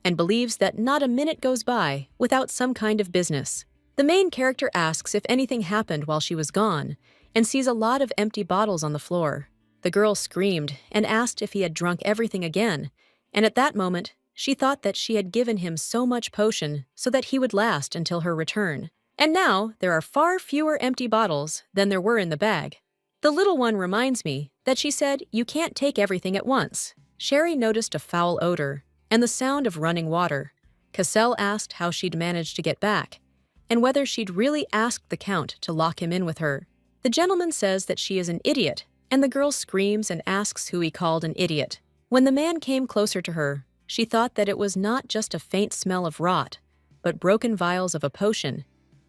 and believes that not a minute goes by without some kind of business. The main character asks if anything happened while she was gone, and sees a lot of empty bottles on the floor. The girl screamed and asked if he had drunk everything again, and at that moment, she thought that she had given him so much potion so that he would last until her return. And now there are far fewer empty bottles than there were in the bag. The little one reminds me that she said, "You can't take everything at once." Sherry noticed a foul odor and the sound of running water. Cassell asked how she'd managed to get back, and whether she'd really asked the count to lock him in with her. The gentleman says that she is an idiot, and the girl screams and asks who he called an idiot. When the man came closer to her, she thought that it was not just a faint smell of rot, but broken vials of a potion,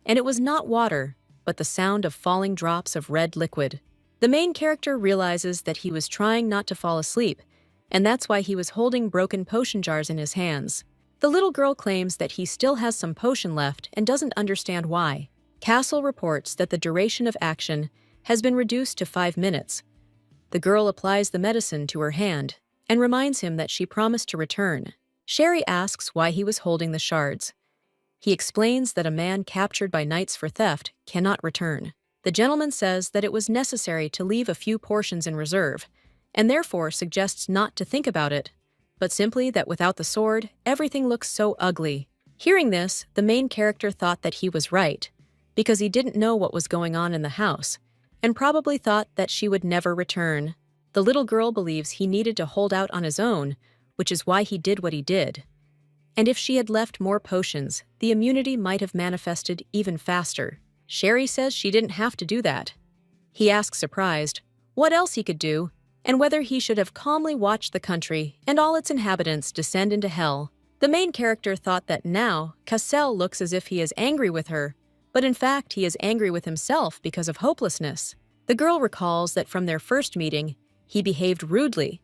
and it was not water, but the sound of falling drops of red liquid. The main character realizes that he was trying not to fall asleep, and that's why he was holding broken potion jars in his hands. The little girl claims that he still has some potion left and doesn't understand why. Castle reports that the duration of action has been reduced to 5 minutes. The girl applies the medicine to her hand and reminds him that she promised to return. Sherry asks why he was holding the shards. He explains that a man captured by knights for theft cannot return. The gentleman says that it was necessary to leave a few portions in reserve, and therefore suggests not to think about it, but simply that without the sword, everything looks so ugly. Hearing this, the main character thought that he was right, because he didn't know what was going on in the house, and probably thought that she would never return. The little girl believes he needed to hold out on his own, which is why he did what he did. And if she had left more potions, the immunity might have manifested even faster. Sherry says she didn't have to do that. He asks, surprised, what else he could do, and whether he should have calmly watched the country and all its inhabitants descend into hell. The main character thought that now, Cassell looks as if he is angry with her, but in fact he is angry with himself because of hopelessness. The girl recalls that from their first meeting, he behaved rudely,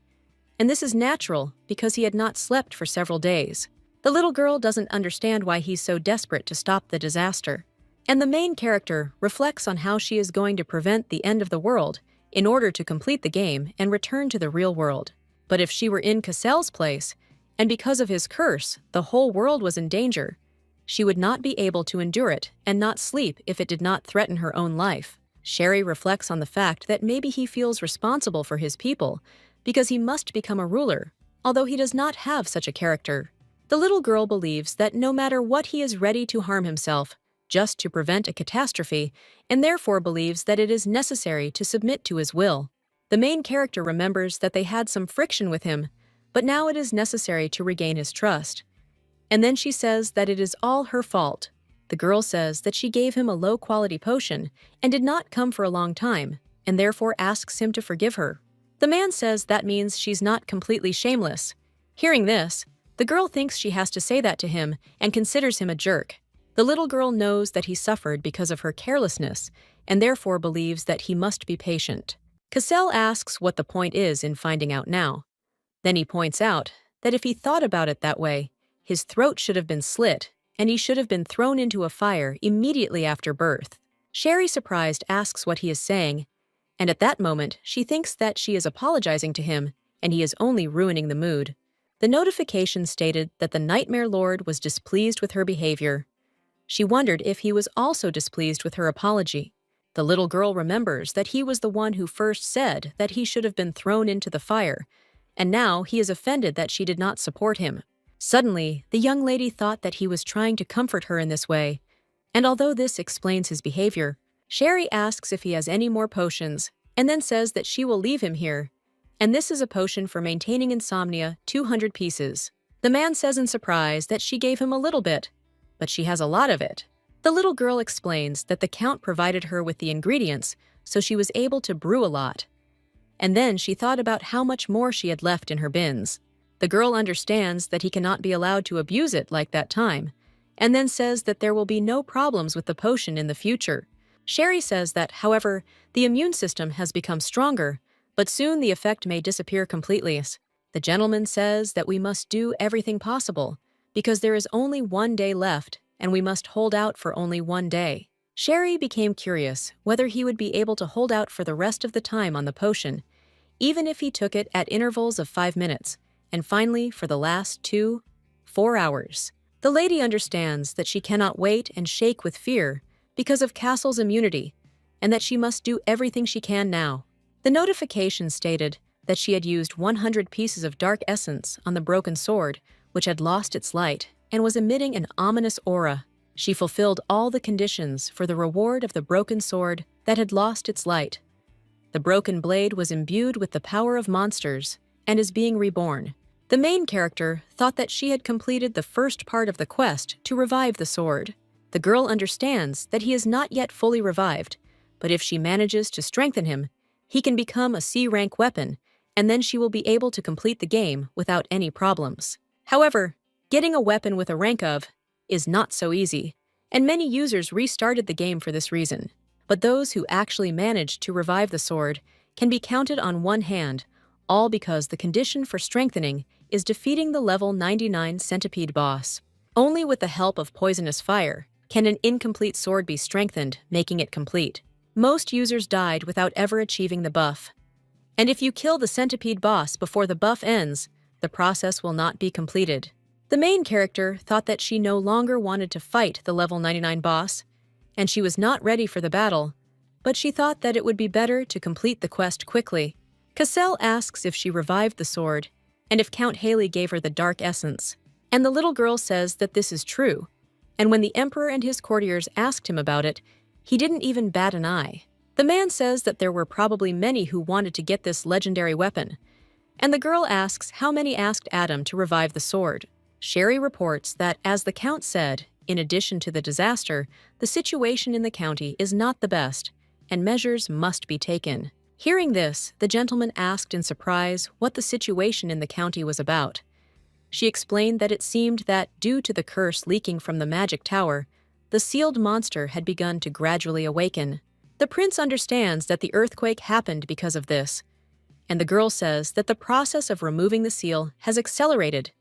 and this is natural because he had not slept for several days. The little girl doesn't understand why he's so desperate to stop the disaster, and the main character reflects on how she is going to prevent the end of the world in order to complete the game and return to the real world. But if she were in Cassell's place, and because of his curse, the whole world was in danger, she would not be able to endure it and not sleep if it did not threaten her own life. Sherry reflects on the fact that maybe he feels responsible for his people because he must become a ruler, although he does not have such a character. The little girl believes that no matter what, he is ready to harm himself just to prevent a catastrophe, and therefore believes that it is necessary to submit to his will. The main character remembers that they had some friction with him, but now it is necessary to regain his trust. And then she says that it is all her fault. The girl says that she gave him a low-quality potion and did not come for a long time, and therefore asks him to forgive her. The man says that means she's not completely shameless. Hearing this, the girl thinks she has to say that to him and considers him a jerk. The little girl knows that he suffered because of her carelessness and therefore believes that he must be patient. Cassell asks what the point is in finding out now. Then he points out that if he thought about it that way, his throat should have been slit and he should have been thrown into a fire immediately after birth. Sherry, surprised, asks what he is saying, and at that moment she thinks that she is apologizing to him and he is only ruining the mood. The notification stated that the Nightmare Lord was displeased with her behavior. She wondered if he was also displeased with her apology. The little girl remembers that he was the one who first said that he should have been thrown into the fire, and now he is offended that she did not support him. Suddenly, the young lady thought that he was trying to comfort her in this way, and although this explains his behavior, Sherry asks if he has any more potions, and then says that she will leave him here, and this is a potion for maintaining insomnia, 200 pieces. The man says in surprise that she gave him a little bit, but she has a lot of it. The little girl explains that the Count provided her with the ingredients, so she was able to brew a lot. And then she thought about how much more she had left in her bins. The girl understands that he cannot be allowed to abuse it like that time, and then says that there will be no problems with the potion in the future. Sherry says that, however, the immune system has become stronger, but soon the effect may disappear completely. The gentleman says that we must do everything possible, because there is only one day left, and we must hold out for only one day. Sherry became curious whether he would be able to hold out for the rest of the time on the potion, even if he took it at intervals of 5 minutes, and finally for the last 4 hours. The lady understands that she cannot wait and shake with fear because of Castle's immunity, and that she must do everything she can now. The notification stated that she had used 100 pieces of dark essence on the broken sword, which had lost its light and was emitting an ominous aura. She fulfilled all the conditions for the reward of the broken sword that had lost its light. The broken blade was imbued with the power of monsters and is being reborn. The main character thought that she had completed the first part of the quest to revive the sword. The girl understands that he is not yet fully revived, but if she manages to strengthen him, he can become a C-rank weapon, and then she will be able to complete the game without any problems. However, getting a weapon with a rank of is not so easy, and many users restarted the game for this reason. But those who actually managed to revive the sword can be counted on one hand, all because the condition for strengthening is defeating the level 99 centipede boss. Only with the help of poisonous fire can an incomplete sword be strengthened, making it complete. Most users died without ever achieving the buff. And if you kill the centipede boss before the buff ends, the process will not be completed. The main character thought that she no longer wanted to fight the level 99 boss, and she was not ready for the battle, but she thought that it would be better to complete the quest quickly. Cassell asks if she revived the sword, and if Count Haley gave her the dark essence, and the little girl says that this is true, and when the Emperor and his courtiers asked him about it, he didn't even bat an eye. The man says that there were probably many who wanted to get this legendary weapon, and the girl asks how many asked Adam to revive the sword. Sherry reports that, as the Count said, in addition to the disaster, the situation in the county is not the best, and measures must be taken. Hearing this, the gentleman asked in surprise what the situation in the county was about. She explained that it seemed that, due to the curse leaking from the magic tower, the sealed monster had begun to gradually awaken. The prince understands that the earthquake happened because of this, and the girl says that the process of removing the seal has accelerated,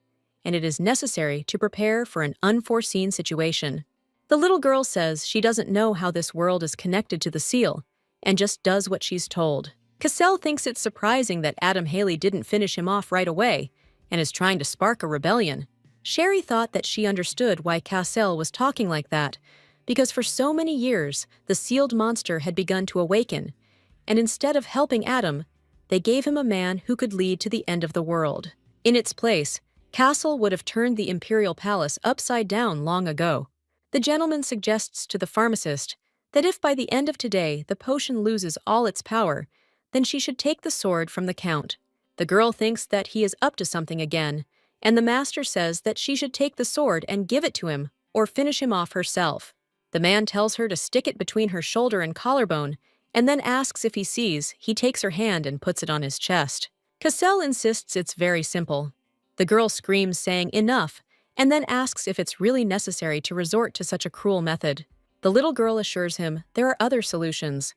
and it is necessary to prepare for an unforeseen situation. The little girl says she doesn't know how this world is connected to the seal, and just does what she's told. Cassell thinks it's surprising that Adam Haley didn't finish him off right away, and is trying to spark a rebellion. Sherry thought that she understood why Cassell was talking like that, because for so many years, the sealed monster had begun to awaken, and instead of helping Adam, they gave him a man who could lead to the end of the world. In its place, Castle would have turned the imperial palace upside down long ago. The gentleman suggests to the pharmacist that if by the end of today the potion loses all its power, then she should take the sword from the Count. The girl thinks that he is up to something again, and the master says that she should take the sword and give it to him, or finish him off herself. The man tells her to stick it between her shoulder and collarbone, and then asks if he sees. He takes her hand and puts it on his chest. Cassell insists it's very simple. The girl screams, saying enough, and then asks if it's really necessary to resort to such a cruel method. The little girl assures him there are other solutions,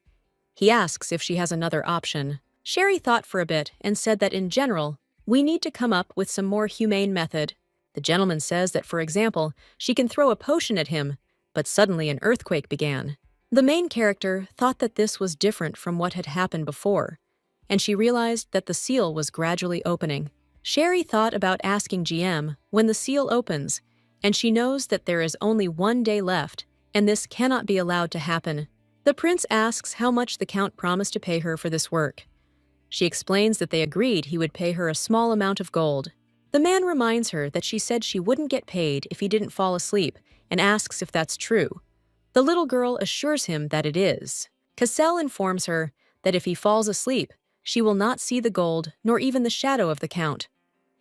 He asks if she has another option. Sherry thought for a bit and said that in general, we need to come up with some more humane method. The gentleman says that, for example, she can throw a potion at him, but suddenly an earthquake began. The main character thought that this was different from what had happened before, and she realized that the seal was gradually opening. Sherry thought about asking GM when the seal opens, and she knows that there is only 1 day left, and this cannot be allowed to happen. The prince asks how much the count promised to pay her for this work. She explains that they agreed he would pay her a small amount of gold. The man reminds her that she said she wouldn't get paid if he didn't fall asleep and asks if that's true. The little girl assures him that it is. Cassell informs her that if he falls asleep, she will not see the gold nor even the shadow of the count.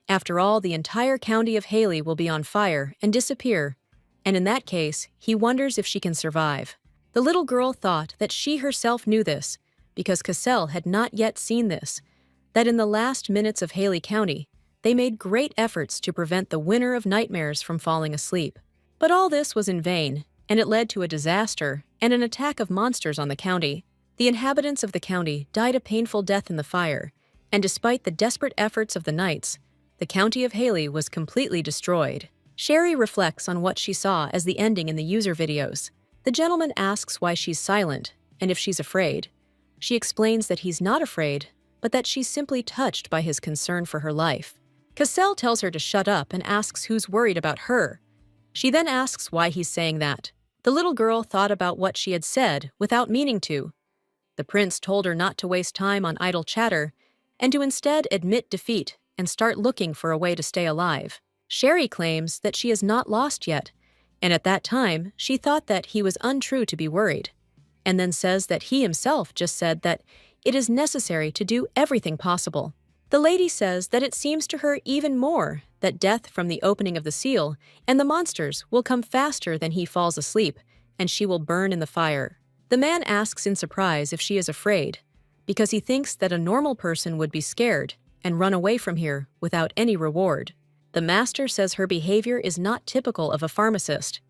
After all, the entire county of Haley will be on fire and disappear, and in that case, he wonders if she can survive. The little girl thought that she herself knew this, because Cassell had not yet seen this, that in the last minutes of Haley County, they made great efforts to prevent the winner of nightmares from falling asleep. But all this was in vain, and it led to a disaster and an attack of monsters on the county. The inhabitants of the county died a painful death in the fire, and despite the desperate efforts of the knights, the county of Haley was completely destroyed. Sherry reflects on what she saw as the ending in the user videos. The gentleman asks why she's silent and if she's afraid. She explains that he's not afraid, but that she's simply touched by his concern for her life. Cassell tells her to shut up and asks who's worried about her. She then asks why he's saying that. The little girl thought about what she had said without meaning to. The prince told her not to waste time on idle chatter and to instead admit defeat and start looking for a way to stay alive. Sherry claims that she is not lost yet, and at that time she thought that he was untrue to be worried, and then says that he himself just said that it is necessary to do everything possible. The lady says that it seems to her even more that death from the opening of the seal and the monsters will come faster than he falls asleep, and she will burn in the fire. The man asks in surprise if she is afraid, because he thinks that a normal person would be scared and run away from here without any reward. The master says her behavior is not typical of a pharmacist.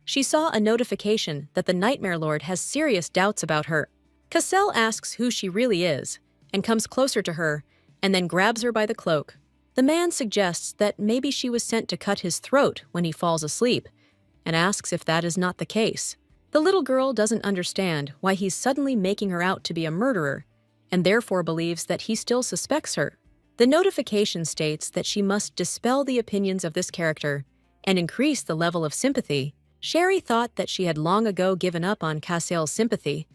She saw a notification that the Nightmare Lord has serious doubts about her. Cassell asks who she really is, and comes closer to her, and then grabs her by the cloak. The man suggests that maybe she was sent to cut his throat when he falls asleep, and asks if that is not the case. The little girl doesn't understand why he's suddenly making her out to be a murderer, and therefore believes that he still suspects her. The notification states that she must dispel the opinions of this character and increase the level of sympathy. Sherry thought that she had long ago given up on Cassell's sympathy,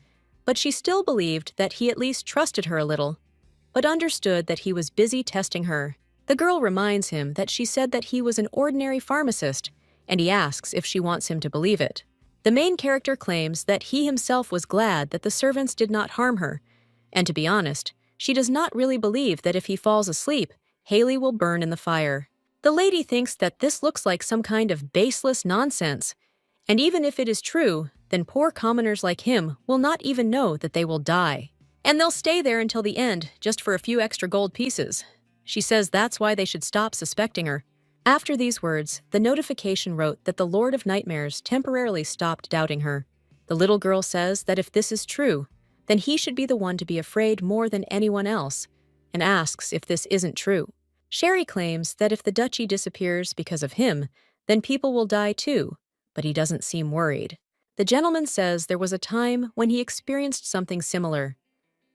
but she still believed that he at least trusted her a little, but understood that he was busy testing her. The girl reminds him that she said that he was an ordinary pharmacist, and he asks if she wants him to believe it. The main character claims that he himself was glad that the servants did not harm her, and to be honest, she does not really believe that if he falls asleep, Haley will burn in the fire. The lady thinks that this looks like some kind of baseless nonsense, and even if it is true, then poor commoners like him will not even know that they will die. And they'll stay there until the end, just for a few extra gold pieces. She says that's why they should stop suspecting her. After these words, the notification wrote that the Lord of Nightmares temporarily stopped doubting her. The little girl says that if this is true, then he should be the one to be afraid more than anyone else, and asks if this isn't true. Sherry claims that if the duchy disappears because of him, then people will die too, but he doesn't seem worried. The gentleman says there was a time when he experienced something similar.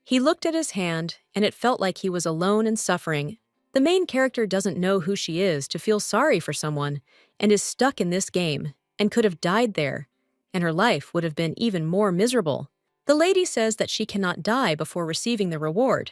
He looked at his hand, and it felt like he was alone and suffering. The main character doesn't know who she is to feel sorry for someone, and is stuck in this game, and could have died there, and her life would have been even more miserable. The lady says that she cannot die before receiving the reward,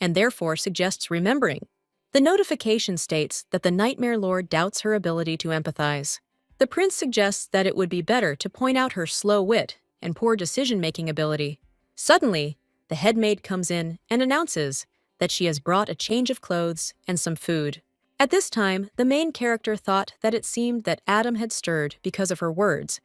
and therefore suggests remembering. The notification states that the Nightmare Lord doubts her ability to empathize. The prince suggests that it would be better to point out her slow wit and poor decision-making ability. Suddenly, the head maid comes in and announces that she has brought a change of clothes and some food. At this time, the main character thought that it seemed that Adam had stirred because of her words,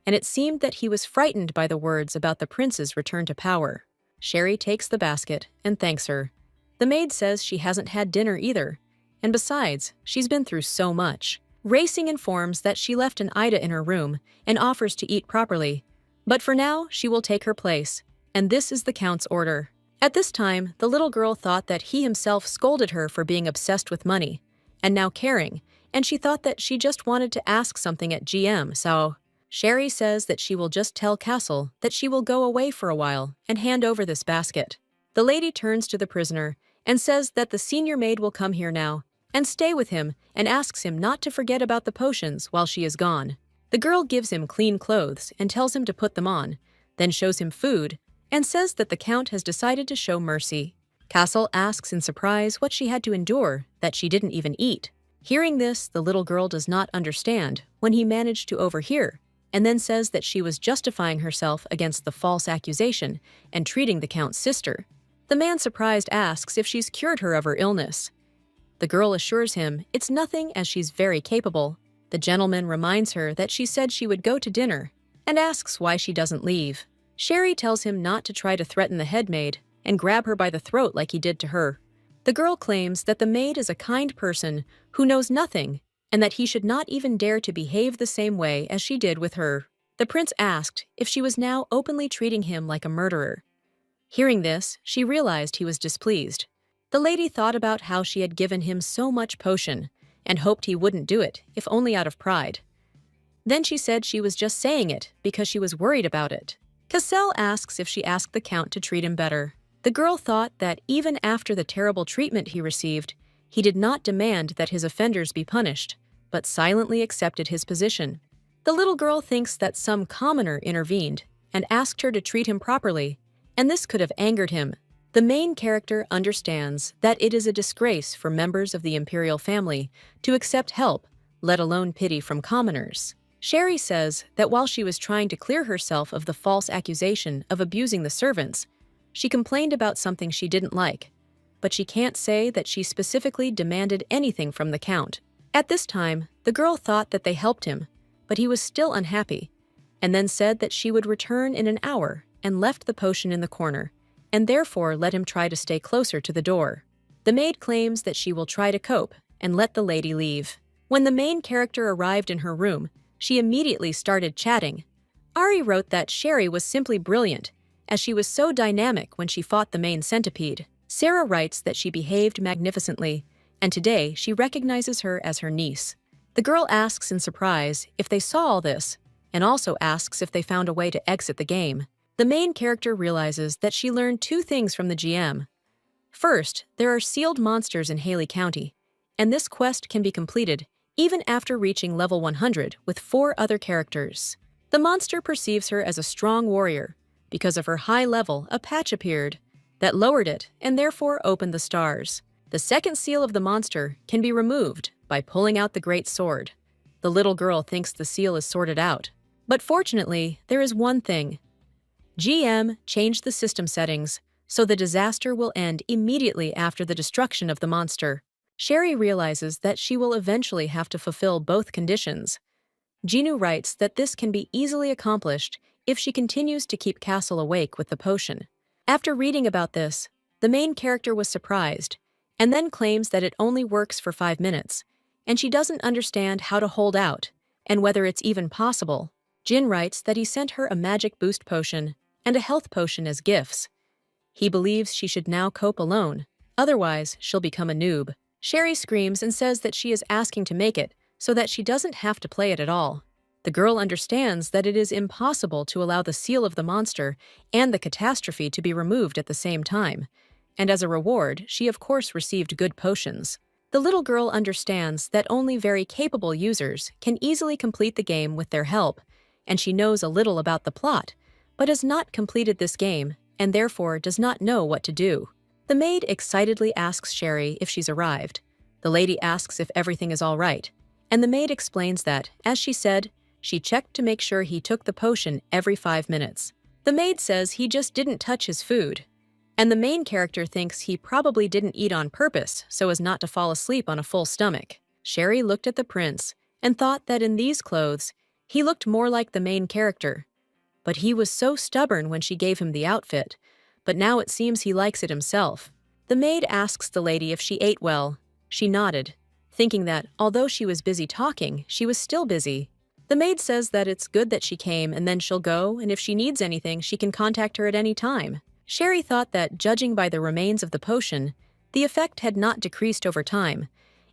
and it seemed that he was frightened by the words about the prince's return to power. Sherry takes the basket and thanks her. The maid says she hasn't had dinner either, and besides, she's been through so much. Racing informs that she left an Ida in her room and offers to eat properly, but for now she will take her place, and this is the Count's order. At this time, the little girl thought that he himself scolded her for being obsessed with money, and now caring, and she thought that she just wanted to ask something at GM, so Sherry says that she will just tell Castle that she will go away for a while and hand over this basket. The lady turns to the prisoner and says that the senior maid will come here now and stay with him and asks him not to forget about the potions while she is gone. The girl gives him clean clothes and tells him to put them on, then shows him food and says that the Count has decided to show mercy. Castle asks in surprise what she had to endure that she didn't even eat. Hearing this, the little girl does not understand when he managed to overhear, and then says that she was justifying herself against the false accusation and treating the Count's sister. The man, surprised, asks if she's cured her of her illness. The girl assures him it's nothing as she's very capable. The gentleman reminds her that she said she would go to dinner and asks why she doesn't leave. Sherry tells him not to try to threaten the head maid and grab her by the throat like he did to her. The girl claims that the maid is a kind person who knows nothing and that he should not even dare to behave the same way as she did with her. The prince asked if she was now openly treating him like a murderer. Hearing this, she realized he was displeased. The lady thought about how she had given him so much potion and hoped he wouldn't do it, if only out of pride. Then she said she was just saying it because she was worried about it. Cassel asks if she asked the Count to treat him better. The girl thought that even after the terrible treatment he received, he did not demand that his offenders be punished, but silently accepted his position. The little girl thinks that some commoner intervened and asked her to treat him properly, and this could have angered him. The main character understands that it is a disgrace for members of the imperial family to accept help, let alone pity, from commoners. Sherry says that while she was trying to clear herself of the false accusation of abusing the servants, she complained about something she didn't like, but she can't say that she specifically demanded anything from the Count. At this time, the girl thought that they helped him, but he was still unhappy, and then said that she would return in an hour and left the potion in the corner, and therefore let him try to stay closer to the door. The maid claims that she will try to cope and let the lady leave. When the main character arrived in her room, she immediately started chatting. Ari wrote that Sherry was simply brilliant, as she was so dynamic when she fought the main centipede. Sarah writes that she behaved magnificently, and today she recognizes her as her niece. The girl asks in surprise if they saw all this, and also asks if they found a way to exit the game. The main character realizes that she learned two things from the GM. First, there are sealed monsters in Haley County, and this quest can be completed even after reaching level 100 with 4 other characters. The monster perceives her as a strong warrior. Because of her high level, a patch appeared that lowered it and therefore opened the stars. The second seal of the monster can be removed by pulling out the great sword. The little girl thinks the seal is sorted out. But fortunately, there is one thing. GM changed the system settings, so the disaster will end immediately after the destruction of the monster. Sherry realizes that she will eventually have to fulfill both conditions. Ginu writes that this can be easily accomplished if she continues to keep Castle awake with the potion. After reading about this, the main character was surprised, and then claims that it only works for 5 minutes, and she doesn't understand how to hold out, and whether it's even possible. Jin writes that he sent her a magic boost potion and a health potion as gifts. He believes she should now cope alone, otherwise she'll become a noob. Sherry screams and says that she is asking to make it so that she doesn't have to play it at all. The girl understands that it is impossible to allow the seal of the monster and the catastrophe to be removed at the same time, and as a reward, she of course received good potions. The little girl understands that only very capable users can easily complete the game with their help, and she knows a little about the plot, but has not completed this game and therefore does not know what to do. The maid excitedly asks Sherry if she's arrived. The lady asks if everything is all right, and the maid explains that, as she said, she checked to make sure he took the potion every 5 minutes. The maid says he just didn't touch his food, and the main character thinks he probably didn't eat on purpose so as not to fall asleep on a full stomach. Sherry looked at the prince and thought that in these clothes, he looked more like the main character. But he was so stubborn when she gave him the outfit, but now it seems he likes it himself. The maid asks the lady if she ate well. She nodded, thinking that, although she was busy talking, she was still busy. The maid says that it's good that she came and then she'll go, and if she needs anything, she can contact her at any time. Sherry thought that, judging by the remains of the potion, the effect had not decreased over time,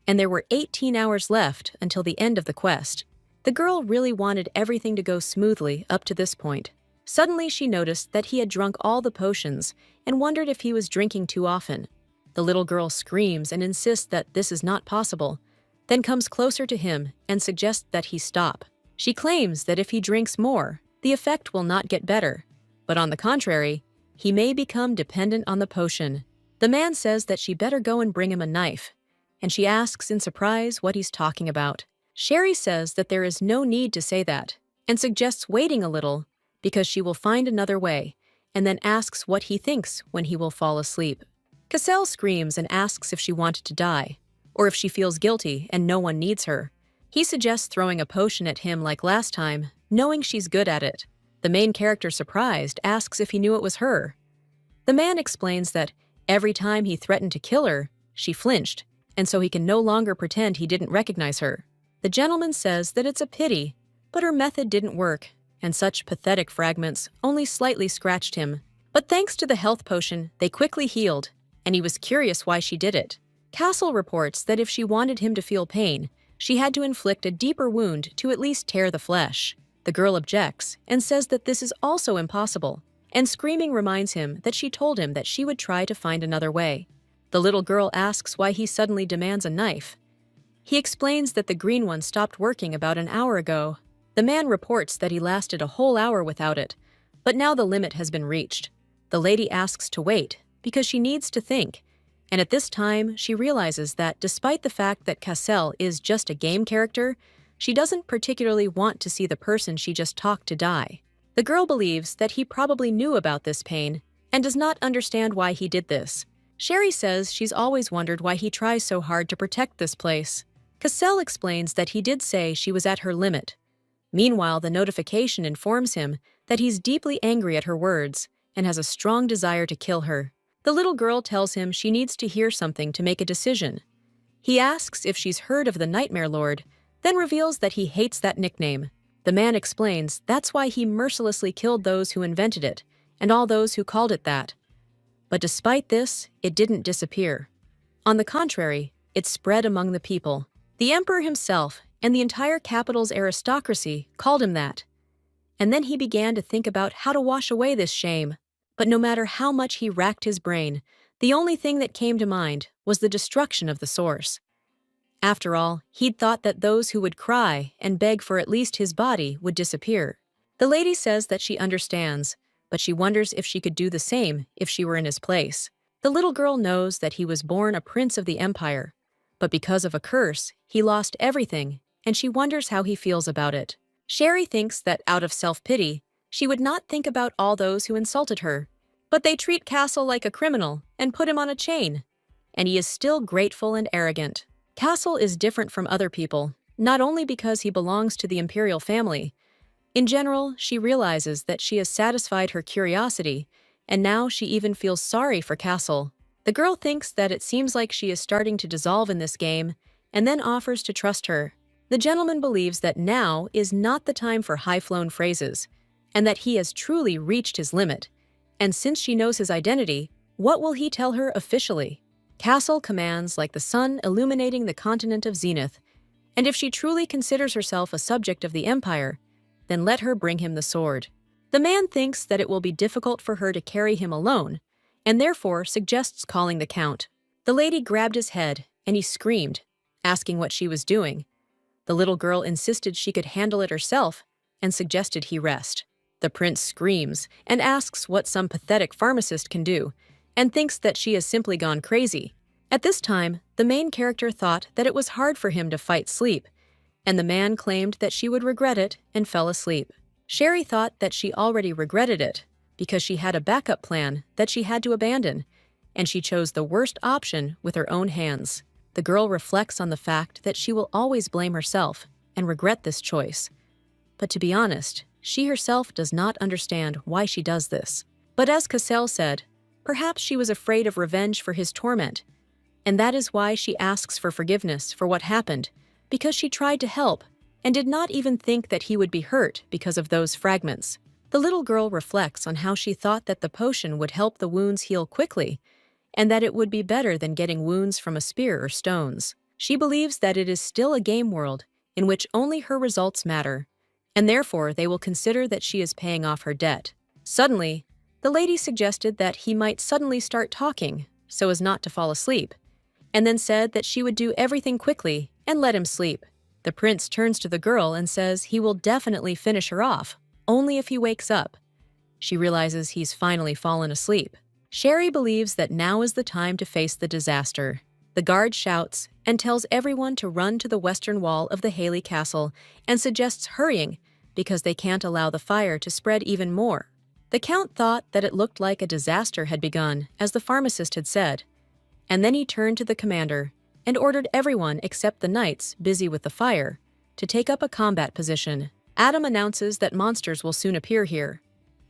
and there were 18 hours left until the end of the quest. The girl really wanted everything to go smoothly up to this point. Suddenly she noticed that he had drunk all the potions and wondered if he was drinking too often. The little girl screams and insists that this is not possible, then comes closer to him and suggests that he stop. She claims that if he drinks more, the effect will not get better, but on the contrary, he may become dependent on the potion. The man says that she better go and bring him a knife, and she asks in surprise what he's talking about. Sherry says that there is no need to say that, and suggests waiting a little because she will find another way, and then asks what he thinks when he will fall asleep. Cassell screams and asks if she wanted to die, or if she feels guilty and no one needs her. He suggests throwing a potion at him like last time, knowing she's good at it. The main character, surprised, asks if he knew it was her. The man explains that every time he threatened to kill her, she flinched, and so he can no longer pretend he didn't recognize her. The gentleman says that it's a pity, but her method didn't work, and such pathetic fragments only slightly scratched him. But thanks to the health potion, they quickly healed, and he was curious why she did it. Castle reports that if she wanted him to feel pain, she had to inflict a deeper wound to at least tear the flesh. The girl objects and says that this is also impossible, and screaming reminds him that she told him that she would try to find another way. The little girl asks why he suddenly demands a knife. He explains that the green one stopped working about an hour ago. The man reports that he lasted a whole hour without it, but now the limit has been reached. The lady asks to wait because she needs to think, and at this time she realizes that despite the fact that Cassell is just a game character, she doesn't particularly want to see the person she just talked to die. The girl believes that he probably knew about this pain and does not understand why he did this. Sherry says she's always wondered why he tries so hard to protect this place. Cassell explains that he did say she was at her limit. Meanwhile, the notification informs him that he's deeply angry at her words and has a strong desire to kill her. The little girl tells him she needs to hear something to make a decision. He asks if she's heard of the Nightmare Lord, then reveals that he hates that nickname. The man explains that's why he mercilessly killed those who invented it and all those who called it that. But despite this, it didn't disappear. On the contrary, it spread among the people. The emperor himself and the entire capital's aristocracy called him that. And then he began to think about how to wash away this shame. But no matter how much he racked his brain, the only thing that came to mind was the destruction of the source. After all, he'd thought that those who would cry and beg for at least his body would disappear. The lady says that she understands, but she wonders if she could do the same if she were in his place. The little girl knows that he was born a prince of the empire, but because of a curse, he lost everything, and she wonders how he feels about it. Sherry thinks that out of self-pity, she would not think about all those who insulted her. But they treat Castle like a criminal and put him on a chain, and he is still grateful and arrogant. Castle is different from other people, not only because he belongs to the imperial family. In general, she realizes that she has satisfied her curiosity, and now she even feels sorry for Castle. The girl thinks that it seems like she is starting to dissolve in this game, and then offers to trust her. The gentleman believes that now is not the time for high-flown phrases, and that he has truly reached his limit. And since she knows his identity, what will he tell her officially? Castle commands like the sun illuminating the continent of Zenith, and if she truly considers herself a subject of the Empire, then let her bring him the sword. The man thinks that it will be difficult for her to carry him alone, and therefore suggests calling the Count. The lady grabbed his head, and he screamed, asking what she was doing. The little girl insisted she could handle it herself, and suggested he rest. The prince screams and asks what some pathetic pharmacist can do, and thinks that she has simply gone crazy. At this time, the main character thought that it was hard for him to fight sleep, and the man claimed that she would regret it and fell asleep. Sherry thought that she already regretted it because she had a backup plan that she had to abandon, and she chose the worst option with her own hands. The girl reflects on the fact that she will always blame herself and regret this choice. But to be honest, she herself does not understand why she does this. But as Cassell said, perhaps she was afraid of revenge for his torment, and that is why she asks for forgiveness for what happened, because she tried to help, and did not even think that he would be hurt because of those fragments. The little girl reflects on how she thought that the potion would help the wounds heal quickly, and that it would be better than getting wounds from a spear or stones. She believes that it is still a game world in which only her results matter, and therefore they will consider that she is paying off her debt. Suddenly, the lady suggested that he might suddenly start talking so as not to fall asleep, and then said that she would do everything quickly and let him sleep. The prince turns to the girl and says he will definitely finish her off, only if he wakes up. She realizes he's finally fallen asleep. Sherry believes that now is the time to face the disaster. The guard shouts and tells everyone to run to the western wall of the Haley Castle and suggests hurrying because they can't allow the fire to spread even more. The count thought that it looked like a disaster had begun, as the pharmacist had said, and then he turned to the commander and ordered everyone except the knights busy with the fire to take up a combat position. Adam announces that monsters will soon appear here.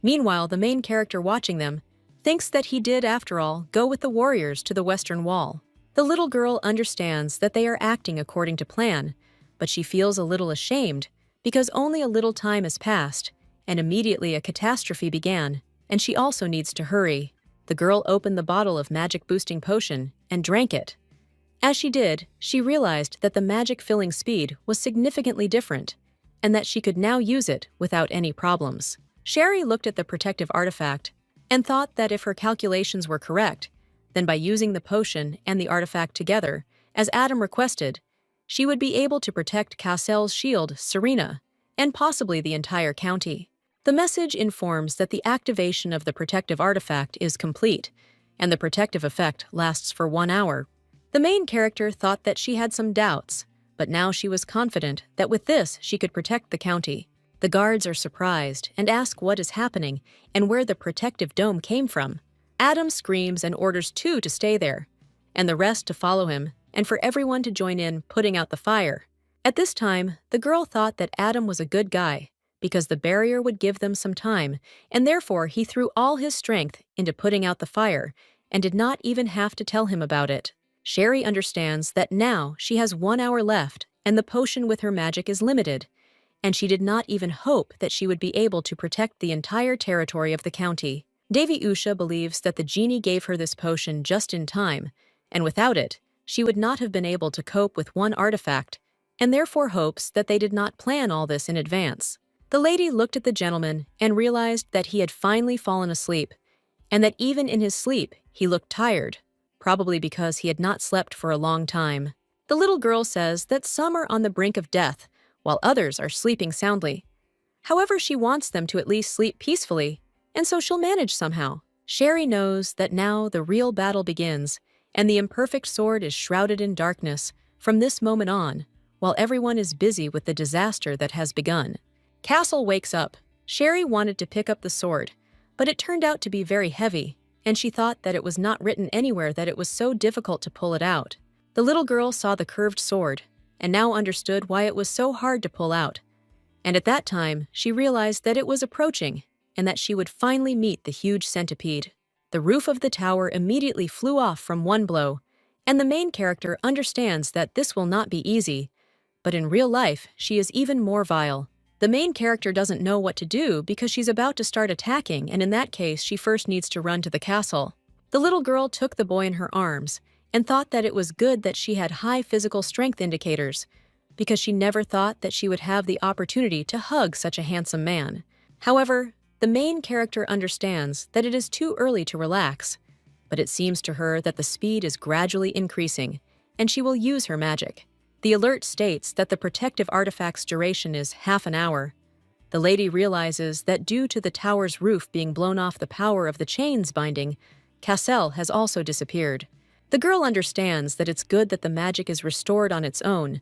Meanwhile, the main character watching them thinks that he did, after all, go with the warriors to the western wall. The little girl understands that they are acting according to plan, but she feels a little ashamed because only a little time has passed, and immediately a catastrophe began, and she also needs to hurry. The girl opened the bottle of magic-boosting potion and drank it. As she did, she realized that the magic-filling speed was significantly different, and that she could now use it without any problems. Sherry looked at the protective artifact and thought that if her calculations were correct, then by using the potion and the artifact together, as Adam requested, she would be able to protect Castle's shield, Serena, and possibly the entire county. The message informs that the activation of the protective artifact is complete, and the protective effect lasts for 1 hour. The main character thought that she had some doubts, but now she was confident that with this she could protect the county. The guards are surprised and ask what is happening and where the protective dome came from. Adam screams and orders 2 to stay there, and the rest to follow him, and for everyone to join in putting out the fire. At this time, the girl thought that Adam was a good guy, because the barrier would give them some time, and therefore he threw all his strength into putting out the fire, and did not even have to tell him about it. Sherry understands that now she has 1 hour left, and the potion with her magic is limited, and she did not even hope that she would be able to protect the entire territory of the county. Devi Usha believes that the genie gave her this potion just in time, and without it, she would not have been able to cope with one artifact, and therefore hopes that they did not plan all this in advance. The lady looked at the gentleman and realized that he had finally fallen asleep, and that even in his sleep he looked tired, probably because he had not slept for a long time. The little girl says that some are on the brink of death, while others are sleeping soundly. However, she wants them to at least sleep peacefully, and so she'll manage somehow. Sherry knows that now the real battle begins, and the imperfect sword is shrouded in darkness from this moment on, while everyone is busy with the disaster that has begun. Castle wakes up. Sherry wanted to pick up the sword, but it turned out to be very heavy, and she thought that it was not written anywhere that it was so difficult to pull it out. The little girl saw the curved sword, and now understood why it was so hard to pull out. And at that time, she realized that it was approaching, and that she would finally meet the huge centipede. The roof of the tower immediately flew off from one blow, and the main character understands that this will not be easy, but in real life, she is even more vile. The main character doesn't know what to do because she's about to start attacking, and in that case, she first needs to run to the castle. The little girl took the boy in her arms and thought that it was good that she had high physical strength indicators, because she never thought that she would have the opportunity to hug such a handsome man. However, the main character understands that it is too early to relax, but it seems to her that the speed is gradually increasing, and she will use her magic. The alert states that the protective artifact's duration is half an hour. The lady realizes that due to the tower's roof being blown off the power of the chains binding, Cassel has also disappeared. The girl understands that it's good that the magic is restored on its own,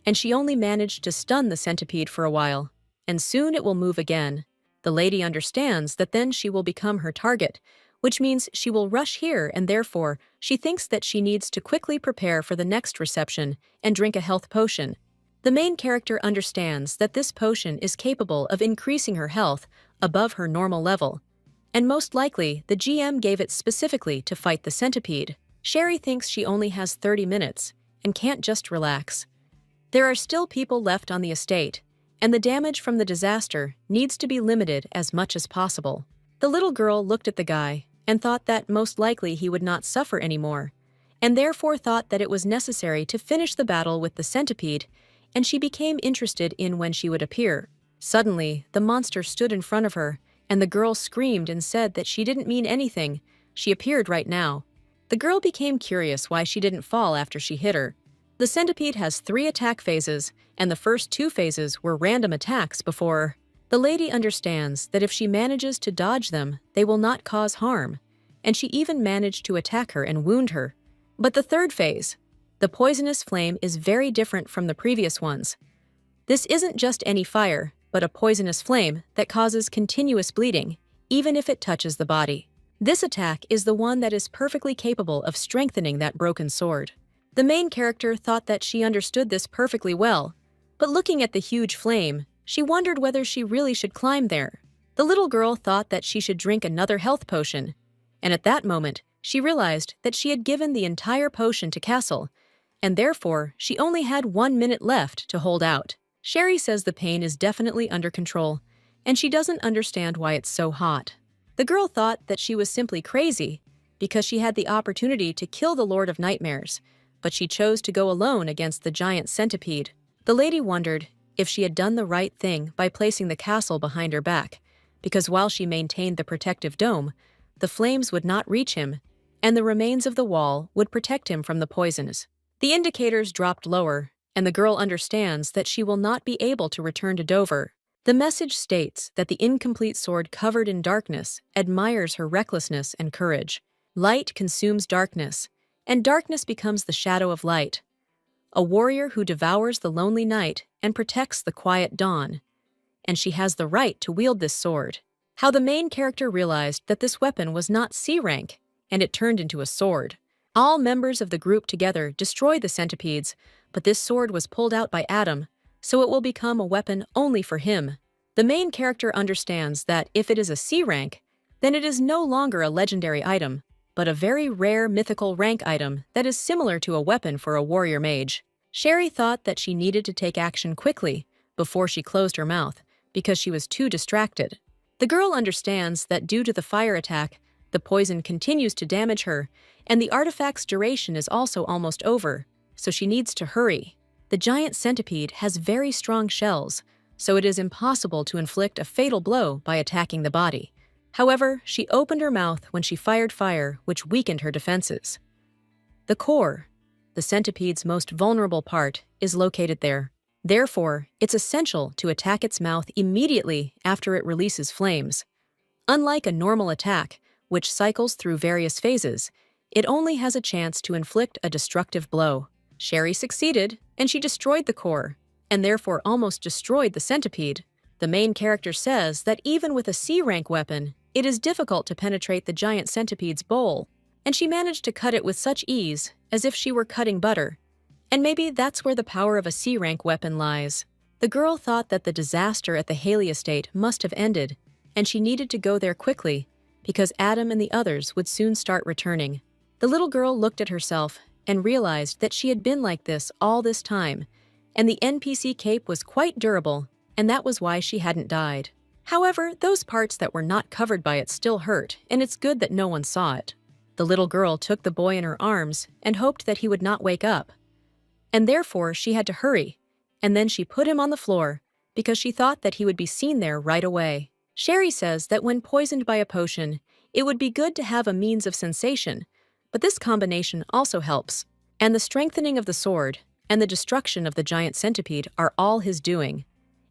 and she only managed to stun the centipede for a while, and soon it will move again. The lady understands that then she will become her target, which means she will rush here, and therefore she thinks that she needs to quickly prepare for the next reception and drink a health potion. The main character understands that this potion is capable of increasing her health above her normal level, and most likely the GM gave it specifically to fight the centipede. Sherry thinks she only has 30 minutes and can't just relax. There are still people left on the estate, and the damage from the disaster needs to be limited as much as possible. The little girl looked at the guy and thought that most likely he would not suffer anymore, and therefore thought that it was necessary to finish the battle with the centipede, and she became interested in when she would appear. Suddenly, the monster stood in front of her, and the girl screamed and said that she didn't mean anything. She appeared right now. The girl became curious why she didn't fall after she hit her. The centipede has 3 attack phases, and the first 2 phases were random attacks before. The lady understands that if she manages to dodge them, they will not cause harm, and she even managed to attack her and wound her. But the 3rd phase, the poisonous flame, is very different from the previous ones. This isn't just any fire, but a poisonous flame that causes continuous bleeding, even if it touches the body. This attack is the one that is perfectly capable of strengthening that broken sword. The main character thought that she understood this perfectly well, but looking at the huge flame, she wondered whether she really should climb there. The little girl thought that she should drink another health potion, and at that moment, she realized that she had given the entire potion to Castle, and therefore she only had 1 minute left to hold out. Sherry says the pain is definitely under control, and she doesn't understand why it's so hot. The girl thought that she was simply crazy because she had the opportunity to kill the Lord of Nightmares, but she chose to go alone against the giant centipede. The lady wondered if she had done the right thing by placing the castle behind her back, because while she maintained the protective dome, the flames would not reach him, and the remains of the wall would protect him from the poisons. The indicators dropped lower, and the girl understands that she will not be able to return to Dover. The message states that the incomplete sword covered in darkness admires her recklessness and courage. Light consumes darkness, and darkness becomes the shadow of light. A warrior who devours the lonely night and protects the quiet dawn. And she has the right to wield this sword. How the main character realized that this weapon was not C rank, and it turned into a sword. All members of the group together destroyed the centipedes, but this sword was pulled out by Adam, so it will become a weapon only for him. The main character understands that if it is a C rank, then it is no longer a legendary item, but a very rare mythical rank item that is similar to a weapon for a warrior mage. Sherry thought that she needed to take action quickly before she closed her mouth, because she was too distracted. The girl understands that due to the fire attack, the poison continues to damage her, and the artifact's duration is also almost over, so she needs to hurry. The giant centipede has very strong shells, so it is impossible to inflict a fatal blow by attacking the body. However, she opened her mouth when she fired fire, which weakened her defenses. The core, the centipede's most vulnerable part, is located there. Therefore, it's essential to attack its mouth immediately after it releases flames. Unlike a normal attack, which cycles through various phases, it only has a chance to inflict a destructive blow. Sherry succeeded, and she destroyed the core, and therefore almost destroyed the centipede. The main character says that even with a C-rank weapon, it is difficult to penetrate the giant centipede's bowl, and she managed to cut it with such ease as if she were cutting butter. And maybe that's where the power of a C-rank weapon lies. The girl thought that the disaster at the Haley estate must have ended, and she needed to go there quickly, because Adam and the others would soon start returning. The little girl looked at herself and realized that she had been like this all this time, and the NPC cape was quite durable, and that was why she hadn't died. However, those parts that were not covered by it still hurt, and it's good that no one saw it. The little girl took the boy in her arms and hoped that he would not wake up. And therefore she had to hurry, and then she put him on the floor because she thought that he would be seen there right away. Sherry says that when poisoned by a potion, it would be good to have a means of sensation, but this combination also helps. And the strengthening of the sword and the destruction of the giant centipede are all his doing.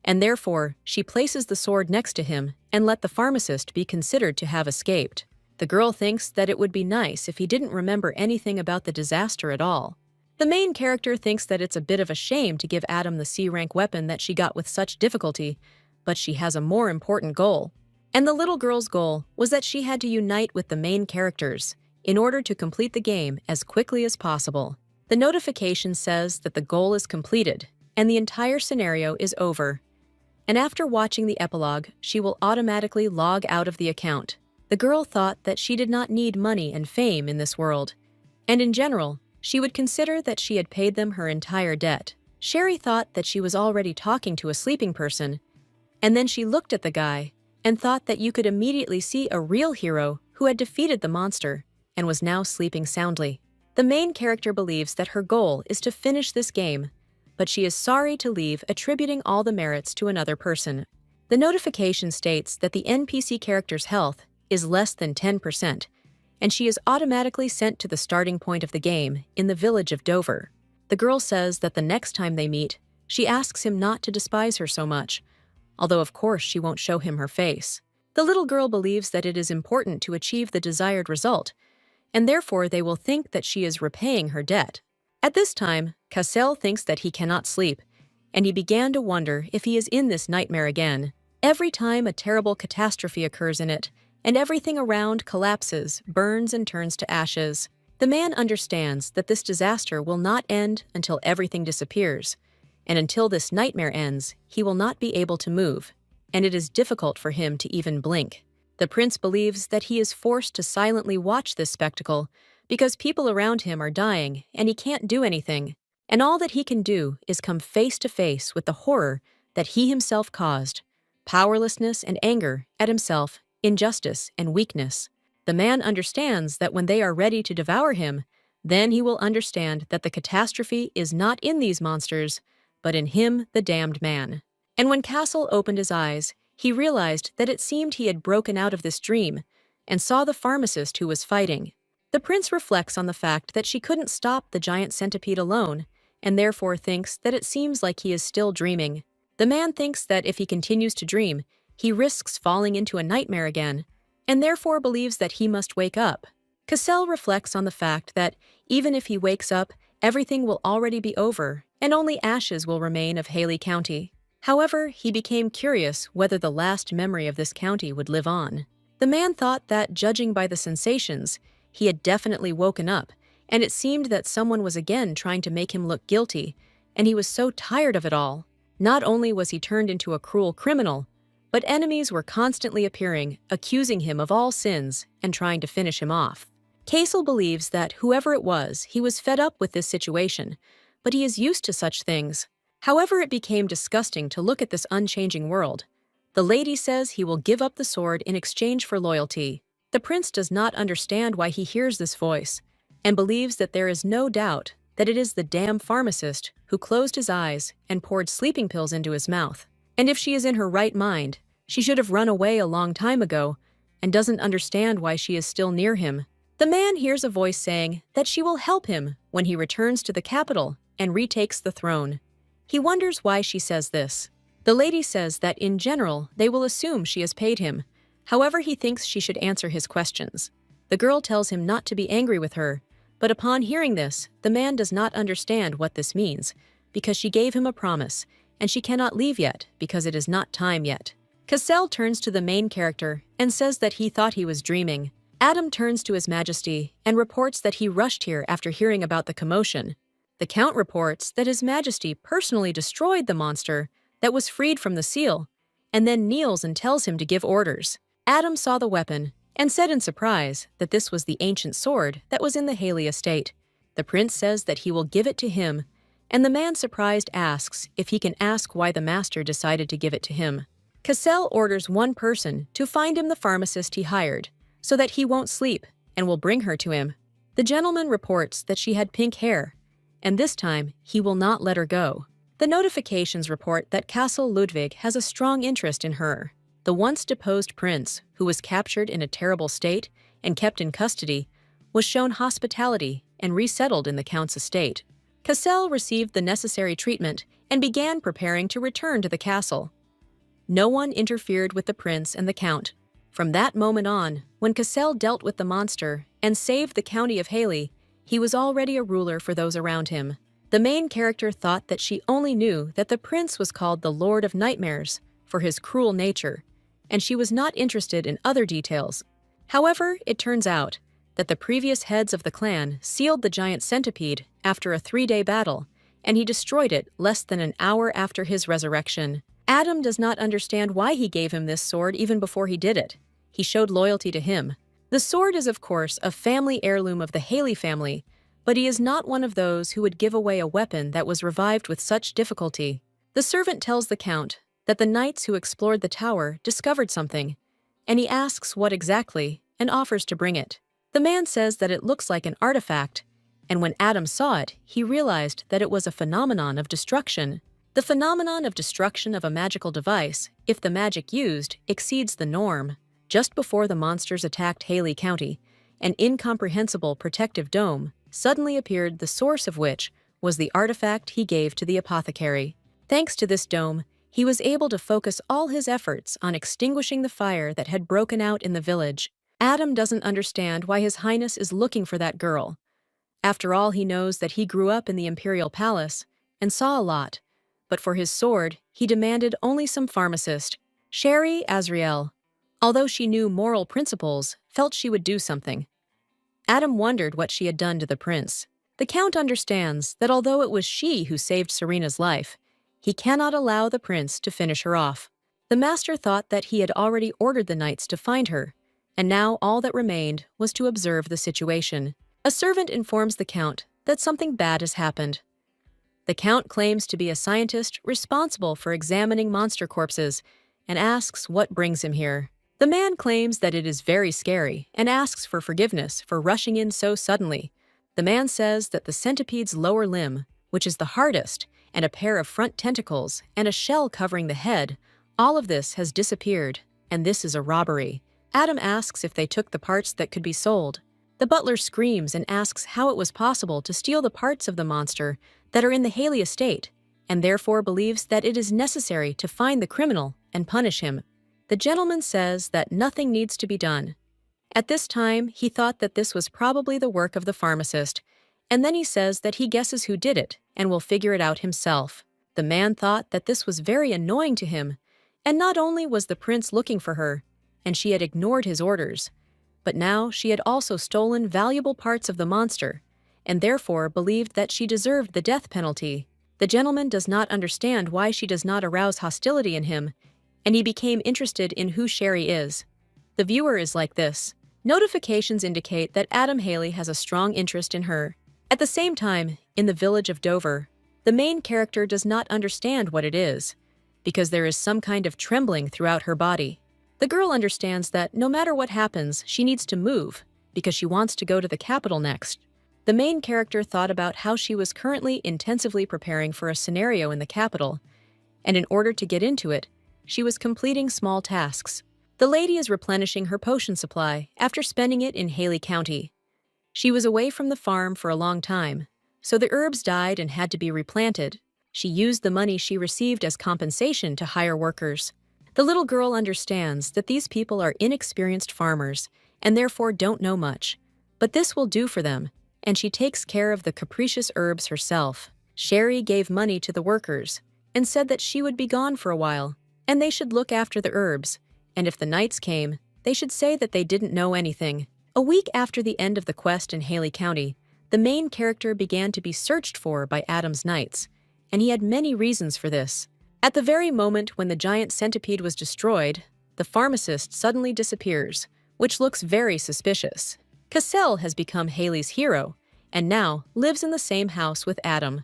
And therefore, she places the sword next to him and let the pharmacist be considered to have escaped. The girl thinks that it would be nice if he didn't remember anything about the disaster at all. The main character thinks that it's a bit of a shame to give Adam the C-rank weapon that she got with such difficulty, but she has a more important goal. And the little girl's goal was that she had to unite with the main characters in order to complete the game as quickly as possible. The notification says that the goal is completed and the entire scenario is over. And after watching the epilogue, she will automatically log out of the account. The girl thought that she did not need money and fame in this world, and in general, she would consider that she had paid them her entire debt. Sherry thought that she was already talking to a sleeping person, and then she looked at the guy and thought that you could immediately see a real hero who had defeated the monster and was now sleeping soundly. The main character believes that her goal is to finish this game, but she is sorry to leave attributing all the merits to another person. The notification states that the NPC character's health is less than 10%, and she is automatically sent to the starting point of the game in the village of Dover. The girl says that the next time they meet, she asks him not to despise her so much, although of course she won't show him her face. The little girl believes that it is important to achieve the desired result, and therefore they will think that she is repaying her debt. At this time, Cassel thinks that he cannot sleep, and he began to wonder if he is in this nightmare again. Every time a terrible catastrophe occurs in it, and everything around collapses, burns, and turns to ashes, the man understands that this disaster will not end until everything disappears, and until this nightmare ends, he will not be able to move, and it is difficult for him to even blink. The prince believes that he is forced to silently watch this spectacle because people around him are dying and he can't do anything, and all that he can do is come face to face with the horror that he himself caused, powerlessness and anger at himself, injustice and weakness. The man understands that when they are ready to devour him, then he will understand that the catastrophe is not in these monsters, but in him, the damned man. And when Castle opened his eyes, he realized that it seemed he had broken out of this dream and saw the pharmacist who was fighting. The prince reflects on the fact that she couldn't stop the giant centipede alone, and therefore thinks that it seems like he is still dreaming. The man thinks that if he continues to dream, he risks falling into a nightmare again, and therefore believes that he must wake up. Cassel reflects on the fact that even if he wakes up, everything will already be over, and only ashes will remain of Haley County. However, he became curious whether the last memory of this county would live on. The man thought that, judging by the sensations, he had definitely woken up, and it seemed that someone was again trying to make him look guilty, and he was so tired of it all. Not only was he turned into a cruel criminal, but enemies were constantly appearing, accusing him of all sins and trying to finish him off. Casel believes that whoever it was, he was fed up with this situation, but he is used to such things. However, it became disgusting to look at this unchanging world. The lady says he will give up the sword in exchange for loyalty. The prince does not understand why he hears this voice, and believes that there is no doubt that it is the damn pharmacist who closed his eyes and poured sleeping pills into his mouth. And if she is in her right mind, she should have run away a long time ago, and doesn't understand why she is still near him. The man hears a voice saying that she will help him when he returns to the capital and retakes the throne. He wonders why she says this. The lady says that in general, they will assume she has paid him. However, he thinks she should answer his questions. The girl tells him not to be angry with her, but upon hearing this, the man does not understand what this means, because she gave him a promise, and she cannot leave yet because it is not time yet. Cassel turns to the main character and says that he thought he was dreaming. Adam turns to His Majesty and reports that he rushed here after hearing about the commotion. The Count reports that His Majesty personally destroyed the monster that was freed from the seal, and then kneels and tells him to give orders. Adam saw the weapon and said in surprise that this was the ancient sword that was in the Haley estate. The prince says that he will give it to him, and the man surprised asks if he can ask why the master decided to give it to him. Cassel orders one person to find him the pharmacist he hired, so that he won't sleep and will bring her to him. The gentleman reports that she had pink hair, and this time he will not let her go. The notifications report that Castle Ludwig has a strong interest in her. The once deposed prince, who was captured in a terrible state and kept in custody, was shown hospitality and resettled in the Count's estate. Cassel received the necessary treatment and began preparing to return to the castle. No one interfered with the prince and the Count. From that moment on, when Cassel dealt with the monster and saved the county of Haley, he was already a ruler for those around him. The main character thought that she only knew that the prince was called the Lord of Nightmares for his cruel nature, and she was not interested in other details. However, it turns out that the previous heads of the clan sealed the giant centipede after a 3-day battle, and he destroyed it less than an hour after his resurrection. Adam does not understand why he gave him this sword even before he did it. He showed loyalty to him. The sword is, of course, a family heirloom of the Haley family, but he is not one of those who would give away a weapon that was revived with such difficulty. The servant tells the Count that the knights who explored the tower discovered something, and he asks what exactly and offers to bring it. The man says that it looks like an artifact, and when Adam saw it, he realized that it was a phenomenon of destruction. The phenomenon of destruction of a magical device, if the magic used exceeds the norm. Just before the monsters attacked Haley County, an incomprehensible protective dome suddenly appeared, the source of which was the artifact he gave to the apothecary. Thanks to this dome, he was able to focus all his efforts on extinguishing the fire that had broken out in the village. Adam doesn't understand why His Highness is looking for that girl. After all, he knows that he grew up in the Imperial Palace and saw a lot, but for his sword, he demanded only some pharmacist, Sherry Azrael. Although she knew moral principles, felt she would do something. Adam wondered what she had done to the prince. The Count understands that although it was she who saved Serena's life, he cannot allow the prince to finish her off. The master thought that he had already ordered the knights to find her, and now all that remained was to observe the situation. A servant informs the Count that something bad has happened. The Count claims to be a scientist responsible for examining monster corpses and asks what brings him here. The man claims that it is very scary and asks for forgiveness for rushing in so suddenly. The man says that the centipede's lower limb, which is the hardest, and a pair of front tentacles and a shell covering the head, all of this has disappeared, and this is a robbery. Adam asks if they took the parts that could be sold. The butler screams and asks how it was possible to steal the parts of the monster that are in the Haley estate, and therefore believes that it is necessary to find the criminal and punish him. The gentleman says that nothing needs to be done. At this time, he thought that this was probably the work of the pharmacist, and then he says that he guesses who did it and will figure it out himself. The man thought that this was very annoying to him, and not only was the prince looking for her, and she had ignored his orders, but now she had also stolen valuable parts of the monster, and therefore believed that she deserved the death penalty. The gentleman does not understand why she does not arouse hostility in him, and he became interested in who Sherry is. The viewer is like this. Notifications indicate that Adam Haley has a strong interest in her. At the same time, in the village of Dover, the main character does not understand what it is, because there is some kind of trembling throughout her body. The girl understands that no matter what happens, she needs to move, because she wants to go to the capital next. The main character thought about how she was currently intensively preparing for a scenario in the capital, and in order to get into it, she was completing small tasks. The lady is replenishing her potion supply after spending it in Haley County. She was away from the farm for a long time, so the herbs died and had to be replanted. She used the money she received as compensation to hire workers. The little girl understands that these people are inexperienced farmers and therefore don't know much, but this will do for them, and she takes care of the capricious herbs herself. Sherry gave money to the workers and said that she would be gone for a while, and they should look after the herbs, and if the knights came, they should say that they didn't know anything. A week after the end of the quest in Haley County, the main character began to be searched for by Adam's knights, and he had many reasons for this. At the very moment when the giant centipede was destroyed, the pharmacist suddenly disappears, which looks very suspicious. Cassell has become Haley's hero, and now lives in the same house with Adam.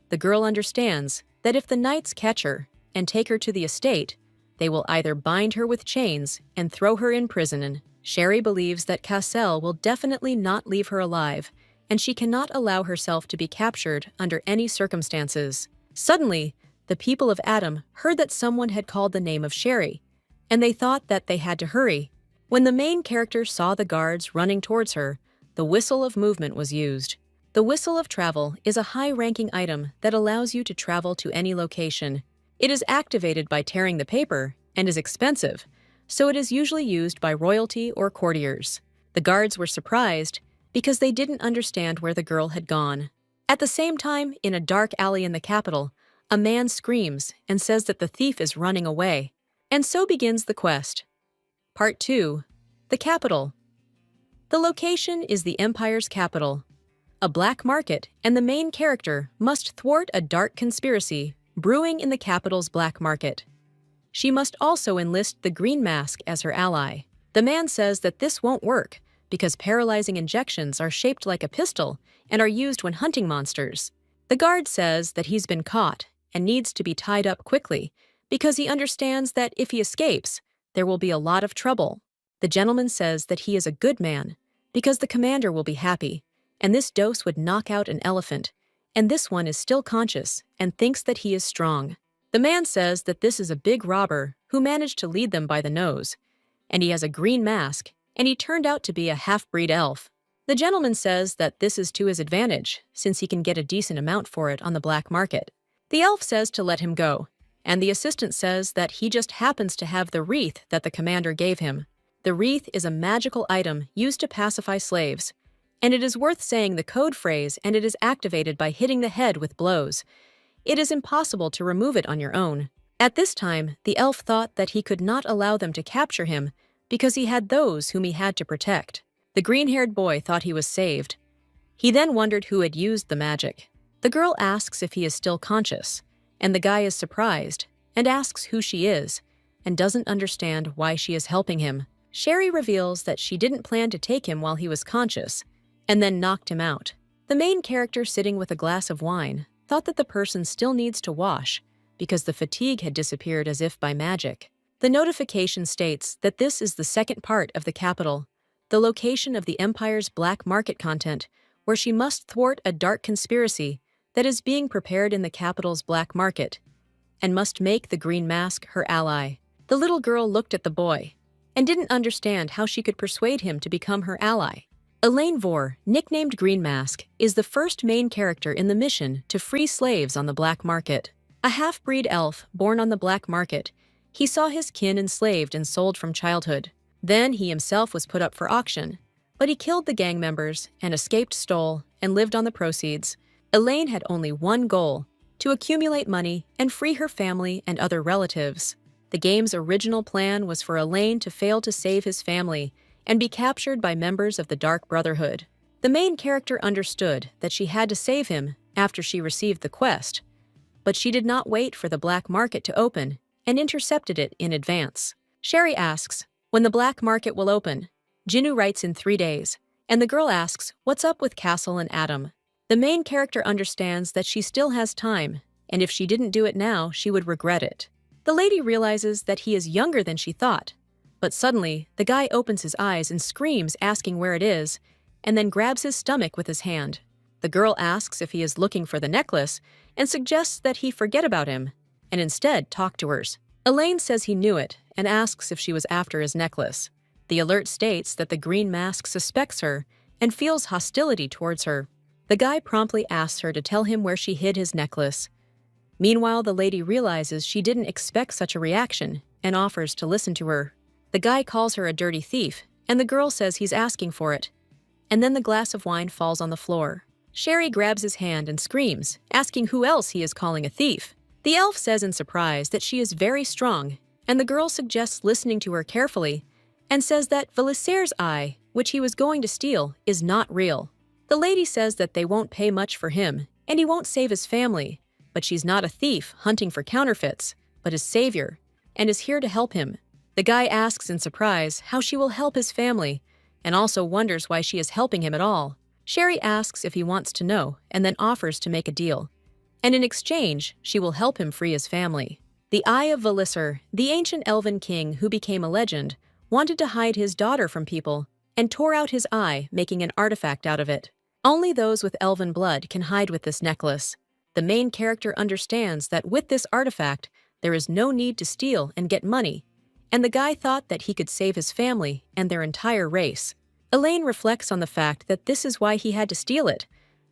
The girl understands that if the knights catch her and take her to the estate, they will either bind her with chains and throw her in prison. Sherry believes that Cassell will definitely not leave her alive, and she cannot allow herself to be captured under any circumstances. Suddenly, the people of Adam heard that someone had called the name of Sherry, and they thought that they had to hurry. When the main character saw the guards running towards her, the whistle of movement was used. The whistle of travel is a high-ranking item that allows you to travel to any location. It is activated by tearing the paper and is expensive, so it is usually used by royalty or courtiers. The guards were surprised because they didn't understand where the girl had gone. At the same time, in a dark alley in the capital, a man screams and says that the thief is running away. And so begins the quest. Part 2. The Capital. The location is the Empire's capital, a black market, and the main character must thwart a dark conspiracy brewing in the capital's black market. She must also enlist the Green Mask as her ally. The man says that this won't work because paralyzing injections are shaped like a pistol and are used when hunting monsters. The guard says that he's been caught and needs to be tied up quickly because he understands that if he escapes, there will be a lot of trouble. The gentleman says that he is a good man because the commander will be happy, and this dose would knock out an elephant, and this one is still conscious and thinks that he is strong. The man says that this is a big robber who managed to lead them by the nose, and he has a green mask, and he turned out to be a half-breed elf. The gentleman says that this is to his advantage, since he can get a decent amount for it on the black market. The elf says to let him go, and the assistant says that he just happens to have the wreath that the commander gave him. The wreath is a magical item used to pacify slaves, and it is worth saying the code phrase, and it is activated by hitting the head with blows. It is impossible to remove it on your own. At this time, the elf thought that he could not allow them to capture him because he had those whom he had to protect. The green-haired boy thought he was saved. He then wondered who had used the magic. The girl asks if he is still conscious, and the guy is surprised and asks who she is and doesn't understand why she is helping him. Sherry reveals that she didn't plan to take him while he was conscious and then knocked him out. The main character, sitting with a glass of wine, thought that the person still needs to wash because the fatigue had disappeared as if by magic. The notification states that this is the second part of the capital, the location of the Empire's black market content, where she must thwart a dark conspiracy that is being prepared in the capital's black market, and must make the green mask her ally. The little girl looked at the boy and didn't understand how she could persuade him to become her ally. Elaine Vore, nicknamed Green Mask, is the first main character in the mission to free slaves on the black market. A half-breed elf born on the black market, he saw his kin enslaved and sold from childhood. Then he himself was put up for auction, but he killed the gang members and escaped, stole, and lived on the proceeds. Elaine had only one goal: to accumulate money and free her family and other relatives. The game's original plan was for Elaine to fail to save his family and be captured by members of the Dark Brotherhood. The main character understood that she had to save him after she received the quest, but she did not wait for the black market to open and intercepted it in advance. Sherry asks when the black market will open. Jinnu writes in 3 days, and the girl asks what's up with Castle and Adam. The main character understands that she still has time, and if she didn't do it now, she would regret it. The lady realizes that he is younger than she thought, but suddenly, the guy opens his eyes and screams, asking where it is, and then grabs his stomach with his hand. The girl asks if he is looking for the necklace and suggests that he forget about him and instead talk to hers. Elaine says he knew it and asks if she was after his necklace. The alert states that the green mask suspects her and feels hostility towards her. The guy promptly asks her to tell him where she hid his necklace. Meanwhile, the lady realizes she didn't expect such a reaction and offers to listen to her. The guy calls her a dirty thief, and the girl says he's asking for it. And then the glass of wine falls on the floor. Sherry grabs his hand and screams, asking who else he is calling a thief. The elf says in surprise that she is very strong, and the girl suggests listening to her carefully and says that Valiser's eye, which he was going to steal, is not real. The lady says that they won't pay much for him, and he won't save his family, but she's not a thief hunting for counterfeits, but his savior, and is here to help him. The guy asks in surprise how she will help his family, and also wonders why she is helping him at all. Sherry asks if he wants to know, and then offers to make a deal. And in exchange, she will help him free his family. The Eye of Valiser, the ancient elven king who became a legend, wanted to hide his daughter from people, and tore out his eye, making an artifact out of it. Only those with elven blood can hide with this necklace. The main character understands that with this artifact, there is no need to steal and get money, and the guy thought that he could save his family and their entire race. Elaine reflects on the fact that this is why he had to steal it,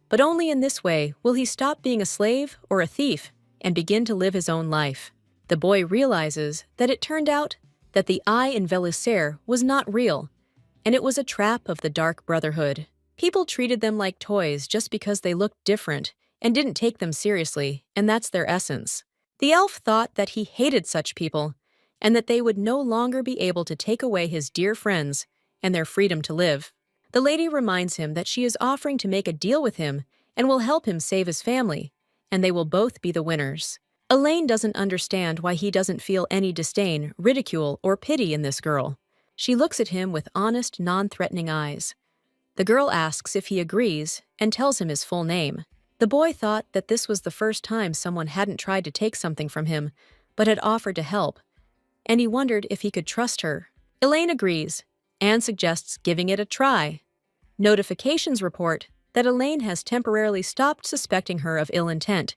but only in this way will he stop being a slave or a thief and begin to live his own life. The boy realizes that it turned out that the eye in Valiser was not real, and it was a trap of the Dark Brotherhood. People treated them like toys just because they looked different and didn't take them seriously, and that's their essence. The elf thought that he hated such people, and that they would no longer be able to take away his dear friends and their freedom to live. The lady reminds him that she is offering to make a deal with him and will help him save his family, and they will both be the winners. Elaine doesn't understand why he doesn't feel any disdain, ridicule, or pity in this girl. She looks at him with honest, non-threatening eyes. The girl asks if he agrees and tells him his full name. The boy thought that this was the first time someone hadn't tried to take something from him, but had offered to help, and he wondered if he could trust her. Elaine agrees and suggests giving it a try. Notifications report that Elaine has temporarily stopped suspecting her of ill intent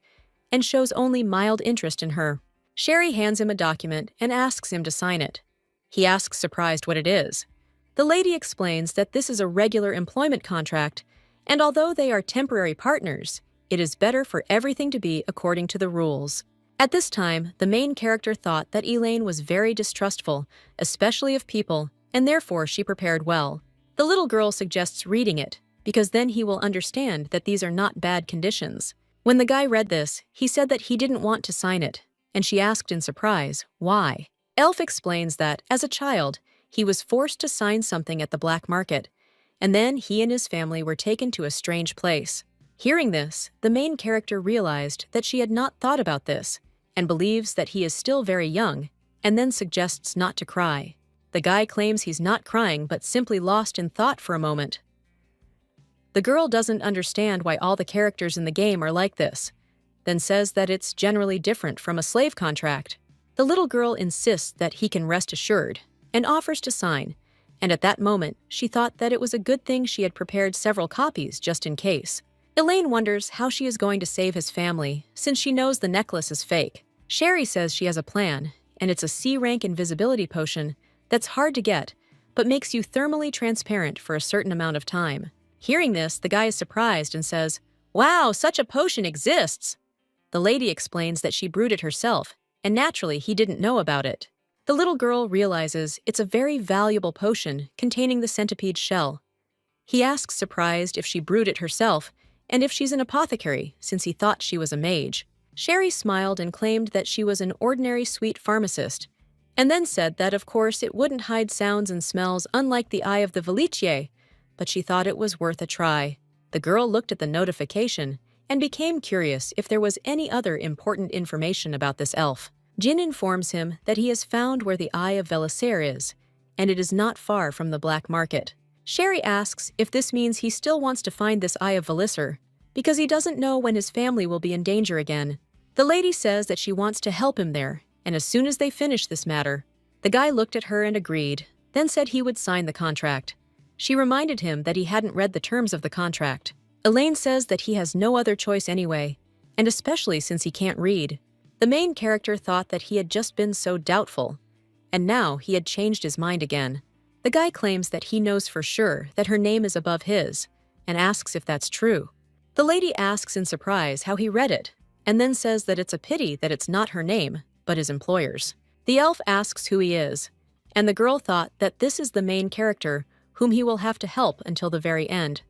and shows only mild interest in her. Sherry hands him a document and asks him to sign it. He asks surprised what it is. The lady explains that this is a regular employment contract, and although they are temporary partners, it is better for everything to be according to the rules. At this time, the main character thought that Elaine was very distrustful, especially of people, and therefore she prepared well. The little girl suggests reading it, because then he will understand that these are not bad conditions. When the guy read this, he said that he didn't want to sign it, and she asked in surprise, why? Elf explains that, as a child, he was forced to sign something at the black market, and then he and his family were taken to a strange place. Hearing this, the main character realized that she had not thought about this, and believes that he is still very young, and then suggests not to cry. The guy claims he's not crying but simply lost in thought for a moment. The girl doesn't understand why all the characters in the game are like this, then says that it's generally different from a slave contract. The little girl insists that he can rest assured, and offers to sign, and at that moment she thought that it was a good thing she had prepared several copies just in case. Elaine wonders how she is going to save his family, since she knows the necklace is fake. Sherry says she has a plan, and it's a C-rank invisibility potion that's hard to get, but makes you thermally transparent for a certain amount of time. Hearing this, the guy is surprised and says, "Wow, such a potion exists!" The lady explains that she brewed it herself, and naturally he didn't know about it. The little girl realizes it's a very valuable potion containing the centipede shell. He asks surprised if she brewed it herself, and if she's an apothecary, since he thought she was a mage. Sherry smiled and claimed that she was an ordinary sweet pharmacist, and then said that of course it wouldn't hide sounds and smells unlike the eye of the Velichier, but she thought it was worth a try. The girl looked at the notification and became curious if there was any other important information about this elf. Jin informs him that he has found where the Eye of Velisair is, and it is not far from the black market. Sherry asks if this means he still wants to find this Eye of Velisair, because he doesn't know when his family will be in danger again. The lady says that she wants to help him there, and as soon as they finish this matter. The guy looked at her and agreed, then said he would sign the contract. She reminded him that he hadn't read the terms of the contract. Elaine says that he has no other choice anyway, and especially since he can't read. The main character thought that he had just been so doubtful, and now he had changed his mind again. The guy claims that he knows for sure that her name is above his, and asks if that's true. The lady asks in surprise how he read it, and then says that it's a pity that it's not her name, but his employer's. The elf asks who he is, and the girl thought that this is the main character whom he will have to help until the very end.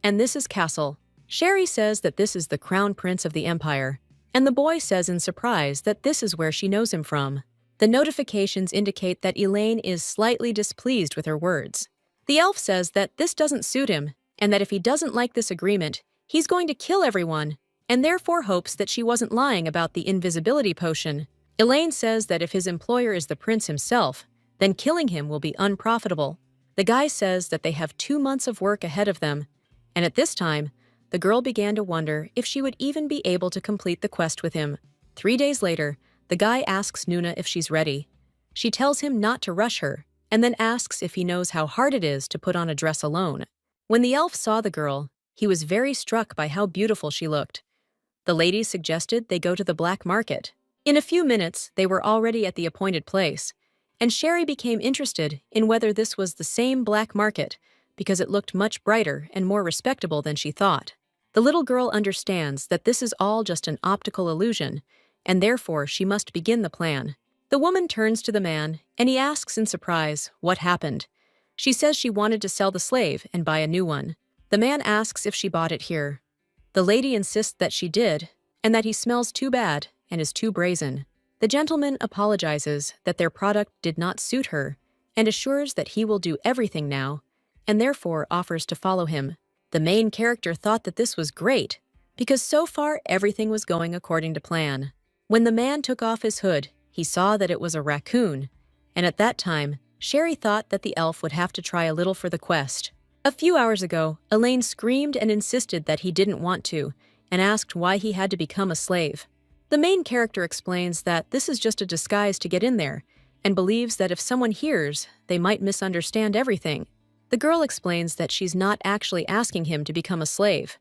And this is Castle. Sherry says that this is the crown prince of the empire, and the boy says in surprise that this is where she knows him from. The notifications indicate that Elaine is slightly displeased with her words. The elf says that this doesn't suit him, and that if he doesn't like this agreement, he's going to kill everyone, and therefore hopes that she wasn't lying about the invisibility potion. Elaine says that if his employer is the prince himself, then killing him will be unprofitable. The guy says that they have 2 months of work ahead of them, and at this time, the girl began to wonder if she would even be able to complete the quest with him. 3 days later, the guy asks Nuna if she's ready. She tells him not to rush her, and then asks if he knows how hard it is to put on a dress alone. When the elf saw the girl, he was very struck by how beautiful she looked. The lady suggested they go to the black market. In a few minutes, they were already at the appointed place, and Sherry became interested in whether this was the same black market, because it looked much brighter and more respectable than she thought. The little girl understands that this is all just an optical illusion, and therefore she must begin the plan. The woman turns to the man, and he asks in surprise what happened. She says she wanted to sell the slave and buy a new one. The man asks if she bought it here. The lady insists that she did, and that he smells too bad and is too brazen. The gentleman apologizes that their product did not suit her, and assures that he will do everything now, and therefore offers to follow him. The main character thought that this was great, because so far everything was going according to plan. When the man took off his hood, he saw that it was a raccoon, and at that time, Sherry thought that the elf would have to try a little for the quest. A few hours ago, Elaine screamed and insisted that he didn't want to, and asked why he had to become a slave. The main character explains that this is just a disguise to get in there, and believes that if someone hears, they might misunderstand everything. The girl explains that she's not actually asking him to become a slave.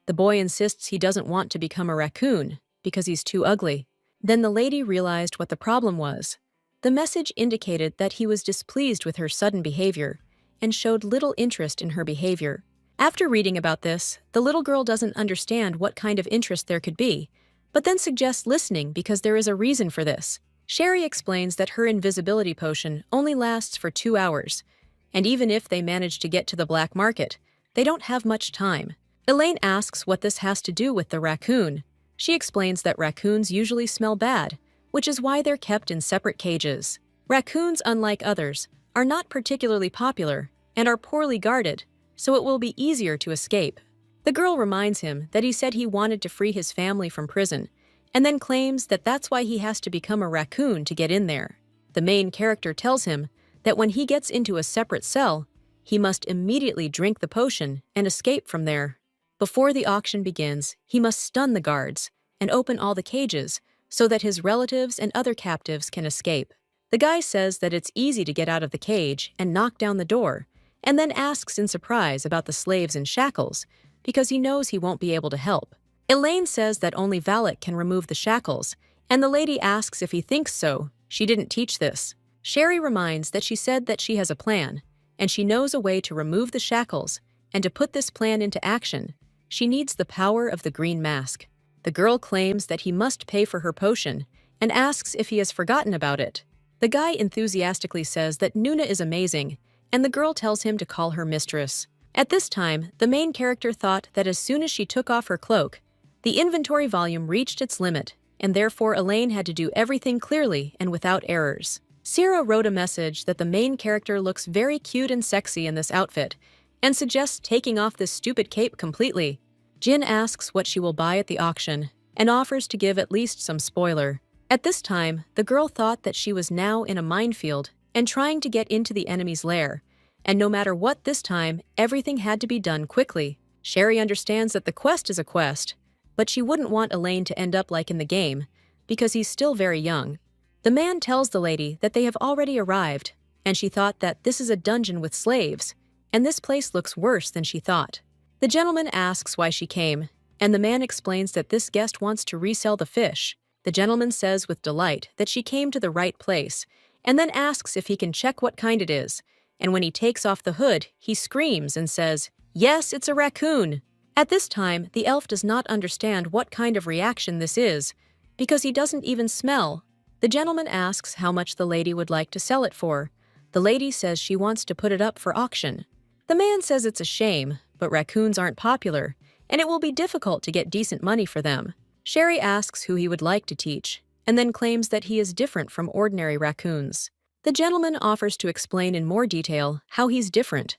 The boy insists he doesn't want to become a raccoon because he's too ugly. Then the lady realized what the problem was. The message indicated that he was displeased with her sudden behavior and showed little interest in her behavior. After reading about this, the little girl doesn't understand what kind of interest there could be, but then suggests listening because there is a reason for this. Sherry explains that her invisibility potion only lasts for 2 hours, and even if they manage to get to the black market, they don't have much time. Elaine asks what this has to do with the raccoon. She explains that raccoons usually smell bad, which is why they're kept in separate cages. Raccoons, unlike others, are not particularly popular and are poorly guarded, so it will be easier to escape. The girl reminds him that he said he wanted to free his family from prison, and then claims that that's why he has to become a raccoon to get in there. The main character tells him that when he gets into a separate cell, he must immediately drink the potion and escape from there. Before the auction begins, he must stun the guards and open all the cages so that his relatives and other captives can escape. The guy says that it's easy to get out of the cage and knock down the door, and then asks in surprise about the slaves in shackles because he knows he won't be able to help. Elaine says that only Valak can remove the shackles, and the lady asks if he thinks so. She didn't teach this. Sherry reminds that she said that she has a plan, and she knows a way to remove the shackles, and to put this plan into action, she needs the power of the green mask. The girl claims that he must pay for her potion, and asks if he has forgotten about it. The guy enthusiastically says that Nuna is amazing, and the girl tells him to call her mistress. At this time, the main character thought that as soon as she took off her cloak, the inventory volume reached its limit, and therefore Elaine had to do everything clearly and without errors. Sierra wrote a message that the main character looks very cute and sexy in this outfit, and suggests taking off this stupid cape completely. Jin asks what she will buy at the auction, and offers to give at least some spoiler. At this time, the girl thought that she was now in a minefield and trying to get into the enemy's lair, and no matter what this time, everything had to be done quickly. Sherry understands that the quest is a quest, but she wouldn't want Elaine to end up like in the game, because he's still very young. The man tells the lady that they have already arrived, and she thought that this is a dungeon with slaves, and this place looks worse than she thought. The gentleman asks why she came, and the man explains that this guest wants to resell the fish. The gentleman says with delight that she came to the right place, and then asks if he can check what kind it is, and when he takes off the hood, he screams and says, "Yes, it's a raccoon." At this time, the elf does not understand what kind of reaction this is, because he doesn't even smell. The gentleman asks how much the lady would like to sell it for. The lady says she wants to put it up for auction. The man says it's a shame, but raccoons aren't popular, and it will be difficult to get decent money for them. Sherry asks who he would like to teach, and then claims that he is different from ordinary raccoons. The gentleman offers to explain in more detail how he's different.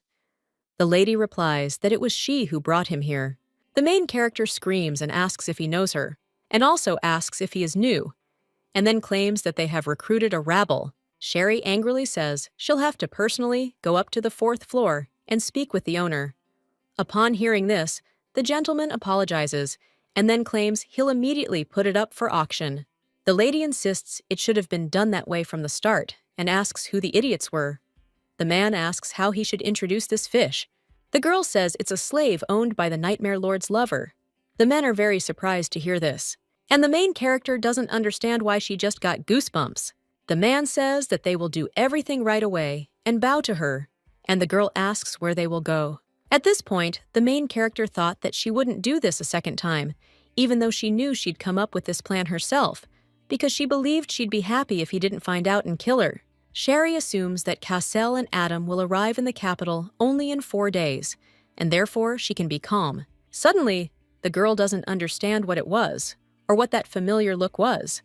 The lady replies that it was she who brought him here. The main character screams and asks if he knows her, and also asks if he is new, and then claims that they have recruited a rabble. Sherry angrily says she'll have to personally go up to the 4th floor and speak with the owner. Upon hearing this, the gentleman apologizes and then claims he'll immediately put it up for auction. The lady insists it should have been done that way from the start and asks who the idiots were. The man asks how he should introduce this fish. The girl says it's a slave owned by the Nightmare Lord's lover. The men are very surprised to hear this, and the main character doesn't understand why she just got goosebumps. The man says that they will do everything right away and bow to her, and the girl asks where they will go. At this point, the main character thought that she wouldn't do this a second time, even though she knew she'd come up with this plan herself, because she believed she'd be happy if he didn't find out and kill her. Sherry assumes that Cassel and Adam will arrive in the capital only in 4 days, and therefore she can be calm. Suddenly, the girl doesn't understand what it was, or what that familiar look was,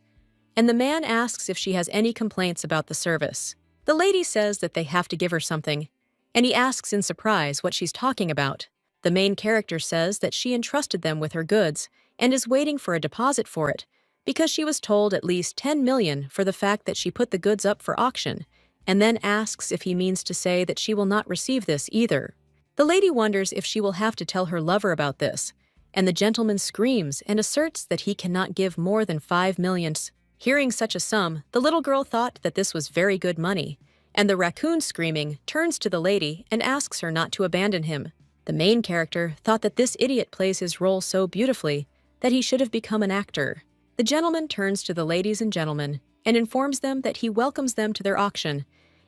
and the man asks if she has any complaints about the service. The lady says that they have to give her something, and he asks in surprise what she's talking about. The main character says that she entrusted them with her goods and is waiting for a deposit for it, because she was told at least 10 million for the fact that she put the goods up for auction, and then asks if he means to say that she will not receive this either. The lady wonders if she will have to tell her lover about this, and the gentleman screams and asserts that he cannot give more than 5 million. Hearing such a sum, the little girl thought that this was very good money, and the raccoon screaming turns to the lady and asks her not to abandon him. The main character thought that this idiot plays his role so beautifully that he should have become an actor. The gentleman turns to the ladies and gentlemen and informs them that he welcomes them to their auction,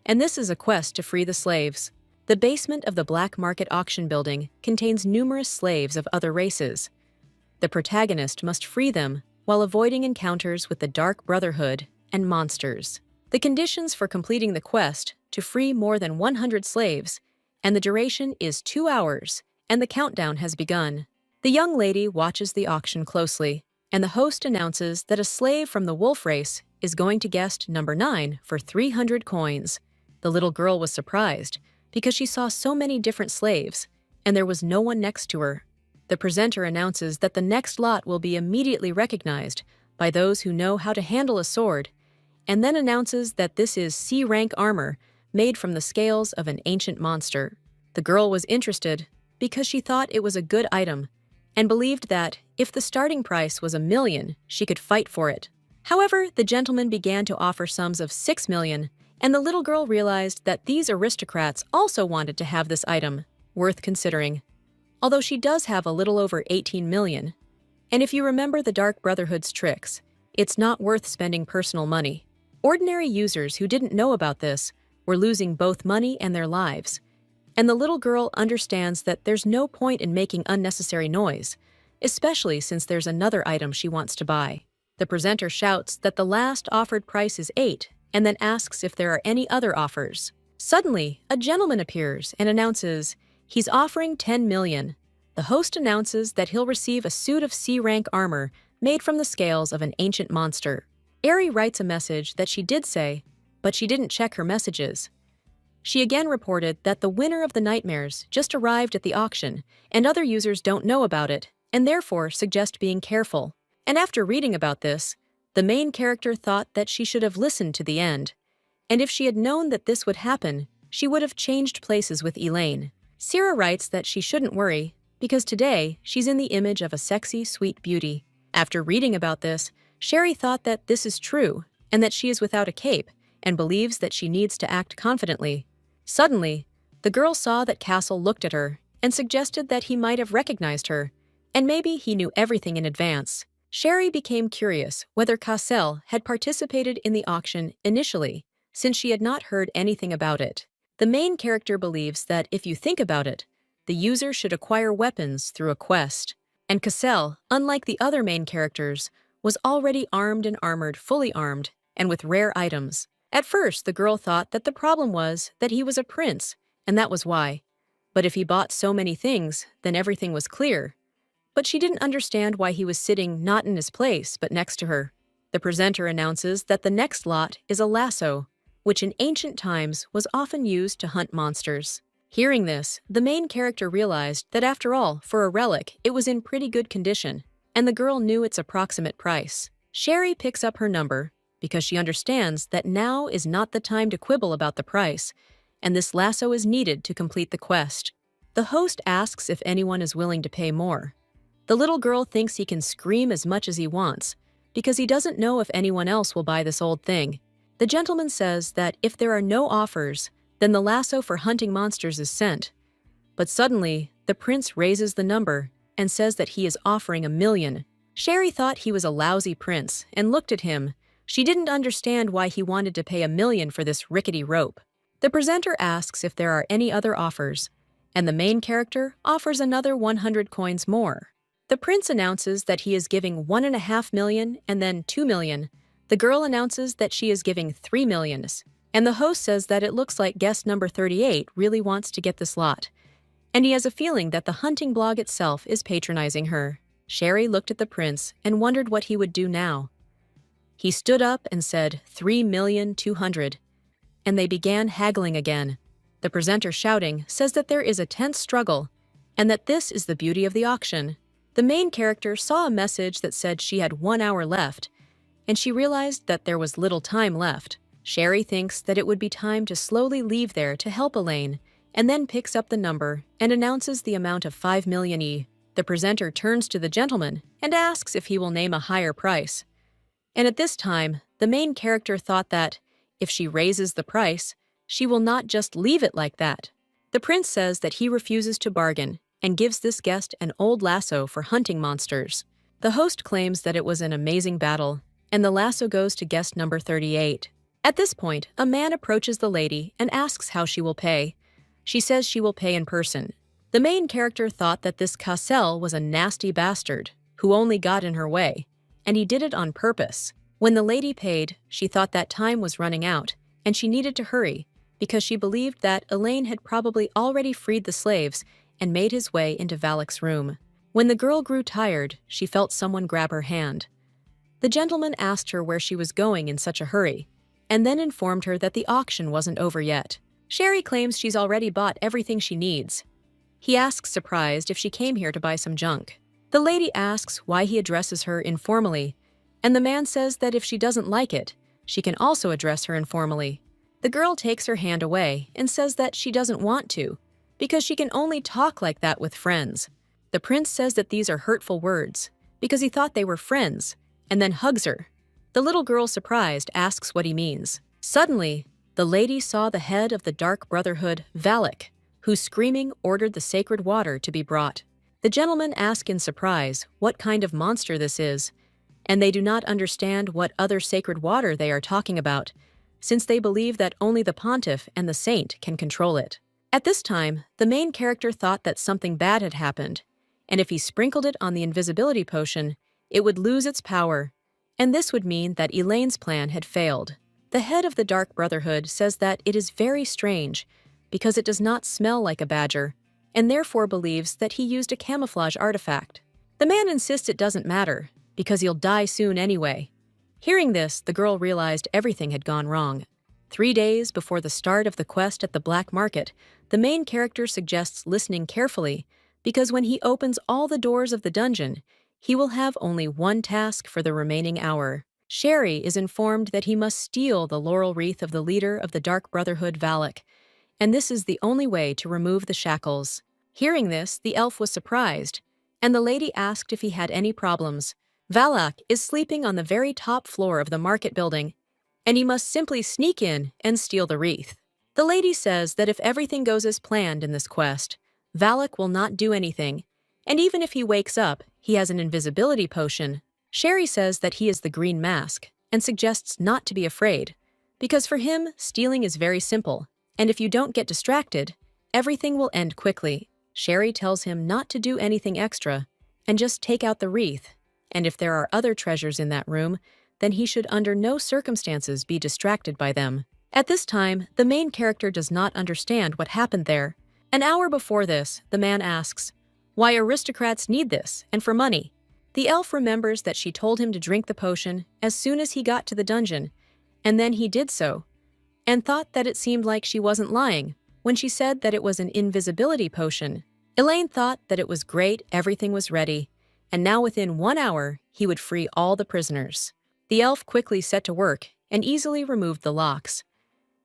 and this is a quest to free the slaves. The basement of the black market auction building contains numerous slaves of other races. The protagonist must free them while avoiding encounters with the Dark Brotherhood and monsters. The conditions for completing the quest to free more than 100 slaves, and the duration is 2 hours, and the countdown has begun. The young lady watches the auction closely, and the host announces that a slave from the wolf race is going to guest number 9 for 300 coins. The little girl was surprised because she saw so many different slaves, and there was no one next to her. The presenter announces that the next lot will be immediately recognized by those who know how to handle a sword, and then announces that this is C-rank armor made from the scales of an ancient monster. The girl was interested because she thought it was a good item and believed that if the starting price was 1 million, she could fight for it. However, the gentleman began to offer sums of 6 million, and the little girl realized that these aristocrats also wanted to have this item, worth considering. Although she does have a little over 18 million. And if you remember the Dark Brotherhood's tricks, it's not worth spending personal money. Ordinary users who didn't know about this were losing both money and their lives. And the little girl understands that there's no point in making unnecessary noise, especially since there's another item she wants to buy. The presenter shouts that the last offered price is 8, and then asks if there are any other offers. Suddenly, a gentleman appears and announces he's offering 10 million. The host announces that he'll receive a suit of C-rank armor made from the scales of an ancient monster. Ari writes a message that she did say, but she didn't check her messages. She again reported that the winner of the nightmares just arrived at the auction, and other users don't know about it, and therefore suggest being careful. And after reading about this, the main character thought that she should have listened to the end, and if she had known that this would happen, she would have changed places with Elaine. Sarah writes that she shouldn't worry, because today she's in the image of a sexy, sweet beauty. After reading about this, Sherry thought that this is true, and that she is without a cape, and believes that she needs to act confidently. Suddenly, the girl saw that Castle looked at her and suggested that he might have recognized her, and maybe he knew everything in advance. Sherry became curious whether Cassel had participated in the auction initially, since she had not heard anything about it. The main character believes that if you think about it, the user should acquire weapons through a quest, and Cassel, unlike the other main characters, was already armed and armored, fully armed, and with rare items. At first, the girl thought that the problem was that he was a prince, and that was why. But if he bought so many things, then everything was clear. But she didn't understand why he was sitting not in his place, but next to her. The presenter announces that the next lot is a lasso, which in ancient times was often used to hunt monsters. Hearing this, the main character realized that after all, for a relic, it was in pretty good condition, and the girl knew its approximate price. Sherry picks up her number, because she understands that now is not the time to quibble about the price, and this lasso is needed to complete the quest. The host asks if anyone is willing to pay more. The little girl thinks he can scream as much as he wants, because he doesn't know if anyone else will buy this old thing. The gentleman says that if there are no offers, then the lasso for hunting monsters is sent. But suddenly, the prince raises the number and says that he is offering 1 million. Sherry thought he was a lousy prince and looked at him. She didn't understand why he wanted to pay 1 million for this rickety rope. The presenter asks if there are any other offers, and the main character offers another 100 coins more. The prince announces that he is giving 1.5 million and then 2 million. The girl announces that she is giving 3 millions, and the host says that it looks like guest number 38 really wants to get this lot, and he has a feeling that the hunting blog itself is patronizing her. Sherry looked at the prince and wondered what he would do now. He stood up and said 3,200,000, and they began haggling again. The presenter shouting says that there is a tense struggle, and that this is the beauty of the auction. The main character saw a message that said she had 1 hour left, and she realized that there was little time left. Sherry thinks that it would be time to slowly leave there to help Elaine, and then picks up the number and announces the amount of 5 million E. The presenter turns to the gentleman and asks if he will name a higher price. And at this time, the main character thought that, if she raises the price, she will not just leave it like that. The prince says that he refuses to bargain and gives this guest an old lasso for hunting monsters. The host claims that it was an amazing battle, and the lasso goes to guest number 38. At this point, a man approaches the lady and asks how she will pay. She says she will pay in person. The main character thought that this Cassel was a nasty bastard who only got in her way, and he did it on purpose. When the lady paid, she thought that time was running out, and she needed to hurry, because she believed that Elaine had probably already freed the slaves and made his way into Valak's room. When the girl grew tired, she felt someone grab her hand. The gentleman asked her where she was going in such a hurry, and then informed her that the auction wasn't over yet. Sherry claims she's already bought everything she needs. He asks, surprised, if she came here to buy some junk. The lady asks why he addresses her informally, and the man says that if she doesn't like it, she can also address her informally. The girl takes her hand away and says that she doesn't want to, because she can only talk like that with friends. The prince says that these are hurtful words, because he thought they were friends, and then hugs her. The little girl, surprised, asks what he means. Suddenly, the lady saw the head of the Dark Brotherhood, Valak, who, screaming, ordered the sacred water to be brought. The gentlemen ask in surprise what kind of monster this is, and they do not understand what other sacred water they are talking about, since they believe that only the pontiff and the saint can control it. At this time, the main character thought that something bad had happened, and if he sprinkled it on the invisibility potion, it would lose its power, and this would mean that Elaine's plan had failed. The head of the Dark Brotherhood says that it is very strange, because it does not smell like a badger, and therefore believes that he used a camouflage artifact. The man insists it doesn't matter, because he'll die soon anyway. Hearing this, the girl realized everything had gone wrong. 3 days before the start of the quest at the black market, the main character suggests listening carefully, because when he opens all the doors of the dungeon, he will have only one task for the remaining hour. Sherry is informed that he must steal the laurel wreath of the leader of the Dark Brotherhood, Valak, and this is the only way to remove the shackles. Hearing this, the elf was surprised, and the lady asked if he had any problems. Valak is sleeping on the very top floor of the market building, and he must simply sneak in and steal the wreath. The lady says that if everything goes as planned in this quest, Valak will not do anything, and even if he wakes up, he has an invisibility potion. Sherry says that he is the Green Mask, and suggests not to be afraid, because for him, stealing is very simple, and if you don't get distracted, everything will end quickly. Sherry tells him not to do anything extra, and just take out the wreath, and if there are other treasures in that room, then he should under no circumstances be distracted by them. At this time, the main character does not understand what happened there. An hour before this, the man asks, why aristocrats need this, and for money. The elf remembers that she told him to drink the potion as soon as he got to the dungeon, and then he did so, and thought that it seemed like she wasn't lying when she said that it was an invisibility potion. Elaine thought that it was great, everything was ready, and now within 1 hour, he would free all the prisoners. The elf quickly set to work and easily removed the locks.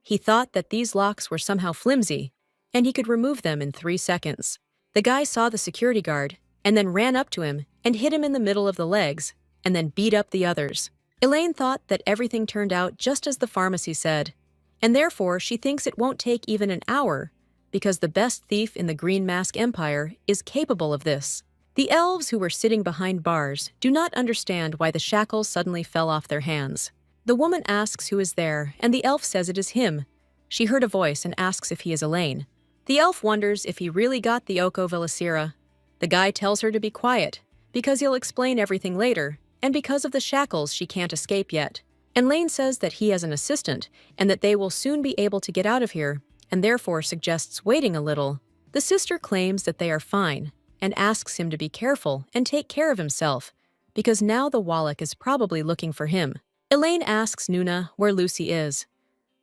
He thought that these locks were somehow flimsy, and he could remove them in 3 seconds. The guy saw the security guard, and then ran up to him and hit him in the middle of the legs, and then beat up the others. Elaine thought that everything turned out just as the pharmacy said, and therefore she thinks it won't take even an hour, because the best thief in the Green Mask Empire is capable of this. The elves who were sitting behind bars do not understand why the shackles suddenly fell off their hands. The woman asks who is there, and the elf says it is him. She heard a voice and asks if he is Elaine. The elf wonders if he really got the Oko Vilacira. The guy tells her to be quiet, because he'll explain everything later, and because of the shackles she can't escape yet. And Elaine says that he has an assistant, and that they will soon be able to get out of here, and therefore suggests waiting a little. The sister claims that they are fine, and asks him to be careful and take care of himself, because now the Wallach is probably looking for him. Elaine asks Nuna where Lucy is.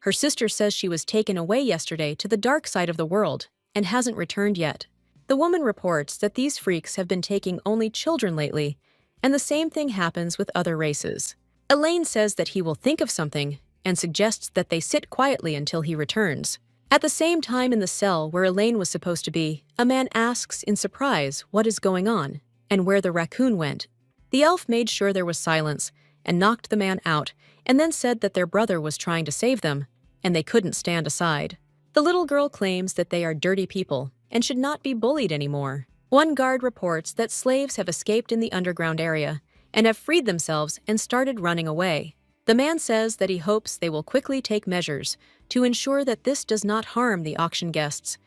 Her sister says she was taken away yesterday to the dark side of the world and hasn't returned yet. The woman reports that these freaks have been taking only children lately, and the same thing happens with other races. Elaine says that he will think of something, and suggests that they sit quietly until he returns. At the same time in the cell where Elaine was supposed to be, a man asks in surprise what is going on and where the raccoon went. The elf made sure there was silence and knocked the man out, and then said that their brother was trying to save them, and they couldn't stand aside. The little girl claims that they are dirty people and should not be bullied anymore. One guard reports that slaves have escaped in the underground area and have freed themselves and started running away. The man says that he hopes they will quickly take measures to ensure that this does not harm the auction guests,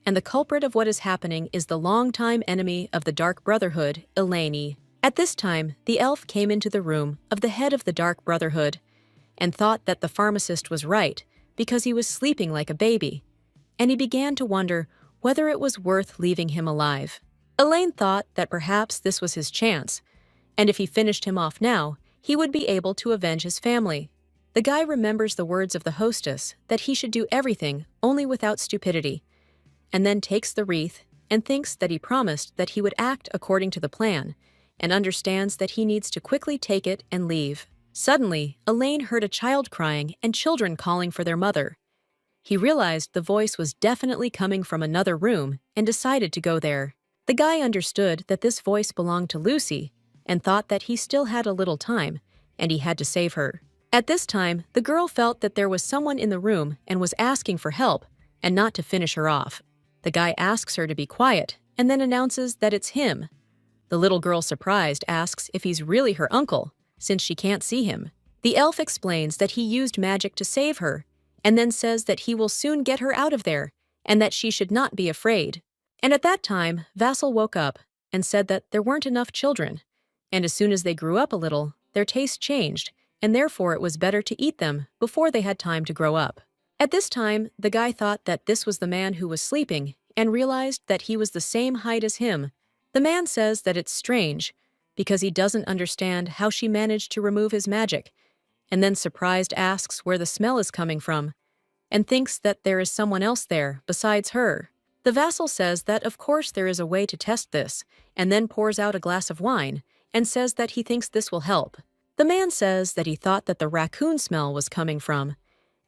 and the culprit of what is happening is the longtime enemy of the Dark Brotherhood, Elaine. At this time, the elf came into the room of the head of the Dark Brotherhood and thought that the pharmacist was right because he was sleeping like a baby, and he began to wonder whether it was worth leaving him alive. Elaine thought that perhaps this was his chance, and if he finished him off now, he would be able to avenge his family. The guy remembers the words of the hostess that he should do everything only without stupidity, and then takes the wreath and thinks that he promised that he would act according to the plan, and understands that he needs to quickly take it and leave. Suddenly, Elaine heard a child crying and children calling for their mother. He realized the voice was definitely coming from another room and decided to go there. The guy understood that this voice belonged to Lucy and thought that he still had a little time and he had to save her. At this time, the girl felt that there was someone in the room and was asking for help and not to finish her off. The guy asks her to be quiet and then announces that it's him. The little girl, surprised, asks if he's really her uncle, since she can't see him. The elf explains that he used magic to save her, and then says that he will soon get her out of there, and that she should not be afraid. And at that time, Vassal woke up and said that there weren't enough children, and as soon as they grew up a little, their taste changed, and therefore it was better to eat them before they had time to grow up. At this time, the guy thought that this was the man who was sleeping, and realized that he was the same height as him. The man says that it's strange, because he doesn't understand how she managed to remove his magic, and then surprised asks where the smell is coming from, and thinks that there is someone else there besides her. The vassal says that of course there is a way to test this, and then pours out a glass of wine, and says that he thinks this will help. The man says that he thought that the raccoon smell was coming from,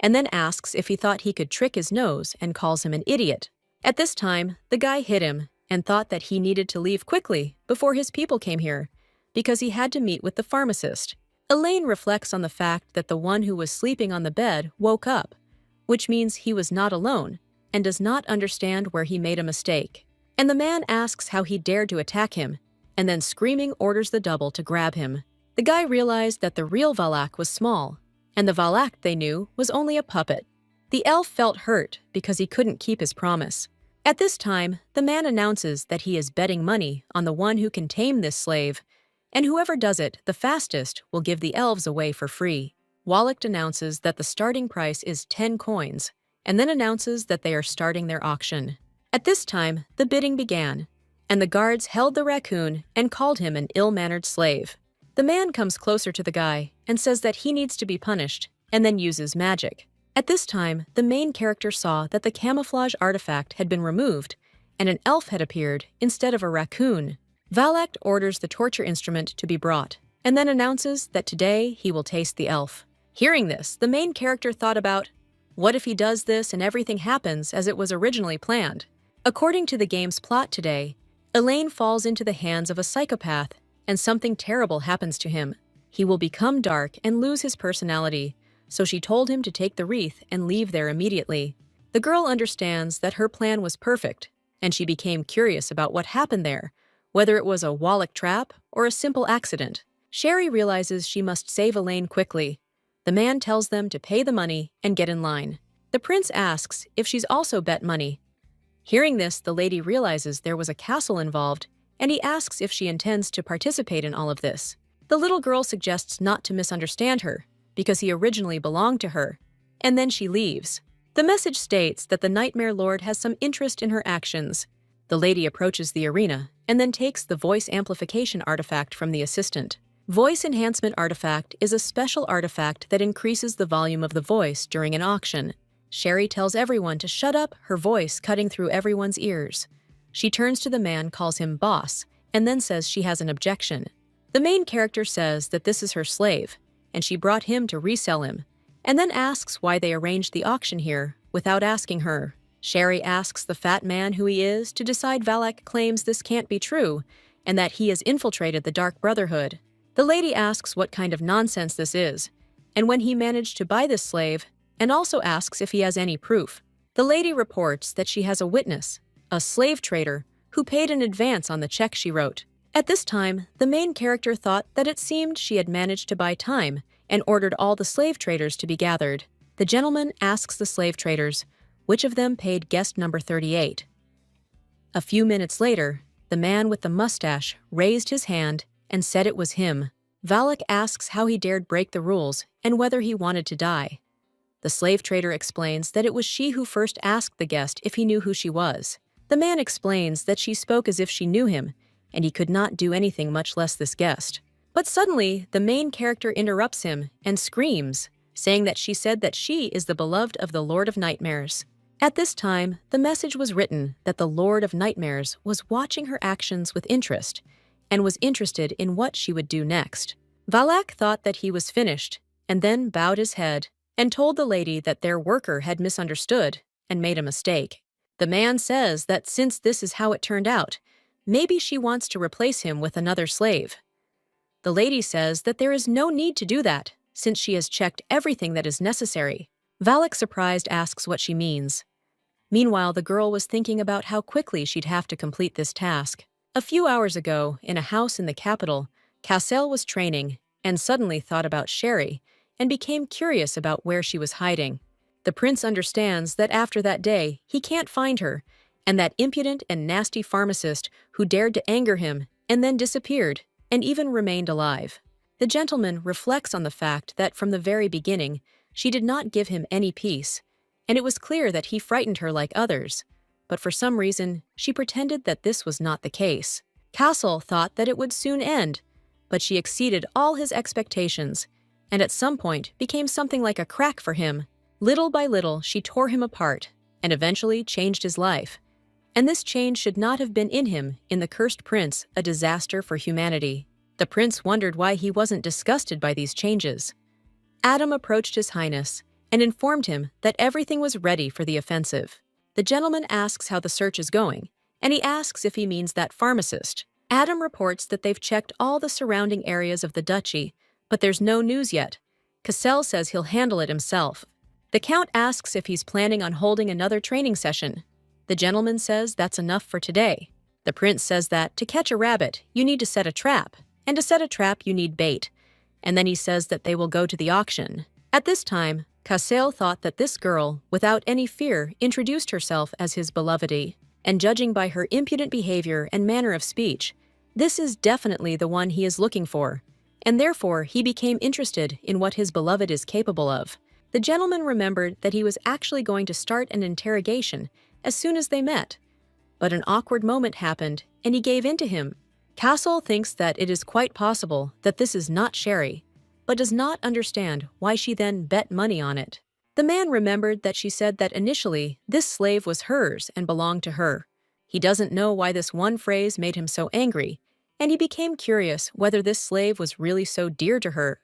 and then asks if he thought he could trick his nose and calls him an idiot. At this time, the guy hit him and thought that he needed to leave quickly before his people came here, because he had to meet with the pharmacist. Elaine reflects on the fact that the one who was sleeping on the bed woke up, which means he was not alone, and does not understand where he made a mistake. And the man asks how he dared to attack him, and then screaming orders the double to grab him. The guy realized that the real Valak was small, and the Valak they knew was only a puppet. The elf felt hurt because he couldn't keep his promise. At this time, the man announces that he is betting money on the one who can tame this slave, and whoever does it the fastest will give the elves away for free. Wallach announces that the starting price is 10 coins, and then announces that they are starting their auction. At this time, the bidding began, and the guards held the raccoon and called him an ill-mannered slave. The man comes closer to the guy and says that he needs to be punished, and then uses magic. At this time, the main character saw that the camouflage artifact had been removed, and an elf had appeared instead of a raccoon. Valak orders the torture instrument to be brought, and then announces that today he will taste the elf. Hearing this, the main character thought about, what if he does this and everything happens as it was originally planned? According to the game's plot today, Elaine falls into the hands of a psychopath, and something terrible happens to him. He will become dark and lose his personality, so she told him to take the wreath and leave there immediately. The girl understands that her plan was perfect, and she became curious about what happened there, whether it was a Wallach trap or a simple accident. Sherry realizes she must save Elaine quickly. The man tells them to pay the money and get in line. The prince asks if she's also bet money. Hearing this, the lady realizes there was a castle involved, and he asks if she intends to participate in all of this. The little girl suggests not to misunderstand her, because he originally belonged to her, and then she leaves. The message states that the Nightmare Lord has some interest in her actions. The lady approaches the arena and then takes the voice amplification artifact from the assistant. Voice enhancement artifact is a special artifact that increases the volume of the voice during an auction. Sherry tells everyone to shut up, her voice cutting through everyone's ears. She turns to the man, calls him boss, and then says she has an objection. The main character says that this is her slave, and she brought him to resell him, and then asks why they arranged the auction here without asking her. Sherry asks the fat man who he is to decide. Valak claims this can't be true and that he has infiltrated the Dark Brotherhood. The lady asks what kind of nonsense this is, and when he managed to buy this slave, and also asks if he has any proof. The lady reports that she has a witness, a slave trader, who paid in advance on the check she wrote. At this time, the main character thought that it seemed she had managed to buy time and ordered all the slave traders to be gathered. The gentleman asks the slave traders which of them paid guest number 38. A few minutes later, the man with the mustache raised his hand and said it was him. Valak asks how he dared break the rules and whether he wanted to die. The slave trader explains that it was she who first asked the guest if he knew who she was. The man explains that she spoke as if she knew him, and he could not do anything, much less this guest. But suddenly, the main character interrupts him and screams, saying that she said that she is the beloved of the Lord of Nightmares. At this time, the message was written that the Lord of Nightmares was watching her actions with interest and was interested in what she would do next. Valak thought that he was finished and then bowed his head and told the lady that their worker had misunderstood and made a mistake. The man says that since this is how it turned out, maybe she wants to replace him with another slave. The lady says that there is no need to do that, since she has checked everything that is necessary. Valak, surprised, asks what she means. Meanwhile, the girl was thinking about how quickly she'd have to complete this task. A few hours ago, in a house in the capital, Cassel was training and suddenly thought about Sherry and became curious about where she was hiding. The prince understands that after that day, he can't find her, and that impudent and nasty pharmacist who dared to anger him and then disappeared and even remained alive. The gentleman reflects on the fact that from the very beginning, she did not give him any peace, and it was clear that he frightened her like others, but for some reason, she pretended that this was not the case. Cassel thought that it would soon end, but she exceeded all his expectations, and at some point became something like a crack for him. Little by little, she tore him apart, and eventually changed his life. And this change should not have been in him, in the cursed prince, a disaster for humanity. The prince wondered why he wasn't disgusted by these changes. Adam approached His Highness and informed him that everything was ready for the offensive. The gentleman asks how the search is going, and he asks if he means that pharmacist. Adam reports that they've checked all the surrounding areas of the duchy, but there's no news yet. Cassel says he'll handle it himself. The count asks if he's planning on holding another training session. The gentleman says that's enough for today. The prince says that to catch a rabbit, you need to set a trap, and to set a trap, you need bait. And then he says that they will go to the auction. At this time, Cassel thought that this girl, without any fear, introduced herself as his belovedee, and judging by her impudent behavior and manner of speech, this is definitely the one he is looking for, and therefore he became interested in what his beloved is capable of. The gentleman remembered that he was actually going to start an interrogation as soon as they met, but an awkward moment happened, and he gave in to him. Cassel thinks that it is quite possible that this is not Sherry, but does not understand why she then bet money on it. The man remembered that she said that initially this slave was hers and belonged to her. He doesn't know why this one phrase made him so angry, and he became curious whether this slave was really so dear to her